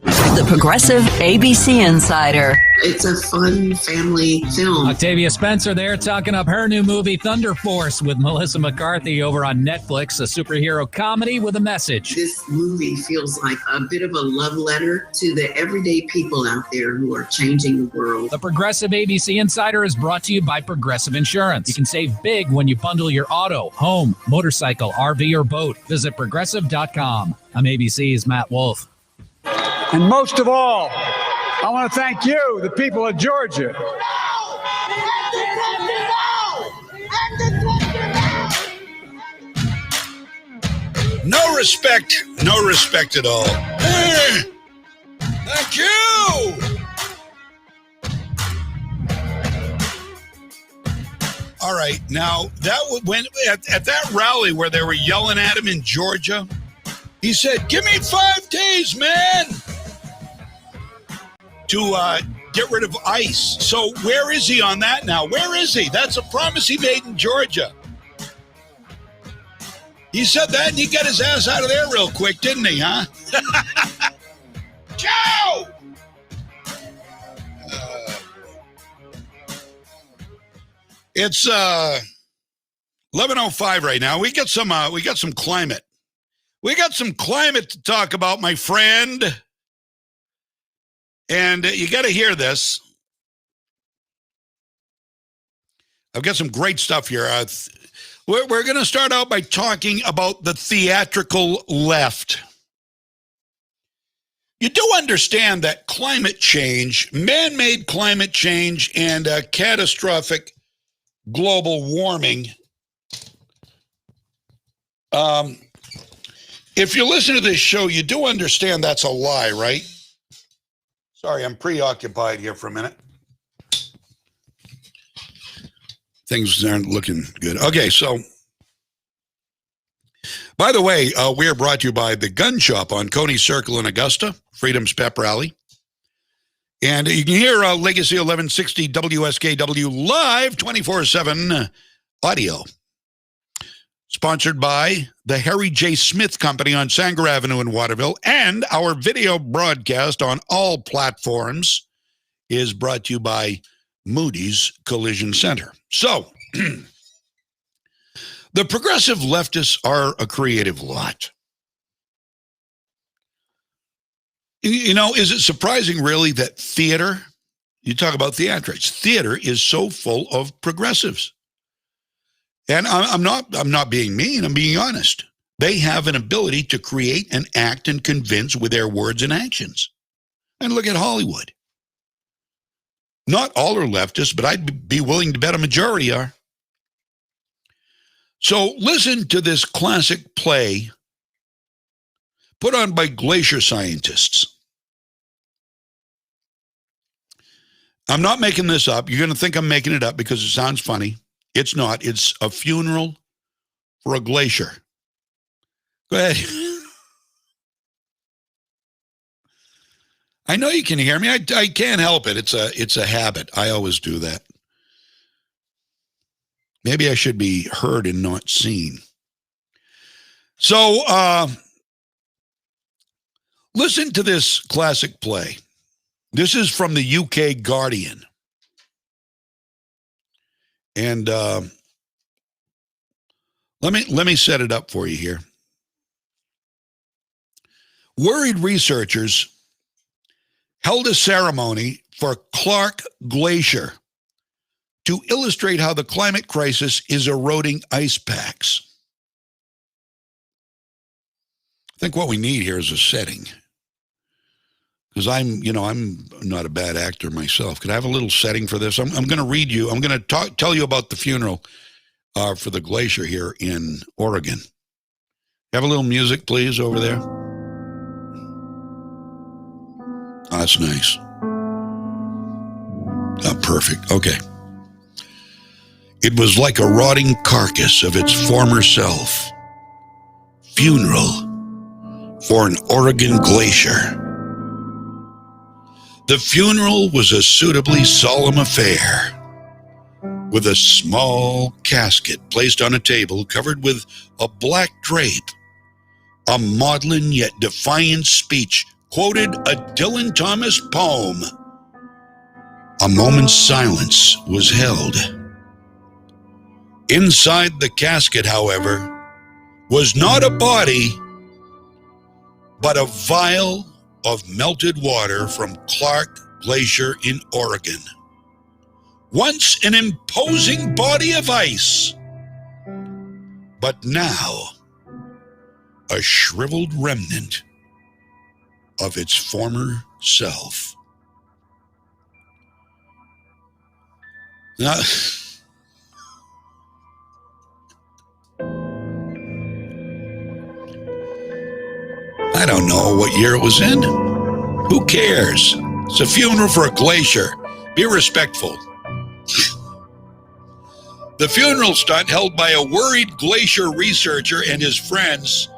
The Progressive ABC Insider. It's a fun family film. Octavia Spencer there talking up her new movie Thunder Force with Melissa McCarthy over on Netflix, a superhero comedy with a message. This movie feels like a bit of a love letter to the everyday people out there who are changing the world. The Progressive ABC Insider is brought to you by Progressive Insurance. You can save big when you bundle your auto, home, motorcycle, RV, or boat. Visit Progressive.com. I'm ABC's Matt Wolf. And most of all, I want to thank you, the people of Georgia. No respect at all. Thank you. All right. right. Now, when at that rally where they were yelling at him in Georgia, he said, "Give me 5 days, man, to get rid of ICE." So where is he on that now? Where is he? That's a promise he made in Georgia. He said that and he got his ass out of there real quick, didn't he, huh? Joe! It's 11:05 right now. We got some climate. We got some climate to talk about, my friend. And you got to hear this. I've got some great stuff here. We're going to start out by talking about the theatrical left. You do understand that climate change, man-made climate change, and catastrophic global warming. If you listen to this show, you do understand that's a lie, right? Sorry, I'm preoccupied here for a minute. Things aren't looking good. Okay, so, by the way, we are brought to you by the Gun Shop on Coney Circle in Augusta, Freedom's Pep Rally. And you can hear Legacy 1160 WSKW live 24/7 audio. Sponsored by the Harry J. Smith Company on Sanger Avenue in Waterville. And our video broadcast on all platforms is brought to you by Moody's Collision Center. So, the progressive leftists are a creative lot. You know, is it surprising really that theater, you talk about theatrics, theater is so full of progressives? And I'm not being mean, I'm being honest. They have an ability to create and act and convince with their words and actions. And look at Hollywood. Not all are leftists, but I'd be willing to bet a majority are. So listen to this classic play put on by glacier scientists. I'm not making this up. You're going to think I'm making it up because it sounds funny. It's not. It's a funeral for a glacier. Go ahead. I know you can hear me. I can't help it. It's a habit. I always do that. Maybe I should be heard and not seen. So, listen to this classic play. This is from the UK Guardian. And let me set it up for you here. Worried researchers held a ceremony for Clark Glacier to illustrate how the climate crisis is eroding ice packs. I think what we need here is a setting. Because I'm not a bad actor myself. Could I have a little setting for this? I'm going to read you. I'm going to tell you about the funeral for the glacier here in Oregon. Have a little music, please, over there. Oh, that's nice. Oh, perfect. Okay. It was like a rotting carcass of its former self. Funeral for an Oregon glacier. The funeral was a suitably solemn affair, with a small casket placed on a table covered with a black drape. A maudlin yet defiant speech quoted a Dylan Thomas poem. A moment's silence was held. Inside the casket, however, was not a body, but a vial of melted water from Clark Glacier in Oregon. Once an imposing body of ice, but now a shriveled remnant of its former self. Now, I don't know what year it was in. Who cares? It's a funeral for a glacier. Be respectful. The funeral stunt held by a worried glacier researcher and his friends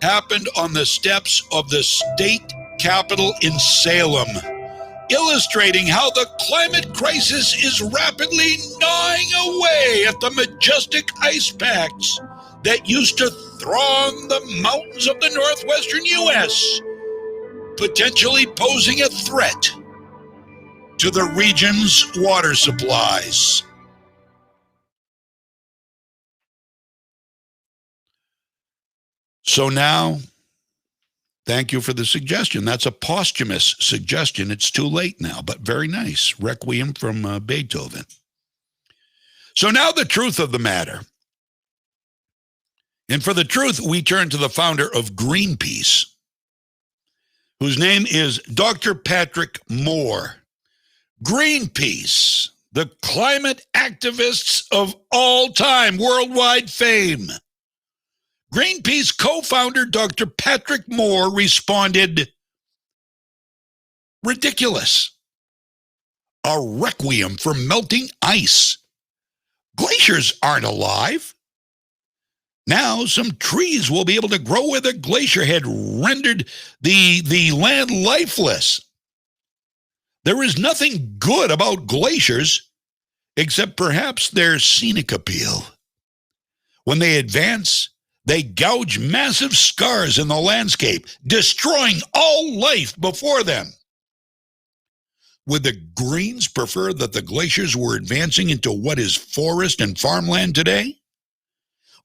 happened on the steps of the state capitol in Salem, illustrating how the climate crisis is rapidly gnawing away at the majestic ice packs that used to throng the mountains of the northwestern U.S., potentially posing a threat to the region's water supplies. So now, thank you for the suggestion. That's a posthumous suggestion. It's too late now, but very nice. Requiem from Beethoven. So now the truth of the matter. And for the truth, we turn to the founder of Greenpeace, whose name is Dr. Patrick Moore. Greenpeace, the climate activists of all time, worldwide fame. Greenpeace co-founder Dr. Patrick Moore responded, ridiculous. A requiem for melting ice. Glaciers aren't alive. Now some trees will be able to grow where the glacier had rendered the land lifeless. There is nothing good about glaciers except perhaps their scenic appeal. When they advance, they gouge massive scars in the landscape, destroying all life before them. Would the Greens prefer that the glaciers were advancing into what is forest and farmland today?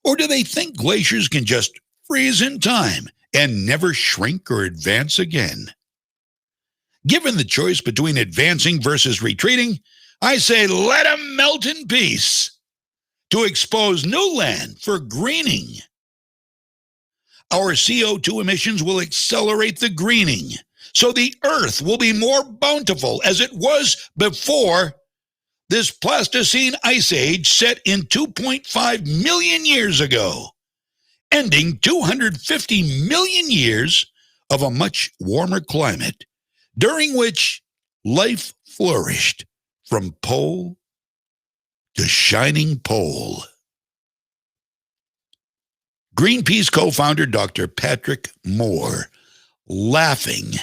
Or do they think glaciers can just freeze in time and never shrink or advance again? Given the choice between advancing versus retreating, I say let them melt in peace to expose new land for greening. Our CO2 emissions will accelerate the greening, so the earth will be more bountiful as it was before this Pleistocene ice age set in 2.5 million years ago, ending 250 million years of a much warmer climate, during which life flourished from pole to shining pole. Greenpeace co-founder Dr. Patrick Moore, laughing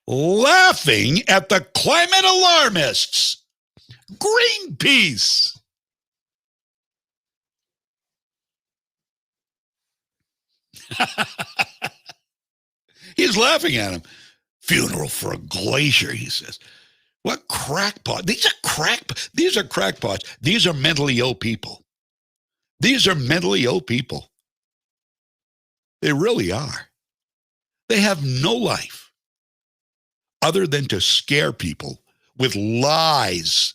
at the climate alarmists. Greenpeace. He's laughing at him. Funeral for a glacier, he says. What crackpot? These are crackpots. These are mentally ill people. These are mentally ill people. They really are. They have no life other than to scare people with lies.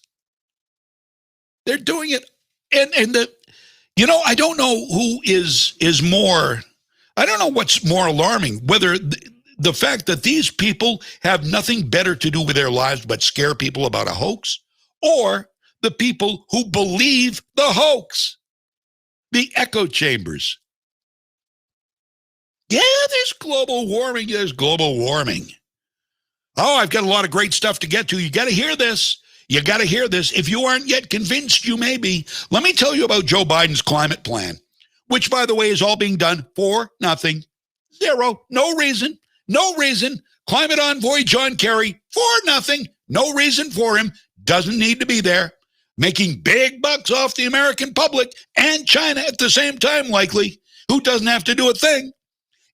They're doing it. I don't know who is more, I don't know what's more alarming, whether the fact that these people have nothing better to do with their lives but scare people about a hoax, or the people who believe the hoax, the echo chambers. Yeah, there's global warming. There's global warming. Oh, I've got a lot of great stuff to get to. You got to hear this. You got to hear this. If you aren't yet convinced, you may be. Let me tell you about Joe Biden's climate plan, which, by the way, is all being done for nothing. Zero. No reason. No reason. Climate envoy John Kerry, for nothing. No reason for him. Doesn't need to be there. Making big bucks off the American public and China at the same time, likely, who doesn't have to do a thing.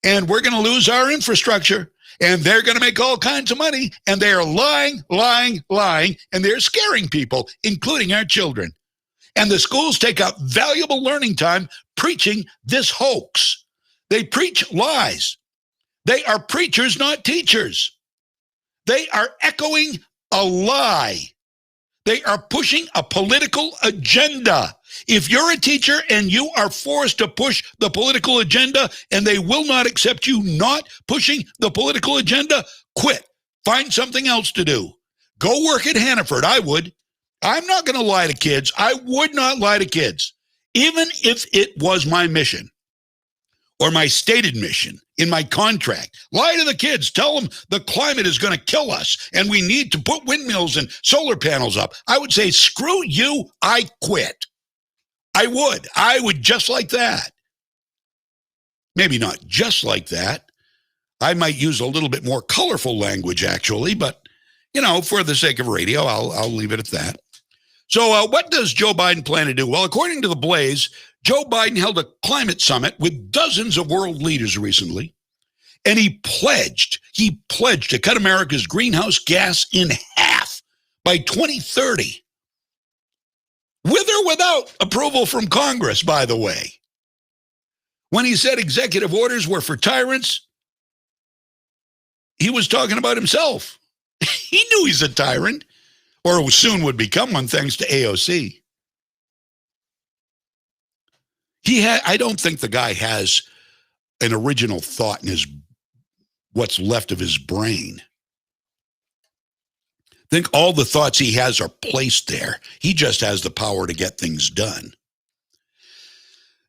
And we're going to lose our infrastructure. And they're going to make all kinds of money. And they are lying. And they're scaring people, including our children. And the schools take up valuable learning time preaching this hoax. They preach lies. They are preachers, not teachers. They are echoing a lie. They are pushing a political agenda. If you're a teacher and you are forced to push the political agenda and they will not accept you not pushing the political agenda, quit. Find something else to do. Go work at Hannaford. I would. I'm not going to lie to kids. I would not lie to kids, even if it was my mission or my stated mission in my contract. Lie to the kids. Tell them the climate is going to kill us and we need to put windmills and solar panels up. I would say, screw you, I quit. I would just like that. Maybe not just like that. I might use a little bit more colorful language, actually, but, for the sake of radio, I'll leave it at that. So what does Joe Biden plan to do? Well, according to The Blaze, Joe Biden held a climate summit with dozens of world leaders recently, and he pledged to cut America's greenhouse gas in half by 2030. With or without approval from Congress, by the way. When he said executive orders were for tyrants, he was talking about himself. He knew he's a tyrant, or soon would become one thanks to AOC. I don't think the guy has an original thought in what's left of his brain. I think all the thoughts he has are placed there. He just has the power to get things done.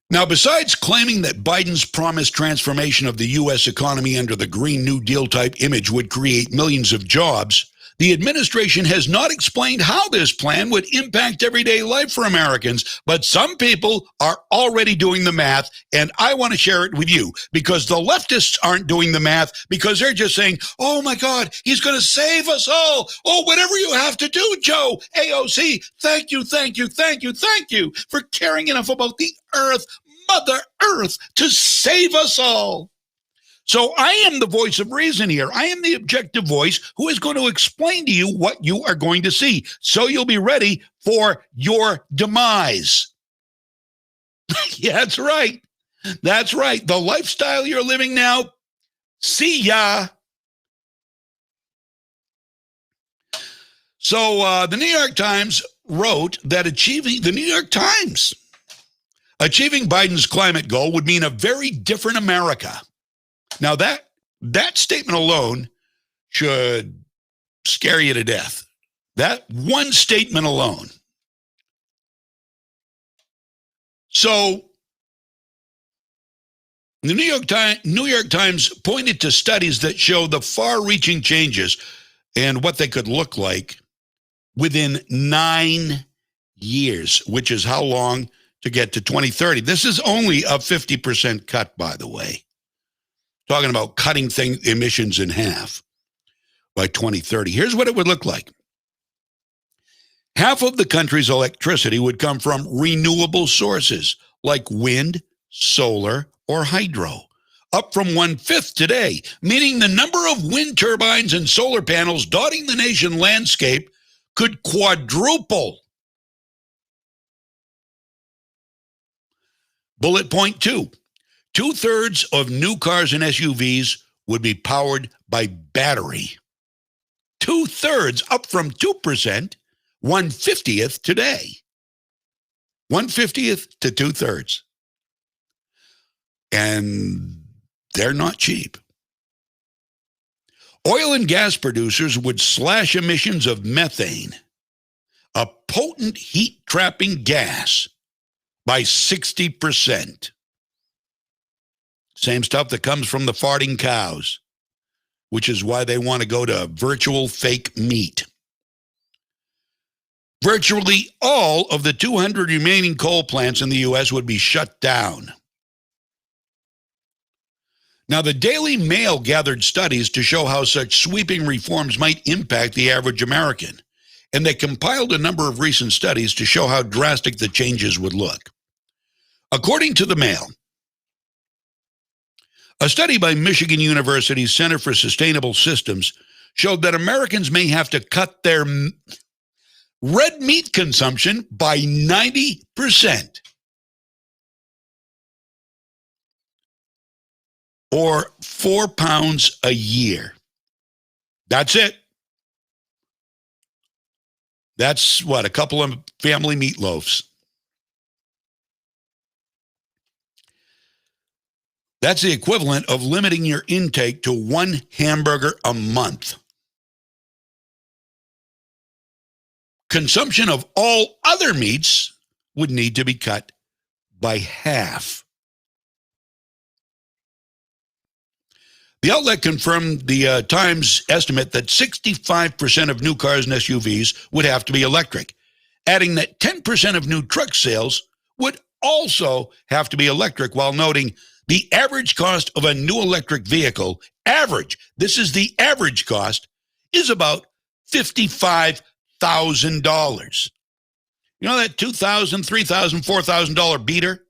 Now, besides claiming that Biden's promised transformation of the U.S. economy under the Green New Deal type image would create millions of jobs, the administration has not explained how this plan would impact everyday life for Americans, but some people are already doing the math, and I want to share it with you because the leftists aren't doing the math because they're just saying, oh my God, he's going to save us all. Oh, whatever you have to do, Joe, AOC, thank you for caring enough about the earth, Mother Earth, to save us all. So I am the voice of reason here. I am the objective voice who is going to explain to you what you are going to see. So you'll be ready for your demise. Yeah, that's right. That's right. The lifestyle you're living now, see ya. So the New York Times wrote that achieving Biden's climate goal would mean a very different America. Now, that statement alone should scare you to death. That one statement alone. So, the New York Times pointed to studies that show the far-reaching changes and what they could look like within 9 years, which is how long to get to 2030. This is only a 50% cut, by the way. Talking about cutting emissions in half by 2030. Here's what it would look like. Half of the country's electricity would come from renewable sources like wind, solar, or hydro, up from 1/5 today, meaning the number of wind turbines and solar panels dotting the nation landscape could quadruple. Bullet point 2. 2/3 of new cars and SUVs would be powered by battery. 2/3, up from 2%, 1/50th today. 1/50th to 2/3. And they're not cheap. Oil and gas producers would slash emissions of methane, a potent heat-trapping gas, by 60%. Same stuff that comes from the farting cows, which is why they want to go to virtual fake meat. Virtually all of the 200 remaining coal plants in the U.S. would be shut down. Now, the Daily Mail gathered studies to show how such sweeping reforms might impact the average American, and they compiled a number of recent studies to show how drastic the changes would look. According to the Mail, a study by Michigan University's Center for Sustainable Systems showed that Americans may have to cut their red meat consumption by 90%. Or 4 pounds a year. That's it. That's what, a couple of family meatloaves. That's the equivalent of limiting your intake to 1 hamburger a month. Consumption of all other meats would need to be cut by half. The outlet confirmed the Times estimate that 65% of new cars and SUVs would have to be electric, adding that 10% of new truck sales would also have to be electric, while noting the average cost of a new electric vehicle, this is the average cost, is about $55,000. You know that $2,000, $3,000, $4,000 beater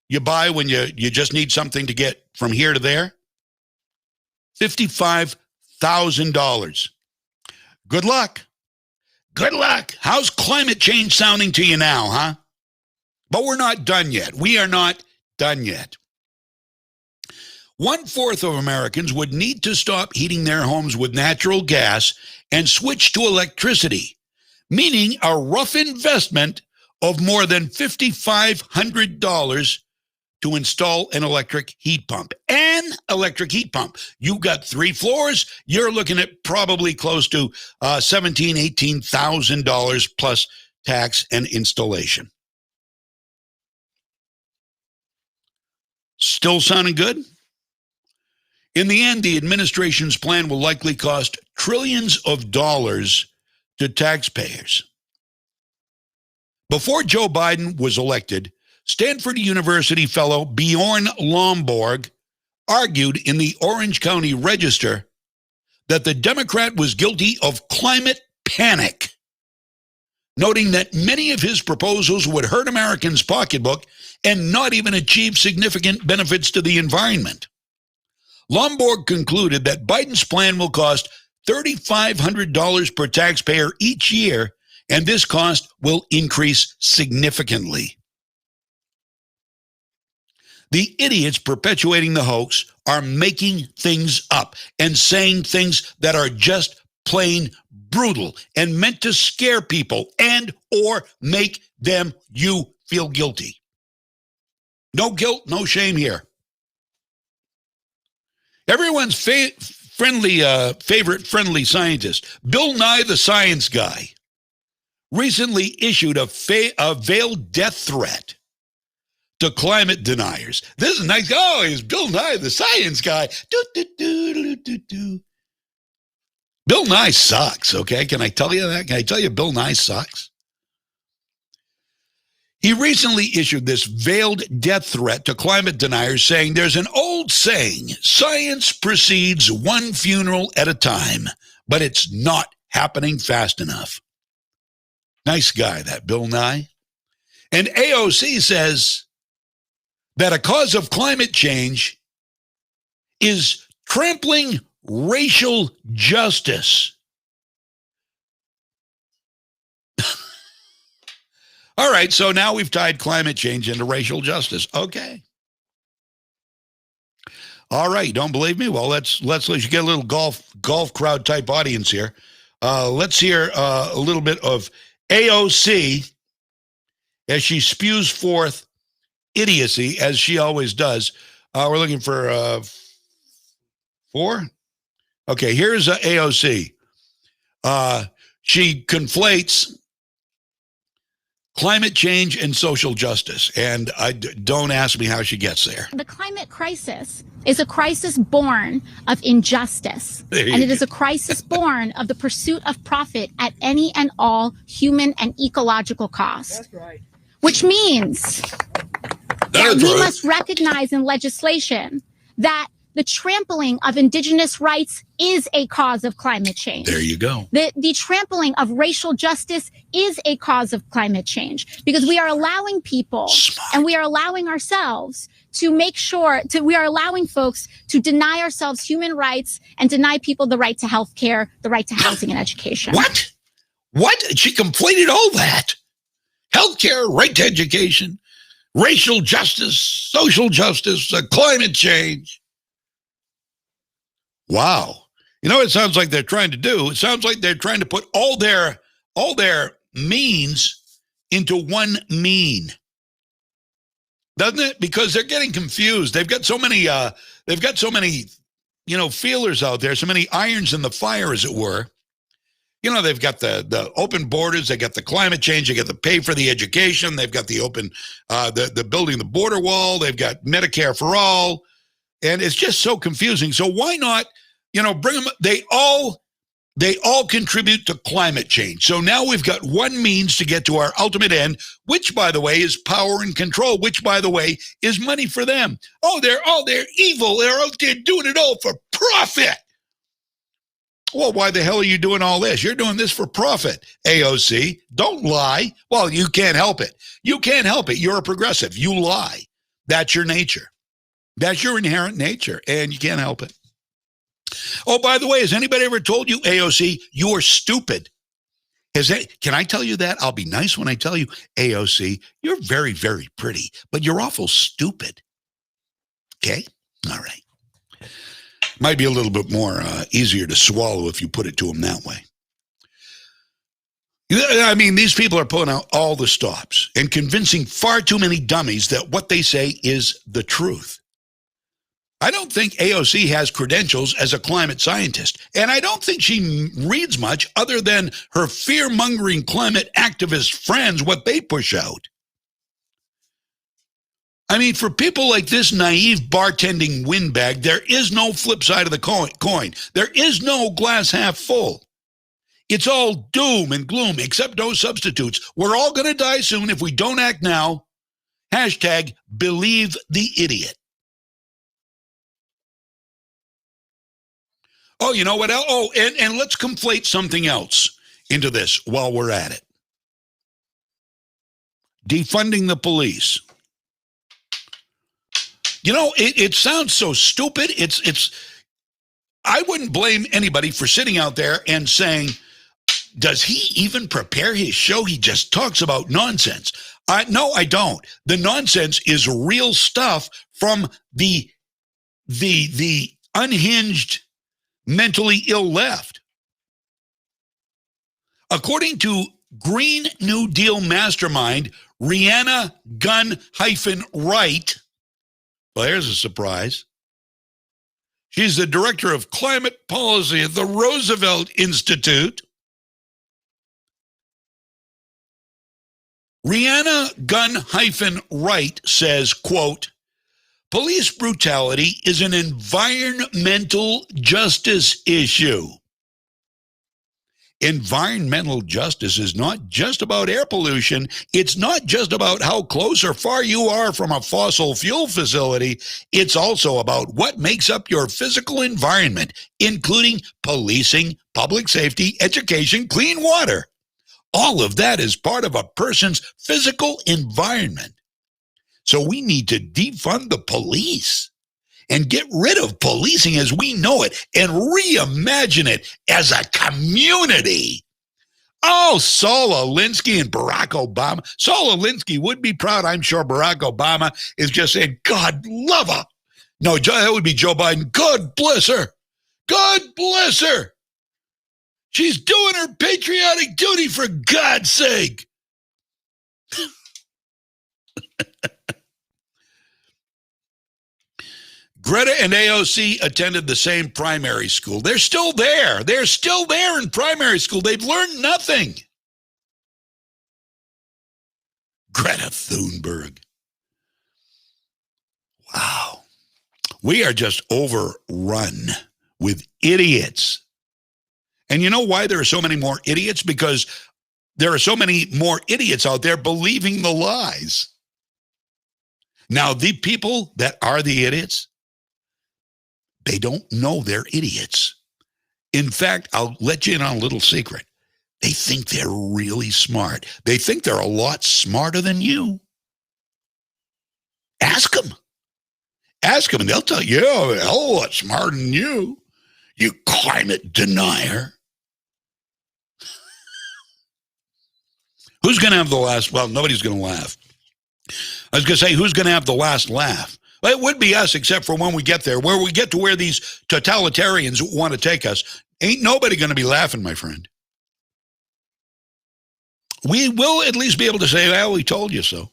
you buy when you just need something to get from here to there? $55,000. Good luck. Good luck. How's climate change sounding to you now, huh? But we're not done yet. We are not done yet. 1/4 of Americans would need to stop heating their homes with natural gas and switch to electricity, meaning a rough investment of more than $5,500 to install an electric heat pump. An electric heat pump. You've got 3 floors. You're looking at probably close to $17,000, $18,000 plus tax and installation. Still sounding good? In the end, the administration's plan will likely cost trillions of dollars to taxpayers. Before Joe Biden was elected, Stanford University fellow Bjorn Lomborg argued in the Orange County Register that the Democrat was guilty of climate panic, noting that many of his proposals would hurt Americans' pocketbook and not even achieve significant benefits to the environment. Lomborg concluded that Biden's plan will cost $3,500 per taxpayer each year, and this cost will increase significantly. The idiots perpetuating the hoax are making things up and saying things that are just plain brutal and meant to scare people and or make you feel guilty. No guilt, no shame here. Everyone's favorite friendly scientist, Bill Nye the Science Guy, recently issued a veiled death threat to climate deniers. This is nice. Oh, he's Bill Nye the Science Guy. Bill Nye sucks, okay? Can I tell you that? Can I tell you Bill Nye sucks? He recently issued this veiled death threat to climate deniers, saying there's an old saying, science proceeds one funeral at a time, but it's not happening fast enough. Nice guy, that Bill Nye. And AOC says that a cause of climate change is trampling racial justice. All right, so now we've tied climate change into racial justice. Okay. All right, don't believe me? Well, let's get a little golf crowd type audience here. Let's hear a little bit of AOC as she spews forth idiocy, as she always does. We're looking for 4. Okay, here's AOC. She conflates climate change and social justice, and don't ask me how she gets there. The climate crisis is a crisis born of injustice, and it is a crisis born of the pursuit of profit at any and all human and ecological cost. That's right. Which means that we must recognize in legislation that the trampling of indigenous rights is a cause of climate change. There you go. The trampling of racial justice is a cause of climate change, because we are allowing people and we are allowing ourselves to make sure we are allowing folks to deny ourselves human rights and deny people the right to health care, the right to housing and education. What? She conflated all that. Health care, right to education, racial justice, social justice, climate change. Wow. You know what it sounds like they're trying to do? It sounds like they're trying to put all their means into one mean. Doesn't it? Because they're getting confused. They've got so many feelers out there, so many irons in the fire, as it were. You know, they've got the open borders, they got the climate change, they got the pay for the education, they've got the open the building the border wall, they've got Medicare for all. And it's just so confusing. So why not, bring them? They all They all contribute to climate change. So now we've got one means to get to our ultimate end, which, by the way, is power and control, which, by the way, is money for them. Oh, they're evil. They're out there doing it all for profit. Well, why the hell are you doing all this? You're doing this for profit, AOC. Don't lie. Well, you can't help it. You can't help it. You're a progressive. You lie. That's your nature. That's your inherent nature, and you can't help it. Oh, by the way, has anybody ever told you, AOC, you're stupid? Can I tell you that? I'll be nice when I tell you, AOC, you're very, very pretty, but you're awful stupid. Okay? All right. Might be a little bit more easier to swallow if you put it to them that way. I mean, these people are pulling out all the stops and convincing far too many dummies that what they say is the truth. I don't think AOC has credentials as a climate scientist, and I don't think she reads much other than her fear-mongering climate activist friends, what they push out. I mean, for people like this naive bartending windbag, there is no flip side of the coin. There is no glass half full. It's all doom and gloom, except no substitutes. We're all going to die soon if we don't act now. Hashtag believe the idiot. Oh, you know what else? Oh, and let's conflate something else into this while we're at it. Defunding the police. You know, it sounds so stupid. I wouldn't blame anybody for sitting out there and saying, does he even prepare his show? He just talks about nonsense. No, I don't. The nonsense is real stuff from the unhinged, mentally ill left. According to Green New Deal mastermind Rihanna Gunn-Wright, well, here's a surprise. She's the director of climate policy at the Roosevelt Institute. Rihanna Gunn-Wright says, quote, police brutality is an environmental justice issue. Environmental justice is not just about air pollution. It's not just about how close or far you are from a fossil fuel facility. It's also about what makes up your physical environment, including policing, public safety, education, clean water. All of that is part of a person's physical environment. So we need to defund the police and get rid of policing as we know it and reimagine it as a community. Oh, Saul Alinsky and Barack Obama. Saul Alinsky would be proud. I'm sure Barack Obama is just saying, God love her. No, that would be Joe Biden. God bless her. God bless her. She's doing her patriotic duty for God's sake. Greta and AOC attended the same primary school. They're still there. They're still there in primary school. They've learned nothing. Greta Thunberg. Wow. We are just overrun with idiots. And you know why there are so many more idiots? Because there are so many more idiots out there believing the lies. Now, the people that are the idiots, they don't know they're idiots. In fact, I'll let you in on a little secret. They think they're really smart. They think they're a lot smarter than you. Ask them. Ask them, and they'll tell you, oh, a whole lot smarter than you, you climate denier. Who's going to have the last? Well, nobody's going to laugh. I was going to say, who's going to have the last laugh? Well, it would be us, except for when we get there, where we get to where these totalitarians want to take us. Ain't nobody going to be laughing, my friend. We will at least be able to say, well, we told you so.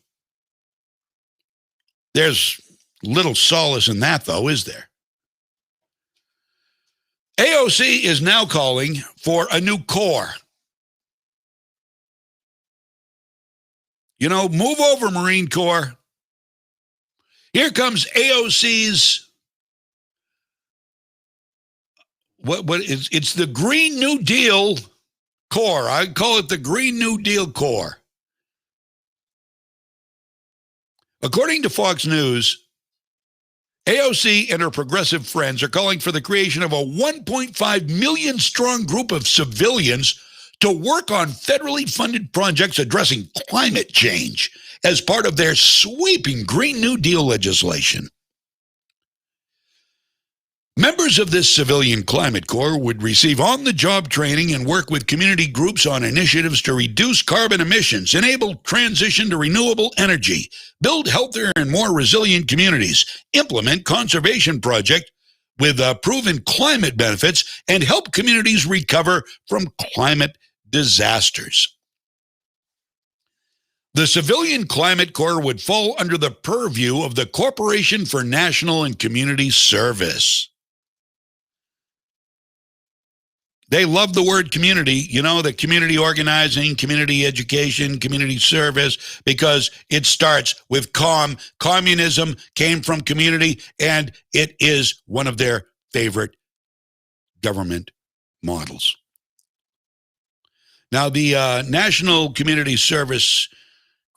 There's little solace in that, though, is there? AOC is now calling for a new Corps. You know, move over, Marine Corps. Here comes AOC's what is it's the Green New Deal Corps. I call it the Green New Deal Corps. According to Fox News, AOC and her progressive friends are calling for the creation of a 1.5 million strong group of civilians to work on federally funded projects addressing climate change as part of their sweeping Green New Deal legislation. Members of this civilian climate corps would receive on-the-job training and work with community groups on initiatives to reduce carbon emissions, enable transition to renewable energy, build healthier and more resilient communities, implement conservation projects with proven climate benefits, and help communities recover from climate disasters. The Civilian Climate Corps would fall under the purview of the Corporation for National and Community Service. They love the word community, you know, the community organizing, community education, community service, because it starts with communism came from community, and it is one of their favorite government models. Now, the National Community Service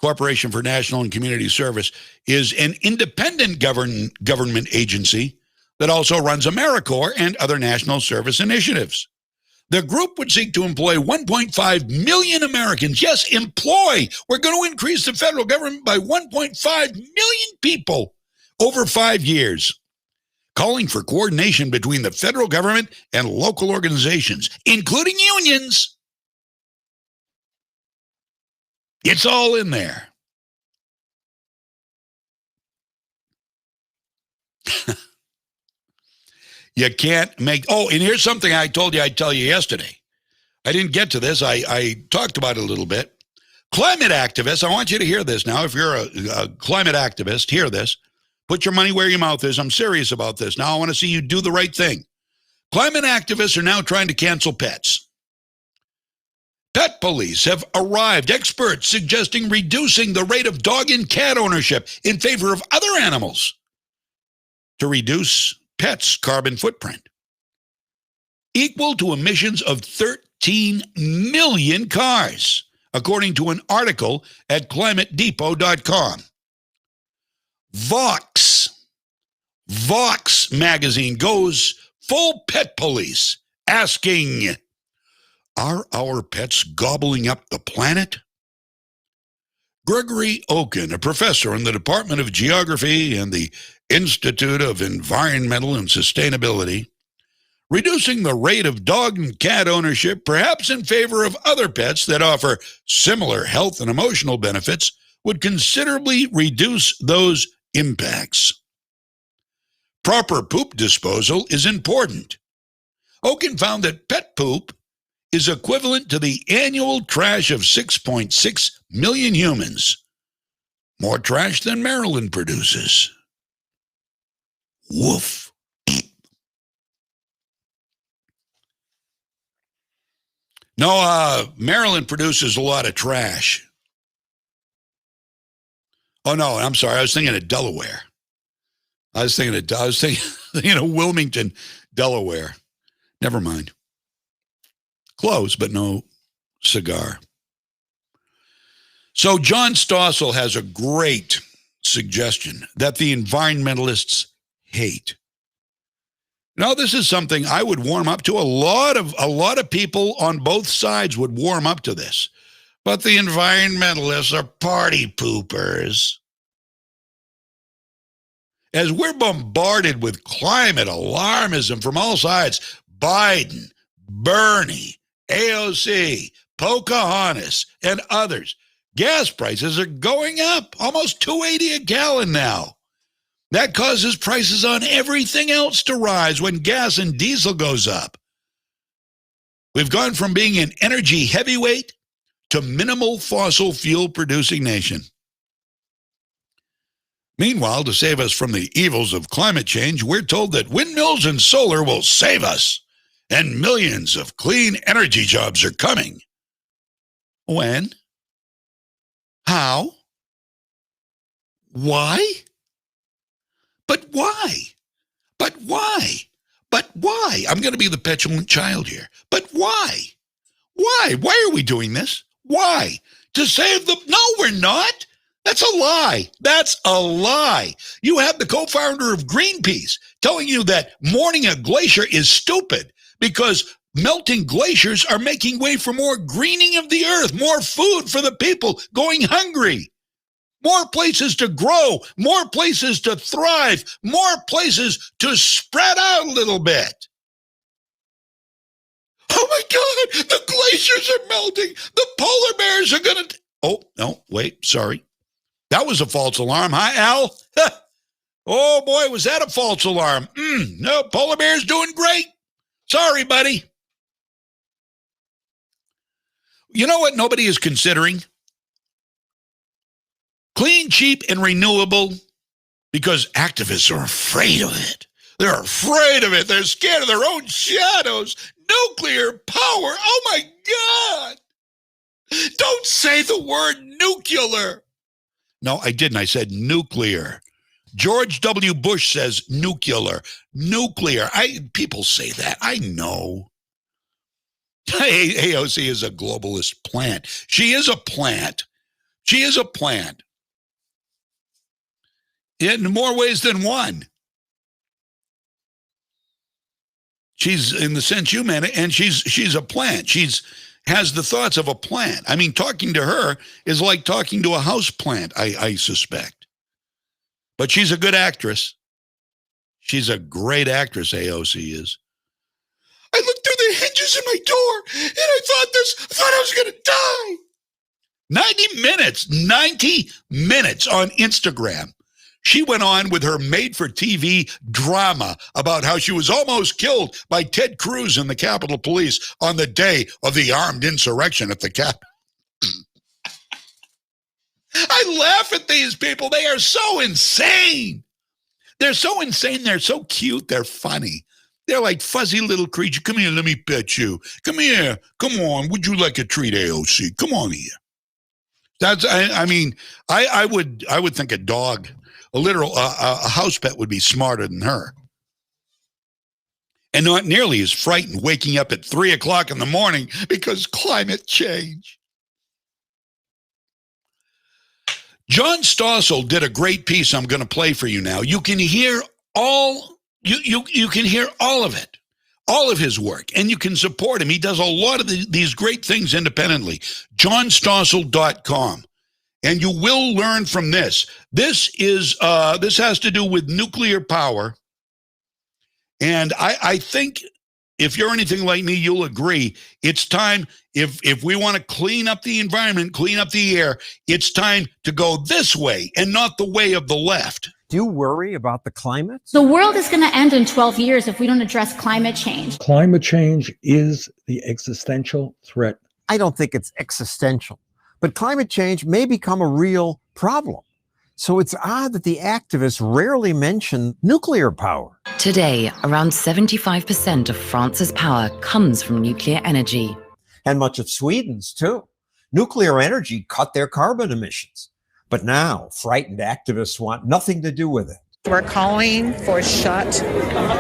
Corporation for National and Community Service is an independent government agency that also runs AmeriCorps and other national service initiatives. The group would seek to employ 1.5 million Americans. Yes, employ. We're going to increase the federal government by 1.5 million people over 5 years, calling for coordination between the federal government and local organizations, including unions. It's all in there. You can't make... Oh, and here's something I told you I'd tell you yesterday. I didn't get to this. I talked about it a little bit. Climate activists, I want you to hear this now. If you're a climate activist, hear this. Put your money where your mouth is. I'm serious about this. Now I want to see you do the right thing. Climate activists are now trying to cancel pets. Pet police have arrived. Experts suggesting reducing the rate of dog and cat ownership in favor of other animals to reduce pets' carbon footprint, equal to emissions of 13 million cars, according to an article at climatedepot.com. Vox magazine goes full pet police, asking, are our pets gobbling up the planet? Gregory Oken, a professor in the Department of Geography and the Institute of Environmental and Sustainability, reducing the rate of dog and cat ownership, perhaps in favor of other pets that offer similar health and emotional benefits, would considerably reduce those impacts. Proper poop disposal is important. Oken found that pet poop is equivalent to the annual trash of 6.6 million humans. More trash than Maryland produces. Woof. No, Maryland produces a lot of trash. Oh, no, I'm sorry. I was thinking of Delaware. I was thinking of Wilmington, Delaware. Never mind. Close, but no cigar. So John Stossel has a great suggestion that the environmentalists hate. Now, this is something I would warm up to. A lot of people on both sides would warm up to this. But the environmentalists are party poopers. As we're bombarded with climate alarmism from all sides, Biden, Bernie, AOC, Pocahontas, and others, gas prices are going up, almost $2.80 a gallon now. That causes prices on everything else to rise when gas and diesel goes up. We've gone from being an energy heavyweight to minimal fossil fuel producing nation. Meanwhile, to save us from the evils of climate change, we're told that windmills and solar will save us, and millions of clean energy jobs are coming. When? How? Why? But why? But why? But why? I'm going to be the petulant child here. But why? Why? Why are we doing this? Why? To save the... No, we're not. That's a lie. That's a lie. You have the co-founder of Greenpeace telling you that mourning a glacier is stupid because melting glaciers are making way for more greening of the earth, more food for the people going hungry, more places to grow, more places to thrive, more places to spread out a little bit. Oh my God, the glaciers are melting. The polar bears are going to... Oh, no, wait, sorry. That was a false alarm, huh, Al? Oh boy, was that a false alarm. No, polar bear's doing great. Sorry, buddy. You know what nobody is considering? Clean, cheap, and renewable, because activists are afraid of it. They're afraid of it. They're scared of their own shadows. Nuclear power. Oh, my God. Don't say the word nuclear. No, I didn't. I said nuclear. George W. Bush says nuclear. Nuclear. People say that. I know. AOC is a globalist plant. She is a plant. She is a plant. In more ways than one. She's in the sense you meant it, and she's a plant. Has the thoughts of a plant. I mean, talking to her is like talking to a house plant, I suspect. But she's a good actress. She's a great actress, AOC is. I looked through the hinges in my door, and I thought I was going to die. 90 minutes on Instagram. She went on with her made-for-TV drama about how she was almost killed by Ted Cruz and the Capitol Police on the day of the armed insurrection at the Capitol. I laugh at these people. They are so insane. They're so insane. They're so cute. They're funny. They're like fuzzy little creatures. Come here, let me pet you. Come here. Come on. Would you like a treat, AOC? Come on here. I would think a dog, a house pet would be smarter than her. And not nearly as frightened waking up at 3 o'clock in the morning because climate change. John Stossel did a great piece I'm going to play for you now. You can hear you can hear all of it, all of his work, and you can support him. He does a lot of these great things independently. JohnStossel.com. And you will learn from this. This has to do with nuclear power. And I think if you're anything like me, you'll agree. It's time, if we want to clean up the environment, clean up the air, it's time to go this way and not the way of the left. Do you worry about the climate? The world is going to end in 12 years if we don't address climate change. Climate change is the existential threat. I don't think it's existential, but climate change may become a real problem. So it's odd that the activists rarely mention nuclear power. Today, around 75% of France's power comes from nuclear energy. And much of Sweden's, too. Nuclear energy cut their carbon emissions. But now, frightened activists want nothing to do with it. We're calling for shut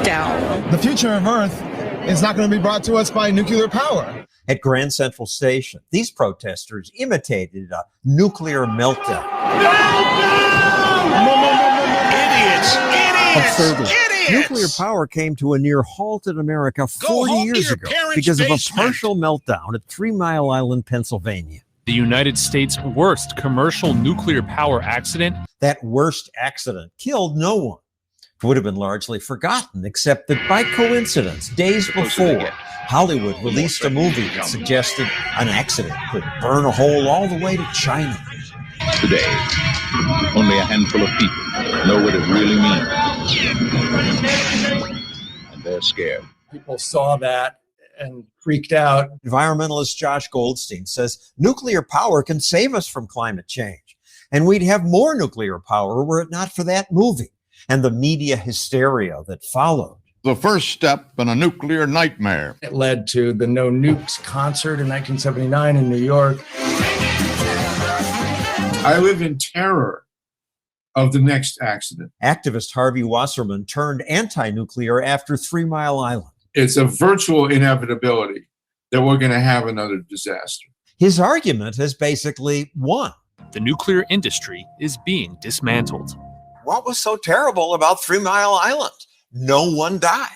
down. The future of Earth is not going to be brought to us by nuclear power. At Grand Central Station, these protesters imitated a nuclear meltdown. Absurdly. Nuclear power came to a near halt in America 40 years ago because of a partial meltdown at 3 Mile Island, Pennsylvania. The United States' worst commercial nuclear power accident. That worst accident killed no one. It would have been largely forgotten, except that by coincidence, days before, Hollywood released a movie that suggested an accident could burn a hole all the way to China. Today, only a handful of people know what it really means. And they're scared. People saw that and freaked out. Environmentalist Josh Goldstein says nuclear power can save us from climate change. And we'd have more nuclear power were it not for that movie and the media hysteria that followed. The first step in a nuclear nightmare. It led to the No Nukes concert in 1979 in New York. I live in terror of the next accident. Activist Harvey Wasserman turned anti-nuclear after 3 Mile Island. It's a virtual inevitability that we're going to have another disaster. His argument has basically won. The nuclear industry is being dismantled. What was so terrible about 3 Mile Island? No one died.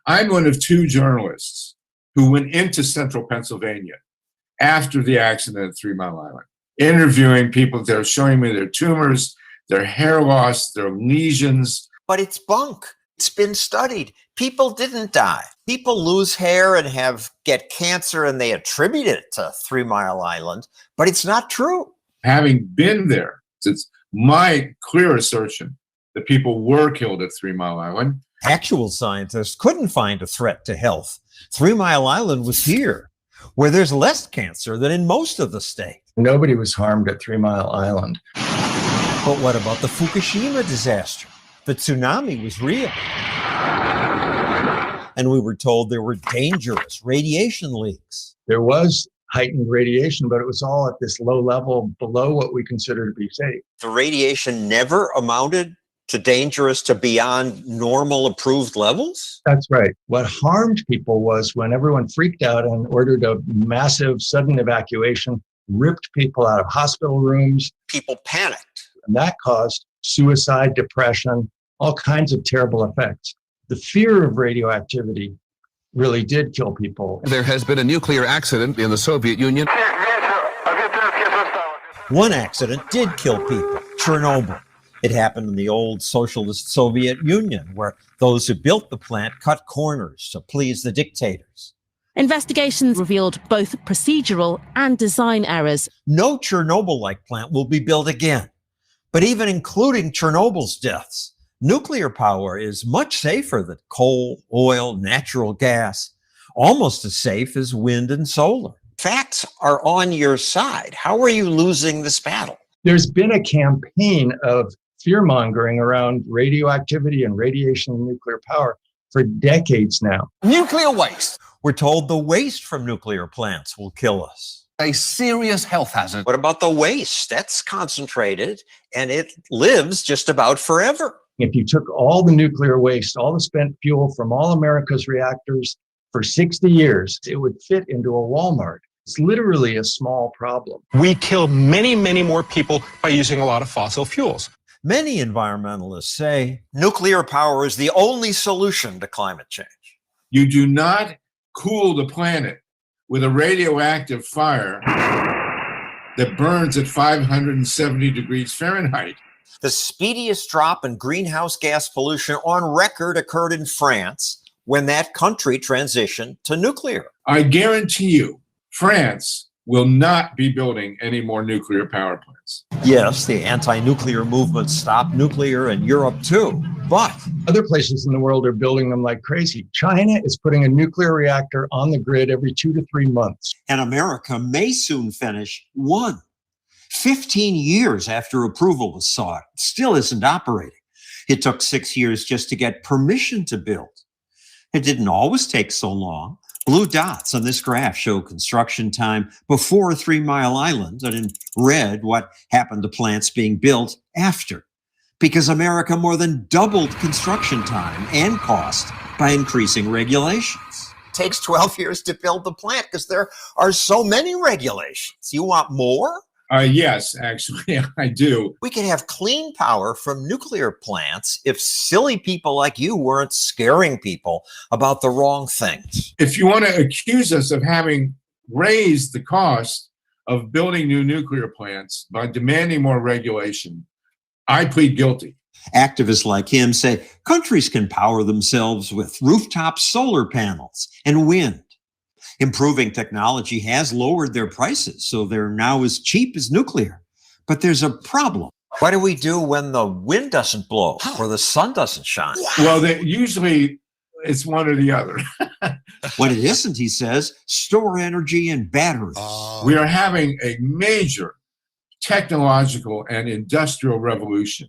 I'm one of 2 journalists who went into central Pennsylvania after the accident at 3 Mile Island, interviewing people. They're showing me their tumors, their hair loss, their lesions. But it's bunk. It's been studied. People didn't die. People lose hair and get cancer, and they attribute it to 3 Mile Island, but it's not true. Having been there, it's my clear assertion that people were killed at 3 Mile Island. Actual scientists couldn't find a threat to health. 3 Mile Island was here, where there's less cancer than in most of the state. Nobody was harmed at 3 Mile Island. But what about the Fukushima disaster? The tsunami was real. And we were told there were dangerous radiation leaks. There was heightened radiation, but it was all at this low level below what we consider to be safe. The radiation never amounted to dangerous to beyond normal approved levels? That's right. What harmed people was when everyone freaked out and ordered a massive sudden evacuation, ripped people out of hospital rooms. People panicked. And that caused suicide, depression, all kinds of terrible effects. The fear of radioactivity really did kill people. There has been a nuclear accident in the Soviet Union. One accident did kill people, Chernobyl. It happened in the old socialist Soviet Union, where those who built the plant cut corners to please the dictators. Investigations revealed both procedural and design errors. No Chernobyl-like plant will be built again. But even including Chernobyl's deaths, nuclear power is much safer than coal, oil, natural gas, almost as safe as wind and solar. Facts are on your side. How are you losing this battle? There's been a campaign of fear-mongering around radioactivity and radiation and nuclear power for decades now. Nuclear waste. We're told the waste from nuclear plants will kill us. A serious health hazard. What about the waste? That's concentrated, and it lives just about forever. If you took all the nuclear waste, all the spent fuel from all America's reactors for 60 years, it would fit into a Walmart. It's literally a small problem. We kill many, many more people by using a lot of fossil fuels. Many environmentalists say nuclear power is the only solution to climate change. You do not cool the planet with a radioactive fire that burns at 570 degrees Fahrenheit. The speediest drop in greenhouse gas pollution on record occurred in France when that country transitioned to nuclear. I guarantee you, France will not be building any more nuclear power plants. Yes, the anti-nuclear movement stopped nuclear in Europe too, but other places in the world are building them like crazy. China is putting a nuclear reactor on the grid every 2 to 3 months. And America may soon finish one. 15 years after approval was sought, it still isn't operating. It took 6 years just to get permission to build. It didn't always take so long. Blue dots on this graph show construction time before 3 Mile Island, and in red what happened to plants being built after. Because America more than doubled construction time and cost by increasing regulations. It takes 12 years to build the plant because there are so many regulations. You want more? Yes, actually, I do. We could have clean power from nuclear plants if silly people like you weren't scaring people about the wrong things. If you want to accuse us of having raised the cost of building new nuclear plants by demanding more regulation, I plead guilty. Activists like him say countries can power themselves with rooftop solar panels and wind. Improving technology has lowered their prices, so they're now as cheap as nuclear. But there's a problem. What do we do when the wind doesn't blow or the sun doesn't shine? Well, usually it's one or the other. When it isn't, he says, store energy in batteries. We are having a major technological and industrial revolution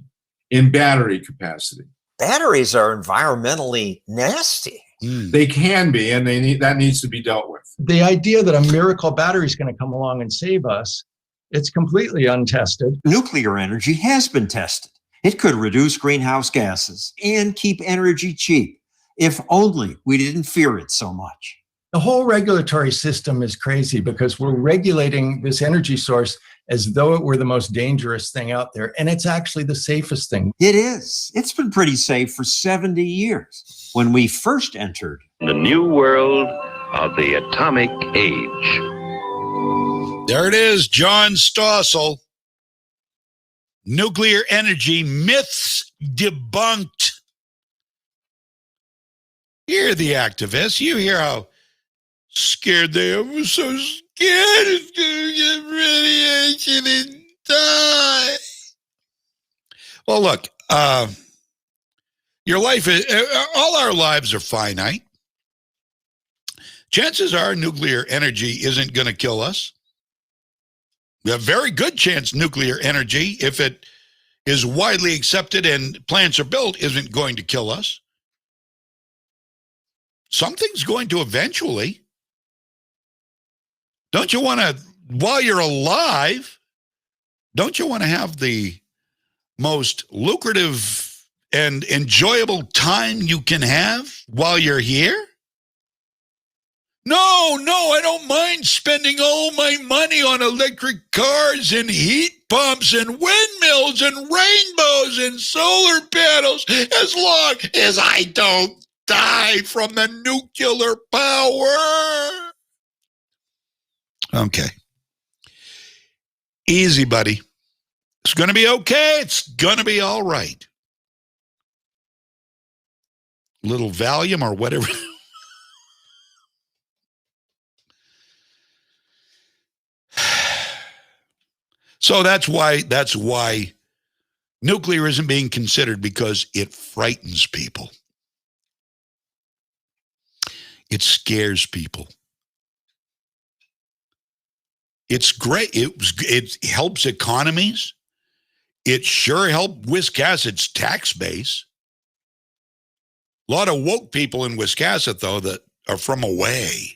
in battery capacity. Batteries are environmentally nasty. They can be, and that needs to be dealt with. The idea that a miracle battery is going to come along and save us, it's completely untested. Nuclear energy has been tested. It could reduce greenhouse gases and keep energy cheap, if only we didn't fear it so much. The whole regulatory system is crazy because we're regulating this energy source as though it were the most dangerous thing out there. And it's actually the safest thing. It is. It's been pretty safe for 70 years when we first entered The new world of the atomic age. There it is, John Stossel. Nuclear energy myths debunked. You hear the activists. You hear how scared they are. We're so scared it's going to get radiation and die. Well, look, your life is, all our lives are finite. Chances are nuclear energy isn't going to kill us. We have a very good chance nuclear energy, if it is widely accepted and plants are built, isn't going to kill us. Something's going to eventually. Don't you want to, while you're alive, don't you want to have the most lucrative and enjoyable time you can have while you're here? No, I don't mind spending all my money on electric cars and heat pumps and windmills and rainbows and solar panels as long as I don't die from the nuclear power. Okay. Easy, buddy. It's going to be okay. It's going to be all right. Little Valium or whatever. So that's why nuclear isn't being considered, because it frightens people. It scares people. It's great. It helps economies. It sure helped Wisconsin's tax base. A lot of woke people in Wisconsin, though, that are from away.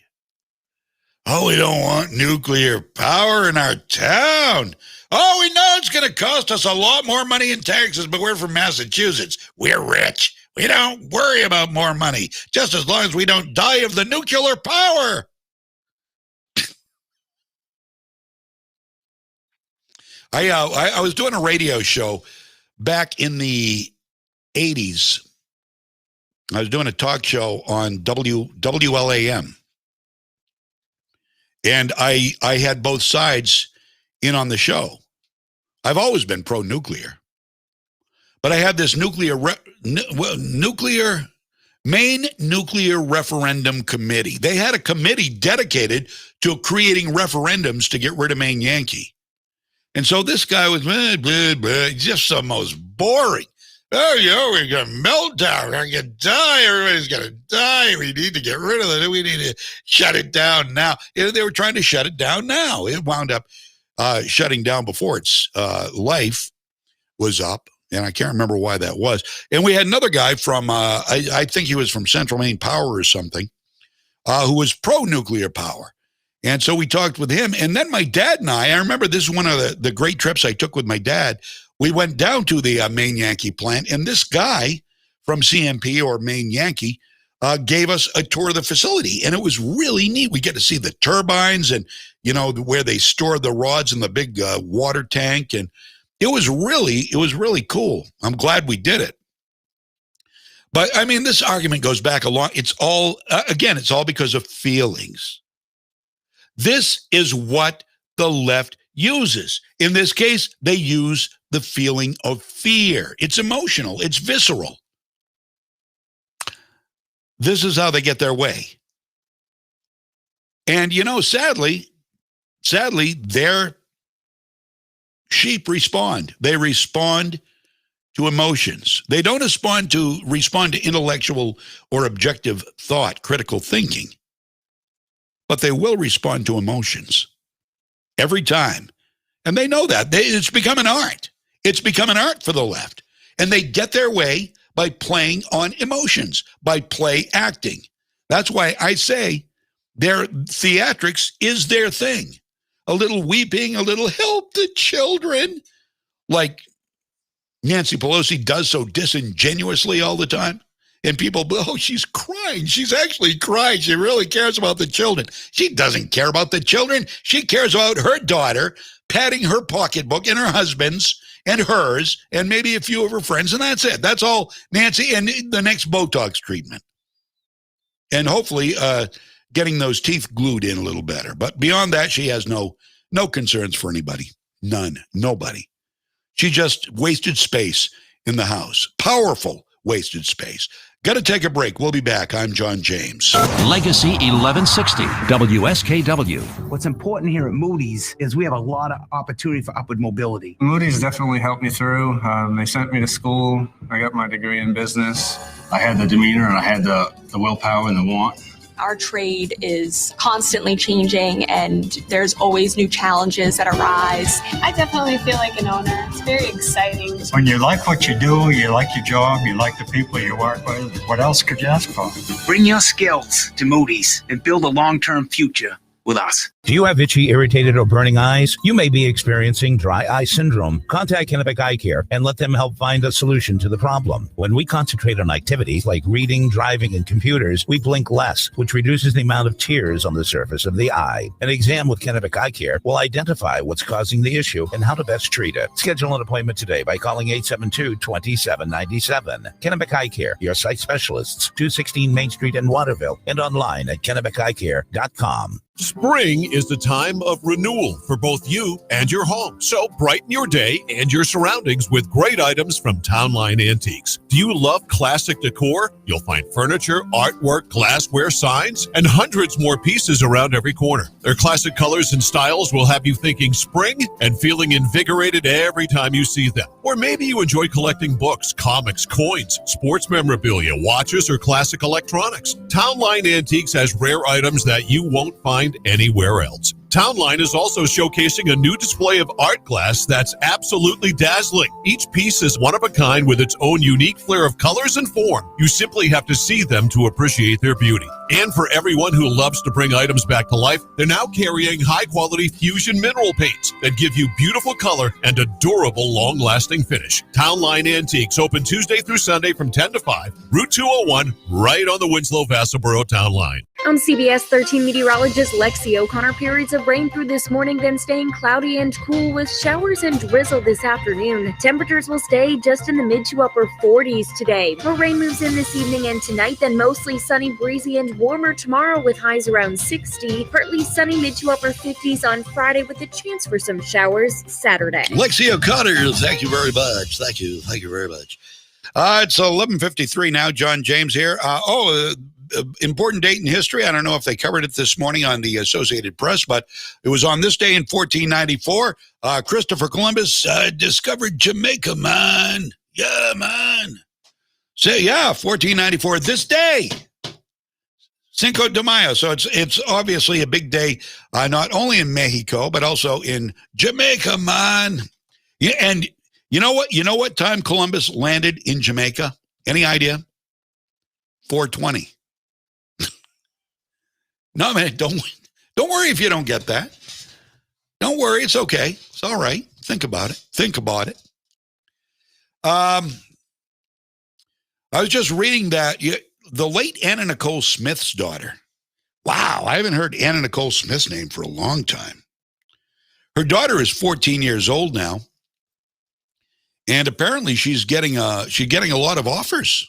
Oh, we don't want nuclear power in our town. Oh, we know it's going to cost us a lot more money in taxes, but we're from Massachusetts. We're rich. We don't worry about more money, just as long as we don't die of the nuclear power. I was doing a radio show back in the 80s. I was doing a talk show on WLAM. And I had both sides in on the show. I've always been pro-nuclear. But I had this Maine Nuclear Referendum Committee. They had a committee dedicated to creating referendums to get rid of Maine Yankee. And so this guy was just the most boring. Oh, we're going to melt down. We're going to die. Everybody's going to die. We need to get rid of it. We need to shut it down now. They were trying to shut it down now. It wound up shutting down before its life was up. And I can't remember why that was. And we had another guy from, I think he was from Central Maine Power or something, who was pro-nuclear power. And so we talked with him. And then my dad and I remember this is one of the great trips I took with my dad. We went down to the Maine Yankee plant, and this guy from CMP or Maine Yankee gave us a tour of the facility, and it was really neat. We get to see the turbines and, where they store the rods in the big water tank, and it was really cool. I'm glad we did it. But, I mean, this argument goes back a long. It's all, it's all because of feelings. This is what the left uses. In this case, they use the feeling of fear. It's emotional. It's visceral. This is how they get their way. And, sadly, their sheep respond. They respond to emotions. They don't respond to intellectual or objective thought, critical thinking. But they will respond to emotions every time. And they know that. It's become an art. It's become an art for the left. And they get their way by playing on emotions, by play acting. That's why I say their theatrics is their thing. A little weeping, a little help the children. Like Nancy Pelosi does so disingenuously all the time. And people, oh, she's crying. She's actually crying. She really cares about the children. She doesn't care about the children. She cares about her daughter patting her pocketbook and her husband's and hers and maybe a few of her friends, and that's it. That's all Nancy, and the next Botox treatment. And hopefully getting those teeth glued in a little better. But beyond that, she has no concerns for anybody. None. Nobody. She just wasted space in the house. Powerful wasted space. Got to take a break. We'll be back. I'm John James. Legacy 1160, WSKW. What's important here at Moody's is we have a lot of opportunity for upward mobility. Moody's definitely helped me through. They sent me to school. I got my degree in business. I had the demeanor and I had the willpower and the want. Our trade is constantly changing and there's always new challenges that arise. I definitely feel like an owner. It's very exciting. When you like what you do, you like your job, you like the people you work with, what else could you ask for? Bring your skills to Moody's and build a long-term future with us. Do you have itchy, irritated, or burning eyes? You may be experiencing dry eye syndrome. Contact Kennebec Eye Care and let them help find a solution to the problem. When we concentrate on activities like reading, driving, and computers, we blink less, which reduces the amount of tears on the surface of the eye. An exam with Kennebec Eye Care will identify what's causing the issue and how to best treat it. Schedule an appointment today by calling 872-2797. Kennebec Eye Care, your sight specialists, 216 Main Street in Waterville, and online at KennebecEyeCare.com. Spring is the time of renewal for both you and your home. So brighten your day and your surroundings with great items from Townline Antiques. Do you love classic decor? You'll find furniture, artwork, glassware, signs, and hundreds more pieces around every corner. Their classic colors and styles will have you thinking spring and feeling invigorated every time you see them. Or maybe you enjoy collecting books, comics, coins, sports memorabilia, watches, or classic electronics. Townline Antiques has rare items that you won't find anywhere else. Townline is also showcasing a new display of art glass that's absolutely dazzling. Each piece is one of a kind with its own unique flair of colors and form. You simply have to see them to appreciate their beauty. And for everyone who loves to bring items back to life, they're now carrying high-quality fusion mineral paints that give you beautiful color and a durable, long-lasting finish. Townline Antiques open Tuesday through Sunday from 10 to 5, Route 201, right on the Winslow-Vassaboro Town Line. I'm CBS 13 meteorologist Lexi O'Connor. Periods of rain through this morning, then staying cloudy and cool with showers and drizzle this afternoon. Temperatures will stay just in the mid to upper 40s today. More rain moves in this evening and tonight, then mostly sunny, breezy, and warmer tomorrow with highs around 60. Partly sunny, mid to upper 50s on Friday with a chance for some showers Saturday. Lexi O'Connor, thank you very much. Thank you very much. It's 11:53 now. John James here. Important date in history. I don't know if they covered it this morning on the Associated Press, but it was on this day in 1494. Christopher Columbus discovered Jamaica, man. Yeah, man. So, 1494, this day. Cinco de Mayo. So it's obviously a big day, not only in Mexico, but also in Jamaica, man. Yeah, and you know what? You know what time Columbus landed in Jamaica? Any idea? 4:20. No, man, don't worry if you don't get that. Don't worry, it's okay. It's all right. Think about it. I was just reading that the late Anna Nicole Smith's daughter. Wow, I haven't heard Anna Nicole Smith's name for a long time. Her daughter is 14 years old now, and apparently she's getting a lot of offers.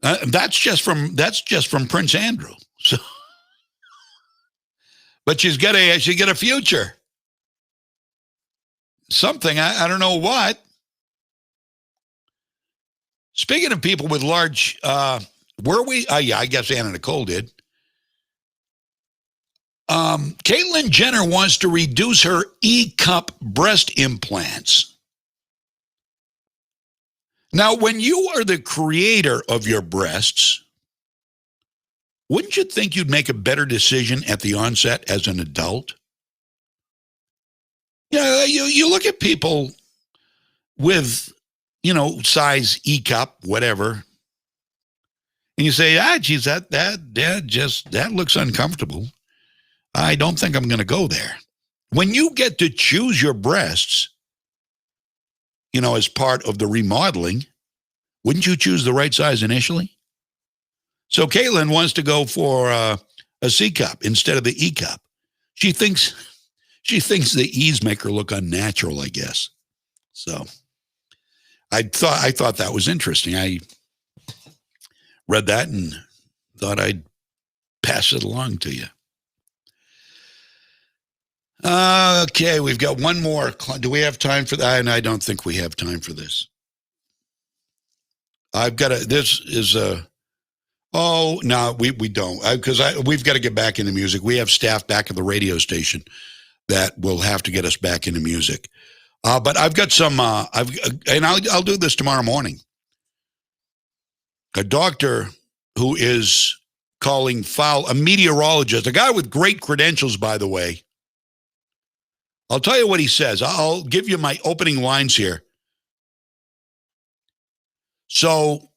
That's just from Prince Andrew. So, but she get a future. Something I don't know what. Speaking of people with large, were we? I guess Anna Nicole did. Caitlyn Jenner wants to reduce her E-cup breast implants. Now, when you are the creator of your breasts, wouldn't you think you'd make a better decision at the onset as an adult? Yeah, you look at people with, size E-cup, whatever, and you say, geez, that looks uncomfortable. I don't think I'm going to go there. When you get to choose your breasts, as part of the remodeling, wouldn't you choose the right size initially? So Caitlin wants to go for a C cup instead of the E cup. She thinks the E's make her look unnatural, I guess. So I thought that was interesting. I read that and thought I'd pass it along to you. Okay, we've got one more. Do we have time for that? And I don't think we have time for this. Oh, no, we don't. Because we've got to get back into music. We have staff back at the radio station that will have to get us back into music. But I've got some, and I'll do this tomorrow morning. A doctor who is calling foul, a meteorologist, a guy with great credentials, by the way. I'll tell you what he says. I'll give you my opening lines here. So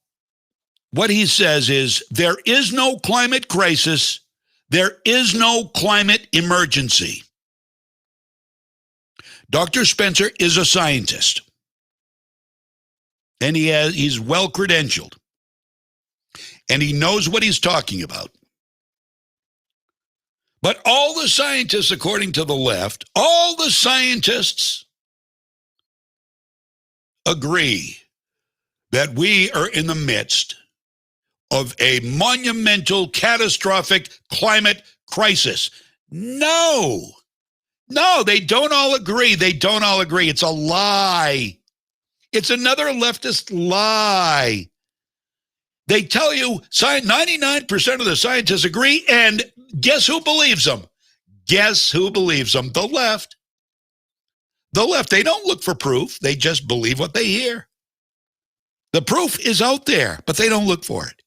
what he says is, there is no climate crisis. There is no climate emergency. Dr. Spencer is a scientist, and he's well credentialed, and he knows what he's talking about. But all the scientists, according to the left, all the scientists agree that we are in the midst of a monumental, catastrophic climate crisis. No, they don't all agree. It's a lie. It's another leftist lie. They tell you 99% of the scientists agree, and guess who believes them? The left. The left, they don't look for proof. They just believe what they hear. The proof is out there, but they don't look for it.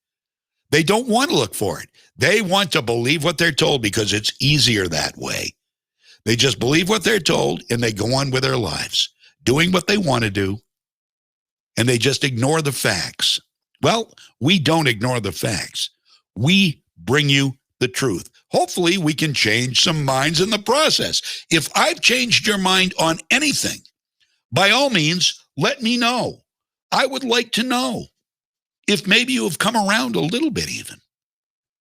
They don't want to look for it. They want to believe what they're told because it's easier that way. They just believe what they're told, and they go on with their lives, doing what they want to do, and they just ignore the facts. Well, we don't ignore the facts. We bring you the truth. Hopefully, we can change some minds in the process. If I've changed your mind on anything, by all means, let me know. I would like to know if maybe you have come around a little bit even.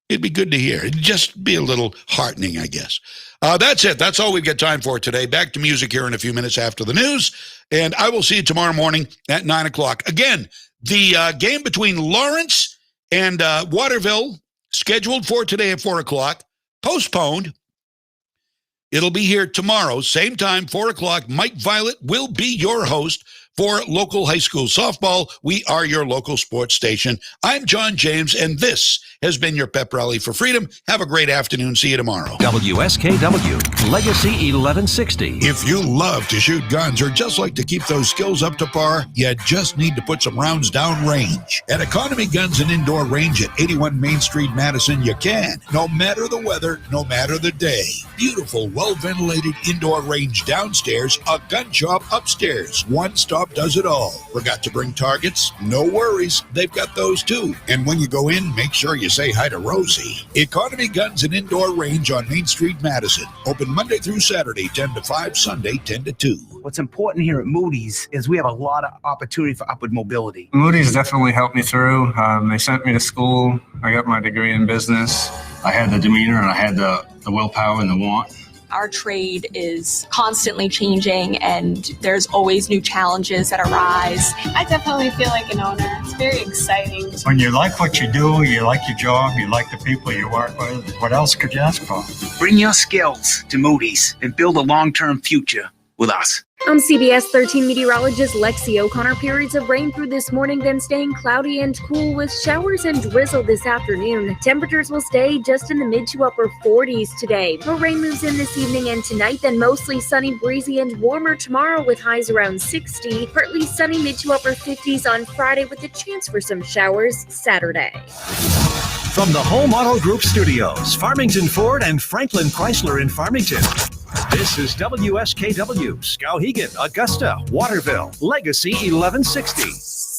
It'd be good to hear. It'd just be a little heartening, I guess. That's it. That's all we've got time for today. Back to music here in a few minutes after the news. And I will see you tomorrow morning at 9 o'clock. Again, the game between Lawrence and Waterville, scheduled for today at 4 o'clock, postponed. It'll be here tomorrow, same time, 4 o'clock. Mike Violette will be your host for local high school softball. We are your local sports station. I'm John James, and this has been your pep rally for freedom. Have a great afternoon. See you tomorrow. WSKW, Legacy 1160. If you love to shoot guns or just like to keep those skills up to par, you just need to put some rounds down range. At Economy Guns and Indoor Range at 81 Main Street, Madison, you can. No matter the weather, no matter the day. Beautiful, well-ventilated indoor range downstairs, a gun shop upstairs. One stop does it all. Forgot to bring targets? No worries. They've got those too. And when you go in, make sure you say hi to Rosie. Economy Guns and Indoor Range on Main Street, Madison. Open Monday through Saturday, 10 to 5, Sunday, 10 to 2. What's important here at Moody's is we have a lot of opportunity for upward mobility. Moody's definitely helped me through. They sent me to school. I got my degree in business. I had the demeanor and I had the willpower and the want. Our trade is constantly changing, and there's always new challenges that arise. I definitely feel like an owner. It's very exciting. When you like what you do, you like your job, you like the people you work with, what else could you ask for? Bring your skills to Moody's and build a long-term future with us. I'm CBS 13 meteorologist Lexi O'Connor. Periods of rain through this morning, then staying cloudy and cool with showers and drizzle this afternoon. Temperatures will stay just in the mid to upper 40s today. More rain moves in this evening and tonight, then mostly sunny, breezy, and warmer tomorrow with highs around 60. Partly sunny, mid to upper 50s on Friday with a chance for some showers Saturday. From the Home Auto Group Studios, Farmington Ford and Franklin Chrysler in Farmington. This is WSKW, Skowhegan, Augusta, Waterville, Legacy 1160.